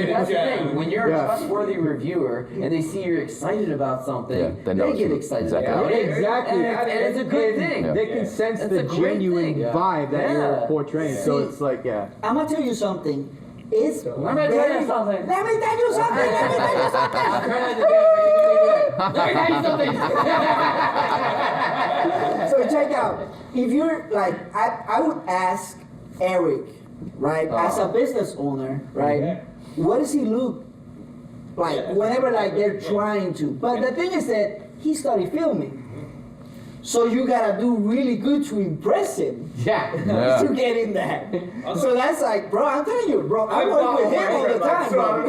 B: That's the thing. When you're a trustworthy reviewer and they see you're excited about something,
E: they
B: they get excited about it.
G: Exactly.
B: And it's a good thing.
G: They can sense
B: It's
G: the
B: a great
G: genuine
B: thing.
G: vibe that you're portraying. So it's like,
A: I'm gonna tell you something. It's
B: Let me tell you something.
A: Let me tell you something. Let me tell you something. So check out. If you're like, I would ask Eric, right, as a business owner, right, what does he look like whenever like they're trying to? But the thing is that he started filming. So you gotta do really good to impress him. To get in there. So that's like, bro, I'm telling you, bro, I work with him all the time, bro.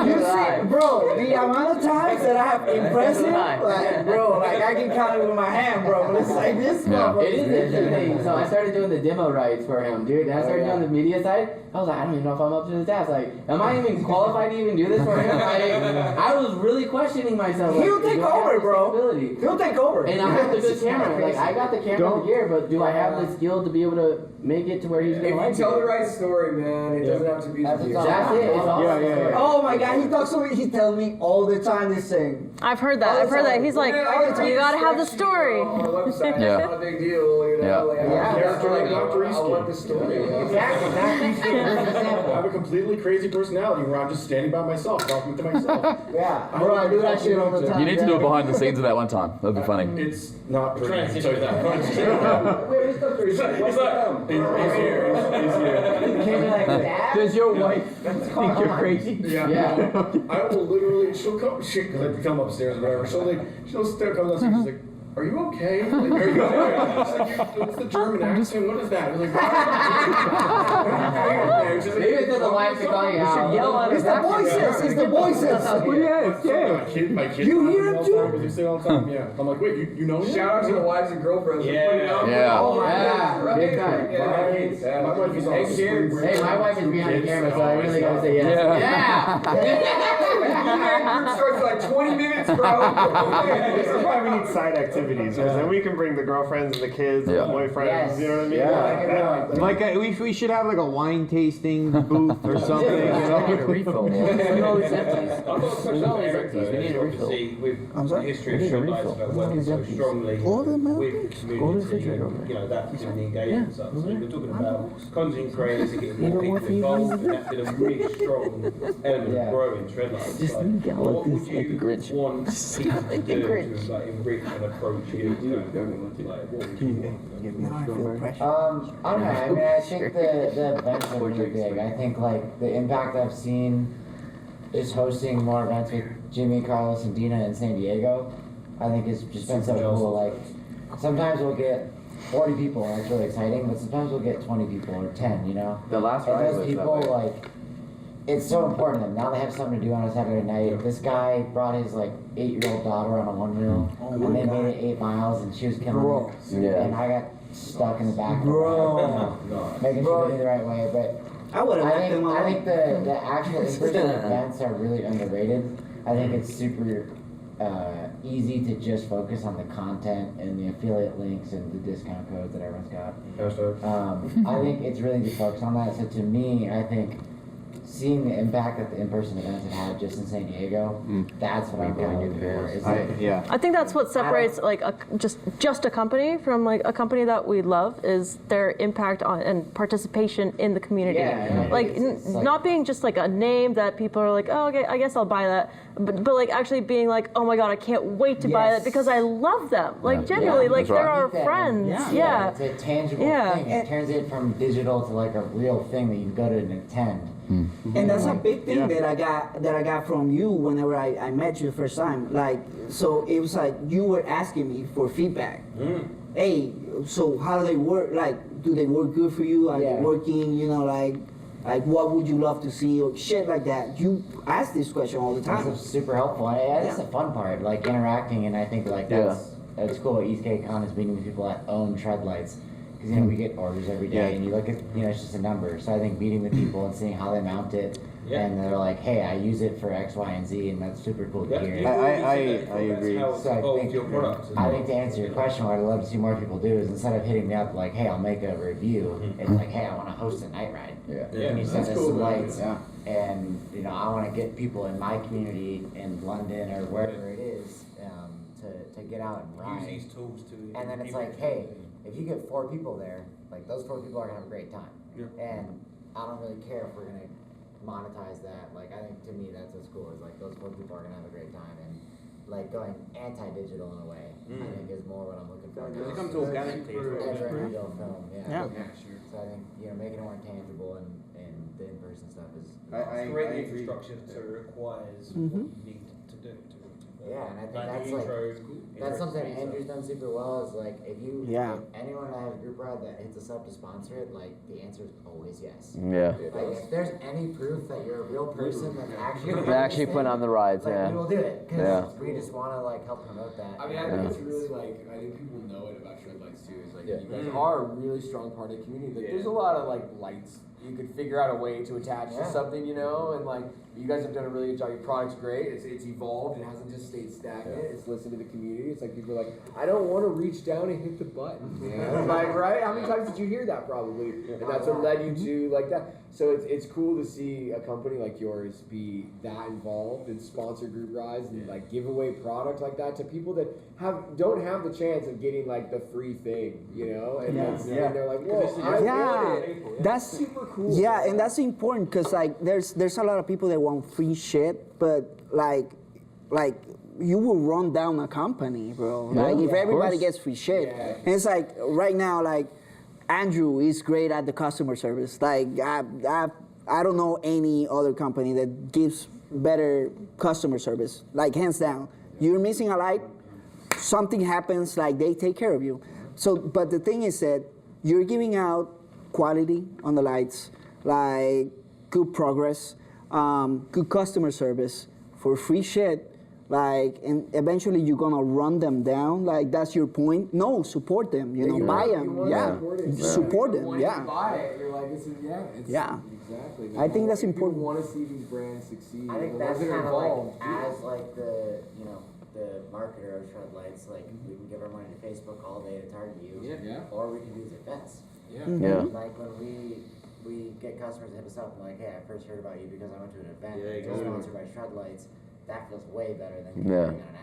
A: You see, bro, the amount of times that I have impressed him, like, bro, like I can count it with my hand, bro. But it's like this, bro.
M: It is interesting. So I started doing the demo rides for him, dude. And I started doing the media side. I was like, I don't even know if I'm up to the task. Like, am I even qualified to even do this for him? I was really questioning myself.
A: He'll take over, bro. He'll take over.
M: And I have the good camera. Like I got the camera gear, but do I have the skill to be able to make it to where he's gonna like it?
C: If you tell the right story, man, it doesn't have to be
M: That's
C: the
M: it. It's all
G: Yeah.
A: Oh my God, he talks to me. He tells me all the time this thing.
J: I've heard that. I've heard that. He's like, you gotta have the story.
C: On the website,
E: Yeah.
C: it's not a big deal, you know.
E: Yeah.
C: Like, I want the story.
M: Exactly.
F: I have a completely crazy personality where I'm just standing by myself, talking to myself.
L: Yeah, bro, I do that shit all the time.
E: You need to do it behind the scenes of that one time. That'd be funny.
F: It's not pretty.
H: Trying to
F: I'll tell you that.
C: Wait, where's the crazy?
F: He's here. He's here.
M: Does your wife think you're crazy?
F: Yeah. I will literally, she'll come, because I come upstairs or whatever. She'll still come downstairs. She's like, are you okay? Like, are you okay? She's like, what's the German accent? What is that? I'm like,
M: Maybe it's the wife to call you out.
A: Yell at It's the voices. It's the voices.
F: My kids.
A: You hear him too?
F: Because you say it all the time. Yeah. I'm like, wait, you know me?
C: Shout out to the wives and girlfriends.
F: Yeah.
M: Big time.
F: Yeah. My wife is all
M: Hey, my wife is behind the camera, so I really gotta say yes.
C: Group starts like 20 minutes, bro.
K: This is why we need side activities, because then we can bring the girlfriends and the kids and the boyfriends, you know what I mean?
G: Yeah. Like we should have like a wine tasting booth or something. You know?
B: Refill.
H: We always empties. We need a refill. With the history of Shredlights about working so strongly with community, you know, that's in the engagement stuff. So we're talking about content creators and getting more people involved, and that's been a really strong element of growing Shredlights. But what would you want people to do to like enrich and approach you? Like, what would you want?
L: I don't know. I mean, I think the events are really big. I think like the impact I've seen is hosting more events with Jimmy, Carlos, and Dina in San Diego. I think it's just been so cool. Like sometimes we'll get 40 people, and it's really exciting. But sometimes we'll get 20 people or 10. You know.
B: The last
L: and
B: ride
L: those
B: was
L: people
B: that way.
L: like. It's so important to them. Now they have something to do on a Saturday night. This guy brought his like 8-year-old daughter on a one wheel, and they made it 8 miles, and she was killing it.
B: Yeah.
L: And I got stuck in the back, making sure they did it the right way. But I think the actual in-person events are really underrated. I think it's super easy to just focus on the content and the affiliate links and the discount codes that everyone's got. I think it's really to focus on that. So to me, I think seeing the impact that the in-person events have had just in San Diego, that's what I'm kind of looking for.
J: I think that's what separates like just a company from like a company that we love is their impact on and participation in the community. Like not being just like a name that people are like, oh, okay, I guess I'll buy that, but like actually being like, oh my god, I can't wait to buy that because I love them. Like genuinely, like they're our friends. Yeah.
L: It's a tangible thing. It turns it from digital to like a real thing that you can go to and attend.
A: And that's a big thing that I got from you whenever I met you the first time. Like, so it was like you were asking me for feedback. Hey, so how do they work? Like, do they work good for you? Are they working? You know, like what would you love to see or shit like that? You ask this question all the time.
L: That's super helpful. That's the fun part, like interacting, and I think like that's cool. Eastgate Con is meeting with people that own Shredlights. Because, you know, we get orders every day, and you look at, you know, it's just a number. So I think meeting with people and seeing how they mount it, and they're like, hey, I use it for X, Y, and Z, and that's super cool to hear.
G: I agree.
L: So I think to answer your question, what I'd love to see more people do is instead of hitting me up like, hey, I'll make a review, it's like, hey, I want to host a night ride. Can you send us some lights? And, you know, I want to get people in my community in London or wherever it is to get out and ride.
H: Use these tools to.
L: And then it's like, hey, if you get 4 people there, like those 4 people are gonna have a great time. And I don't really care if we're gonna monetize that. Like I think to me that's what's cool is like those 4 people are gonna have a great time and like going anti-digital in a way. I think is more what I'm looking for.
H: Because it comes organically.
L: Real film,
H: Yeah, sure.
L: So I think making it more tangible and the in-person stuff is.
H: Great infrastructure requires what you need to do.
L: Yeah, and I think that's something Andrew's done super well is like if anyone that has a group ride that hits us up to sponsor it, like the answer is always yes.
B: Yeah.
L: Like if there's any proof that you're a real person that's
B: actually put on the rides,
L: we will do it because we just want to like help promote that.
C: I mean, I think it's really like I think people know it about Shredlights too. Is like you guys are a really strong part of the community. Like, there's a lot of like lights you could figure out a way to attach to something, you know, and like you guys have done a really good job. Your product's great. It's evolved. It hasn't just stayed stagnant. It's listened to the community. It's like people are like, I don't want to reach down and hit the button. You know? Like, right? How many times did you hear that probably? And that's what led you to like that. So it's cool to see a company like yours be that involved and sponsor group rides and like give away product like that to people that don't have the chance of getting like the free thing, you know? And, and they're like, whoa, I want it.
A: That's
C: super cool.
A: Yeah, and that's important because like there's a lot of people that want free shit, but like you will run down a company, bro. Like if everybody gets free shit, and it's like right now, like Andrew is great at the customer service. Like I don't know any other company that gives better customer service. Like hands down, you're missing a light, something happens, like they take care of you. So, but the thing is that you're giving out quality on the lights, like good progress, good customer service for free shit, like, and eventually you're gonna run them down. Like that's your point. No, support them. You know, buy them. Support them.
C: When you buy it, you're like, exactly.
A: I think that's important.
C: People want to see these brands succeed.
L: I think that's kind of like as like the the marketer of Shred Lights. Like we can give our money to Facebook all day to target you, or we can do the events. Like when we get customers to hit us up and like, hey, I first heard about you because I went to an event sponsored by Shred Lights. That feels way better than getting an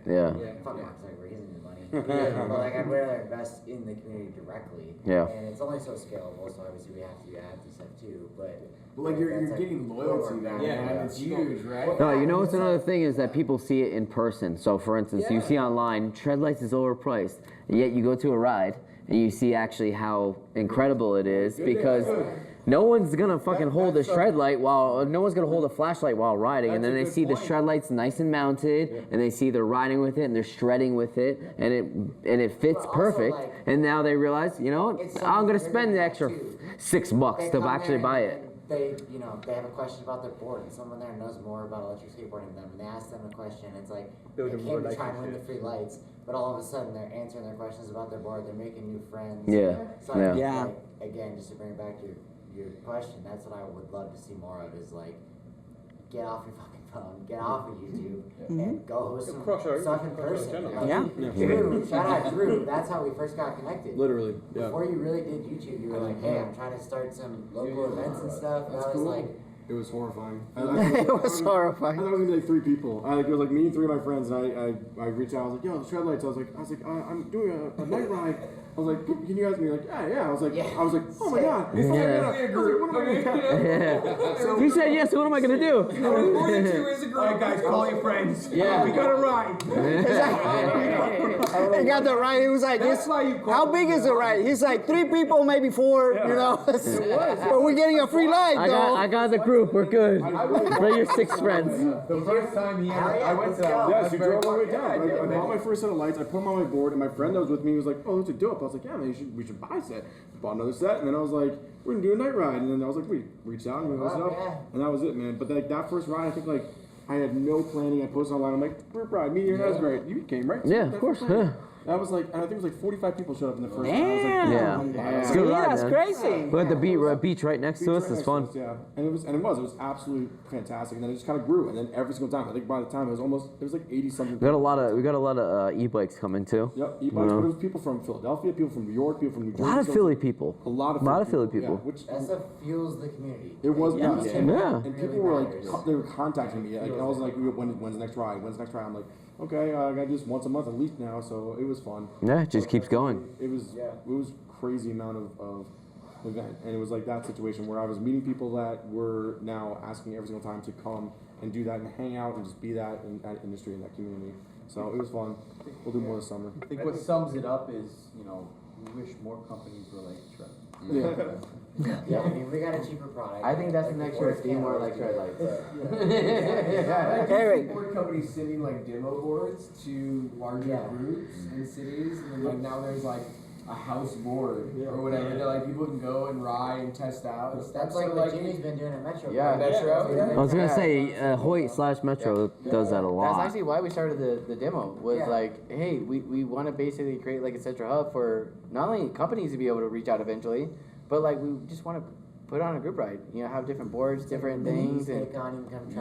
L: ad. Fuck Mark Zuckerberg, he doesn't need money. But like I'd rather invest in the community directly. And it's only so scalable, so obviously we have to do ads and stuff too. But
C: like you're getting loyalty there. It's huge, right?
B: No, you know what's another thing is that people see it in person. So for instance, you see online, Shred Lights is overpriced, and yet you go to a ride and you see actually how incredible it is because no one's gonna fucking hold a shred light no one's gonna hold a flashlight while riding, and then they see the shred lights nice and mounted, and they see they're riding with it and they're shredding with it, and it fits perfect, and now they realize, you know what, I'm gonna spend the extra $6 to actually buy it.
L: They have a question about their board, and someone there knows more about electric skateboarding than them, and they ask them a question. It's like they came to try and win the free lights, but all of a sudden they're answering their questions about their board. They're making new friends. So like, again, just to bring it back to your question, that's what I would love to see more of. Is like get off your fucking phone, get off of YouTube, and go host some stuff in person. Drew, shout out Drew. That's how we first got connected.
C: Literally.
L: Before you really did YouTube, you were like, hey, I'm trying to start some local events and stuff. And I was like,
F: it was horrifying.
A: It was horrifying.
F: I thought it was gonna be like 3 people. It was like me and 3 of my friends, and I reached out. I was like, yo, Shred Lights. I was like, I'm doing a night ride. I was like, can you guys be like, yeah. I was like, oh my god. What am I gonna do?
B: He said yes. What am I gonna do?
C: Alright, guys, call your friends. We got a ride.
A: He got the ride. He was like, how big is the ride? He's like 3 people, maybe 4. You know, but we're getting a free ride though.
B: I got the group. We're good. Bring your 6 friends.
F: The first time I went to that. Yes, you drove all the way down. I bought my first set of lights. I put them on my board, and my friend that was with me was like, oh, those are dope. I was like, yeah, man, we should buy a set. Bought another set, and then I was like, we're gonna do a night ride. And then I was like, we reached out and we hooked up, and that was it, man. But like that first ride, I think like I had no planning. I posted online. I'm like, group ride, me and your husband. You came, right?
B: Yeah, of course.
F: That was like, and I think it was like 45 people showed up in the first ride. I was like,
B: it's a good ride,
A: that's
B: man.
A: crazy.
B: We had the beach right next to us. It's fun.
F: And it was absolutely fantastic. And then it just kind of grew. And then every single time, I think by the time it was like 80 something.
B: We got a lot of e-bikes coming too.
F: Yep, e-bikes. But it was people from Philadelphia, people from New York, people from New Jersey.
B: A lot of Philly people.
F: A lot of
B: Philly people.
F: Which
L: that stuff fuels the community.
F: It was
B: And
F: people were like, they were contacting me. Like, I was like, when's the next ride? When's the next ride? I'm like, okay, I gotta do this once a month at least now. So it was fun.
B: Yeah, it just keeps going.
F: It was crazy amount of event, and it was like that situation where I was meeting people that were now asking every single time to come and do that and hang out and just be that in that industry and that community. So it was fun. We'll do more this summer.
O: I think what sums it up is, we wish more companies were like Shred.
L: Yeah, I mean, we got a cheaper product.
M: I think that's the next year. Be more like Shred Lights.
C: Eric. Board companies sending like demo boards to larger groups in cities, and then like now there's like a house board or whatever. They're like people can go and ride and test out.
L: That's like what Jimmy's been doing at Metro.
C: Metro.
B: I was gonna say Hoyt/Metro does that a lot.
M: That's actually why we started the demo. Was like, hey, we want to basically create like a central hub for not only companies to be able to reach out eventually, but like we just want to put on a group ride. You know, have different boards, different things, and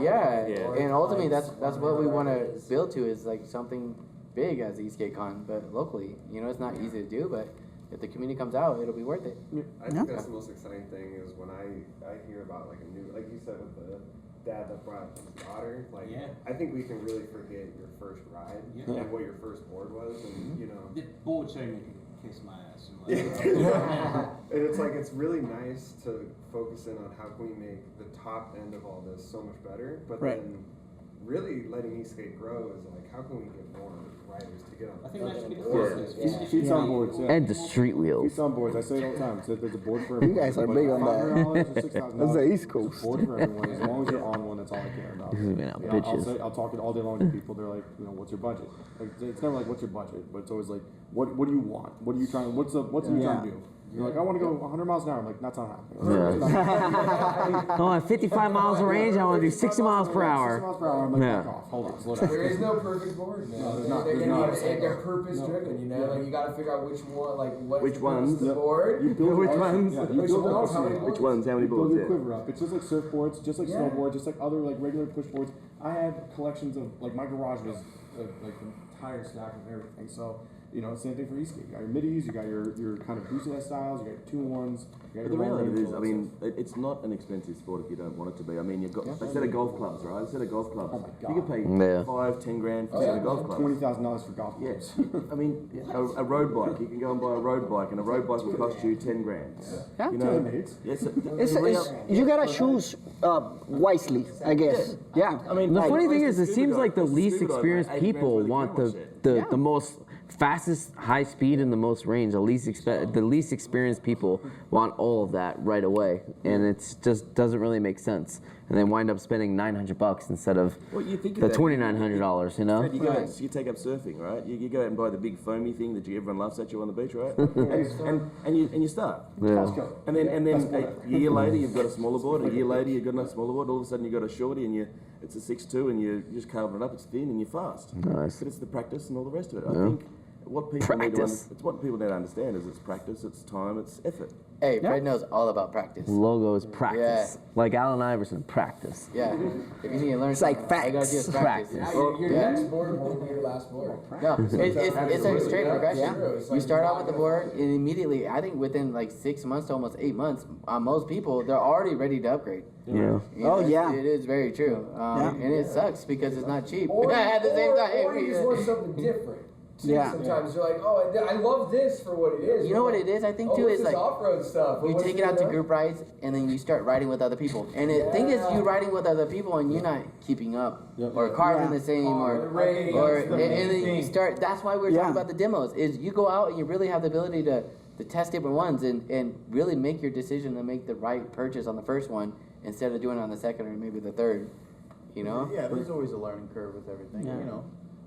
L: Yeah,
M: and ultimately that's what we want to build to is like something big as Eastgate Con, but locally. You know, it's not easy to do, but if the community comes out, it'll be worth it.
P: I think that's the most exciting thing is when I hear about like a new, like you said with the dad that brought his daughter, like I think we can really forget your first ride and what your first board was, and you know.
O: The board showing me kiss my ass. And,
P: and it's like it's really nice to focus in on how can we make the top end of all this so much better, but then really letting Eastgate grow is like how can we get more riders to get on.
O: I think that should be the first.
K: Seats on boards,
B: And the street wheels.
K: Seats on boards. I say it all the time. So there's a board for
A: You
K: everyone.
A: guys are big on that.
K: $500 or $6,000.
A: That's the East Coast.
K: It's a board for everyone. As long as you're on one, that's all I care about.
B: This has been out,
K: Yeah,
B: bitches.
K: I'll talk it all day long to people. They're like, you know, what's your budget? Like, it's never like, what's your budget? But it's always like, what do you want? What are you trying? What's you trying to do? You're like, I want to go 100 miles an hour. I'm like, that's not happening.
B: I want 55 miles of range. I want to do 60 miles per hour.
K: 60 miles per hour. I'm like, back off. Hold on. Slow down.
C: There is no perfect board, man.
K: No, there's not.
C: They're purpose driven, you know. Like you got to figure out which one, like
N: Which ones?
C: the board.
K: You build
N: Which
K: it.
N: ones?
K: Yeah, you build it up.
C: How many
N: Which ones? How many
K: Build
N: boards?
K: your quiver up. It's just like surfboards, just like snowboard, just like other like regular push boards. I had collections of like my garage was like an entire stack of everything. So you know, same thing for Eastgate. You got your middies, you got your kind of enthusiast styles, you got your 2-in-1s.
N: But the reality is, I mean, it's not an expensive sport if you don't want it to be. I mean, you've got a set of golf clubs, right? A set of golf clubs.
K: Oh my God.
N: You could pay $5-10 grand for a set of golf clubs.
K: $20,000 for golf clubs.
N: I mean, a road bike. You can go and buy a road bike, and a road bike will cost you 10 grand. You know,
A: You gotta choose wisely, I guess. Yeah.
B: I mean, the funny thing is, it seems like the least experienced people want the most fastest high speed and the most range. The least experienced people want all of that right away, and it just doesn't really make sense. And they wind up spending $900 instead of the $2,900. You know.
N: You take up surfing, right? You go out and buy the big foamy thing that everyone laughs at you on the beach, right? and you start.
B: Yeah.
N: And then a year later you've got a smaller board. A year later you've got another smaller board. All of a sudden you've got a shorty and it's a 6'2", and you just carve it up. It's thin and you're fast.
B: Nice.
N: But it's the practice and all the rest of it. I think. What people need to understand is it's practice, it's time, it's effort.
M: Hey, Fred knows all about practice.
B: Logo is practice. Like Allen Iverson, practice.
M: Yeah. If you need to learn
A: It's like
M: all you gotta do is practice.
C: Your next board won't be your last board.
M: No, it's a straight progression. You start out with the board, and immediately, I think within like 6 months to almost 8 months, most people, they're already ready to upgrade.
B: Yeah.
M: You know, it is very true. And it sucks because it's not cheap. At the same time,
C: or you just want something different. Sometimes you're like, oh, I love this for what it is.
M: You know what it is? I think too is like
C: off-road stuff.
M: You take it out to group rides and then you start riding with other people. And the thing is, you riding with other people and you're not keeping up or carving the same and then you start. That's why we're talking about the demos. Is you go out and you really have the ability to test different ones and really make your decision to make the right purchase on the first one instead of doing it on the second or maybe the third. You know?
O: Yeah, there's always a learning curve with everything. You know.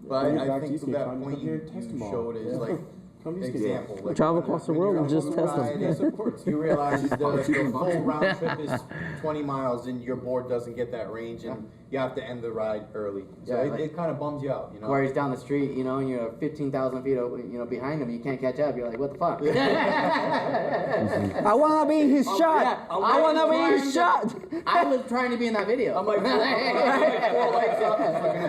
O: But I think that point you showed is like an example. Like,
B: travel across the world and just test them.
O: Yes, of course. You realize the full round trip is 20 miles and your board doesn't get that range and you have to end the ride early. So it kind of bums you out, you know.
M: Where he's down the street, you know, and you're 15,000 feet, behind him. You can't catch up. You're like, what the fuck?
A: I wanna be in his shot. I wanna be in his shot.
M: I was trying to be in that video. I'm like,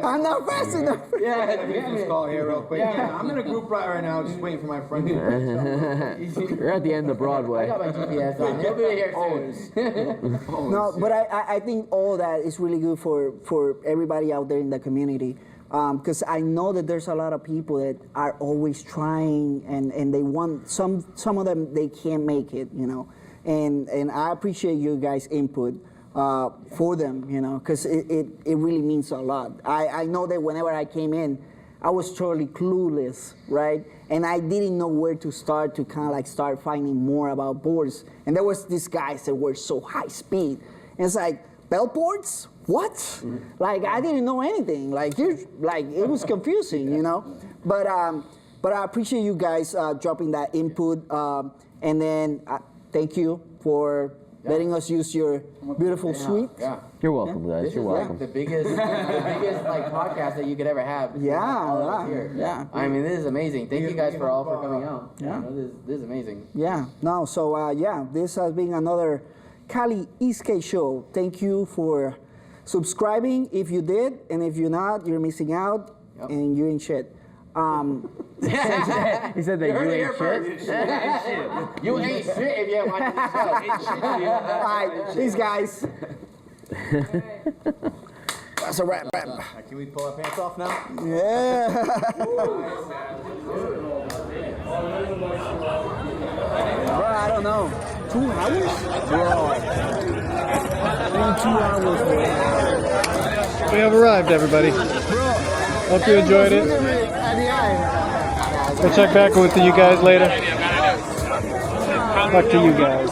A: I'm not fast enough.
O: Business call here real quick. Yeah, I'm in a group ride right now, just waiting for my friend.
B: You're at the end of Broadway.
M: I got my GPS on. He'll be here soon.
A: No, but I think all that is really good for everybody out there in the community. Because I know that there's a lot of people that are always trying and they want, some of them, they can't make it, you know. And I appreciate you guys' input for them, you know, because it really means a lot. I know that whenever I came in, I was totally clueless, right? And I didn't know where to start to kind of like start finding more about boards. And there was these guys that were so high speed. And it's like, belt boards? What? Like, I didn't know anything. Like, it was confusing, you know? But I appreciate you guys dropping that input. And then thank you for letting us use your beautiful suite.
B: Yeah. You're welcome, guys.
M: This
B: You're
M: is
B: welcome.
M: like the biggest like podcast that you could ever have.
A: Yeah.
M: I mean, this is amazing. Thank you guys for coming out.
A: Yeah.
M: You know, this is amazing.
A: Yeah. No. So this has been another Cali Esk8 Show. Thank you for subscribing if you did, and if you're not, you're missing out, and you're in shit.
G: He said that you ain't shit.
L: You ain't shit if you ain't watching the show.
A: All right, these guys. That's a wrap.
O: Can we pull our pants off now?
A: Yeah. Bro, I don't know. 2 hours? Bro. 2 hours, bro.
Q: We have arrived, everybody. Hope you enjoyed it. We'll check back with you guys later. Talk to you guys.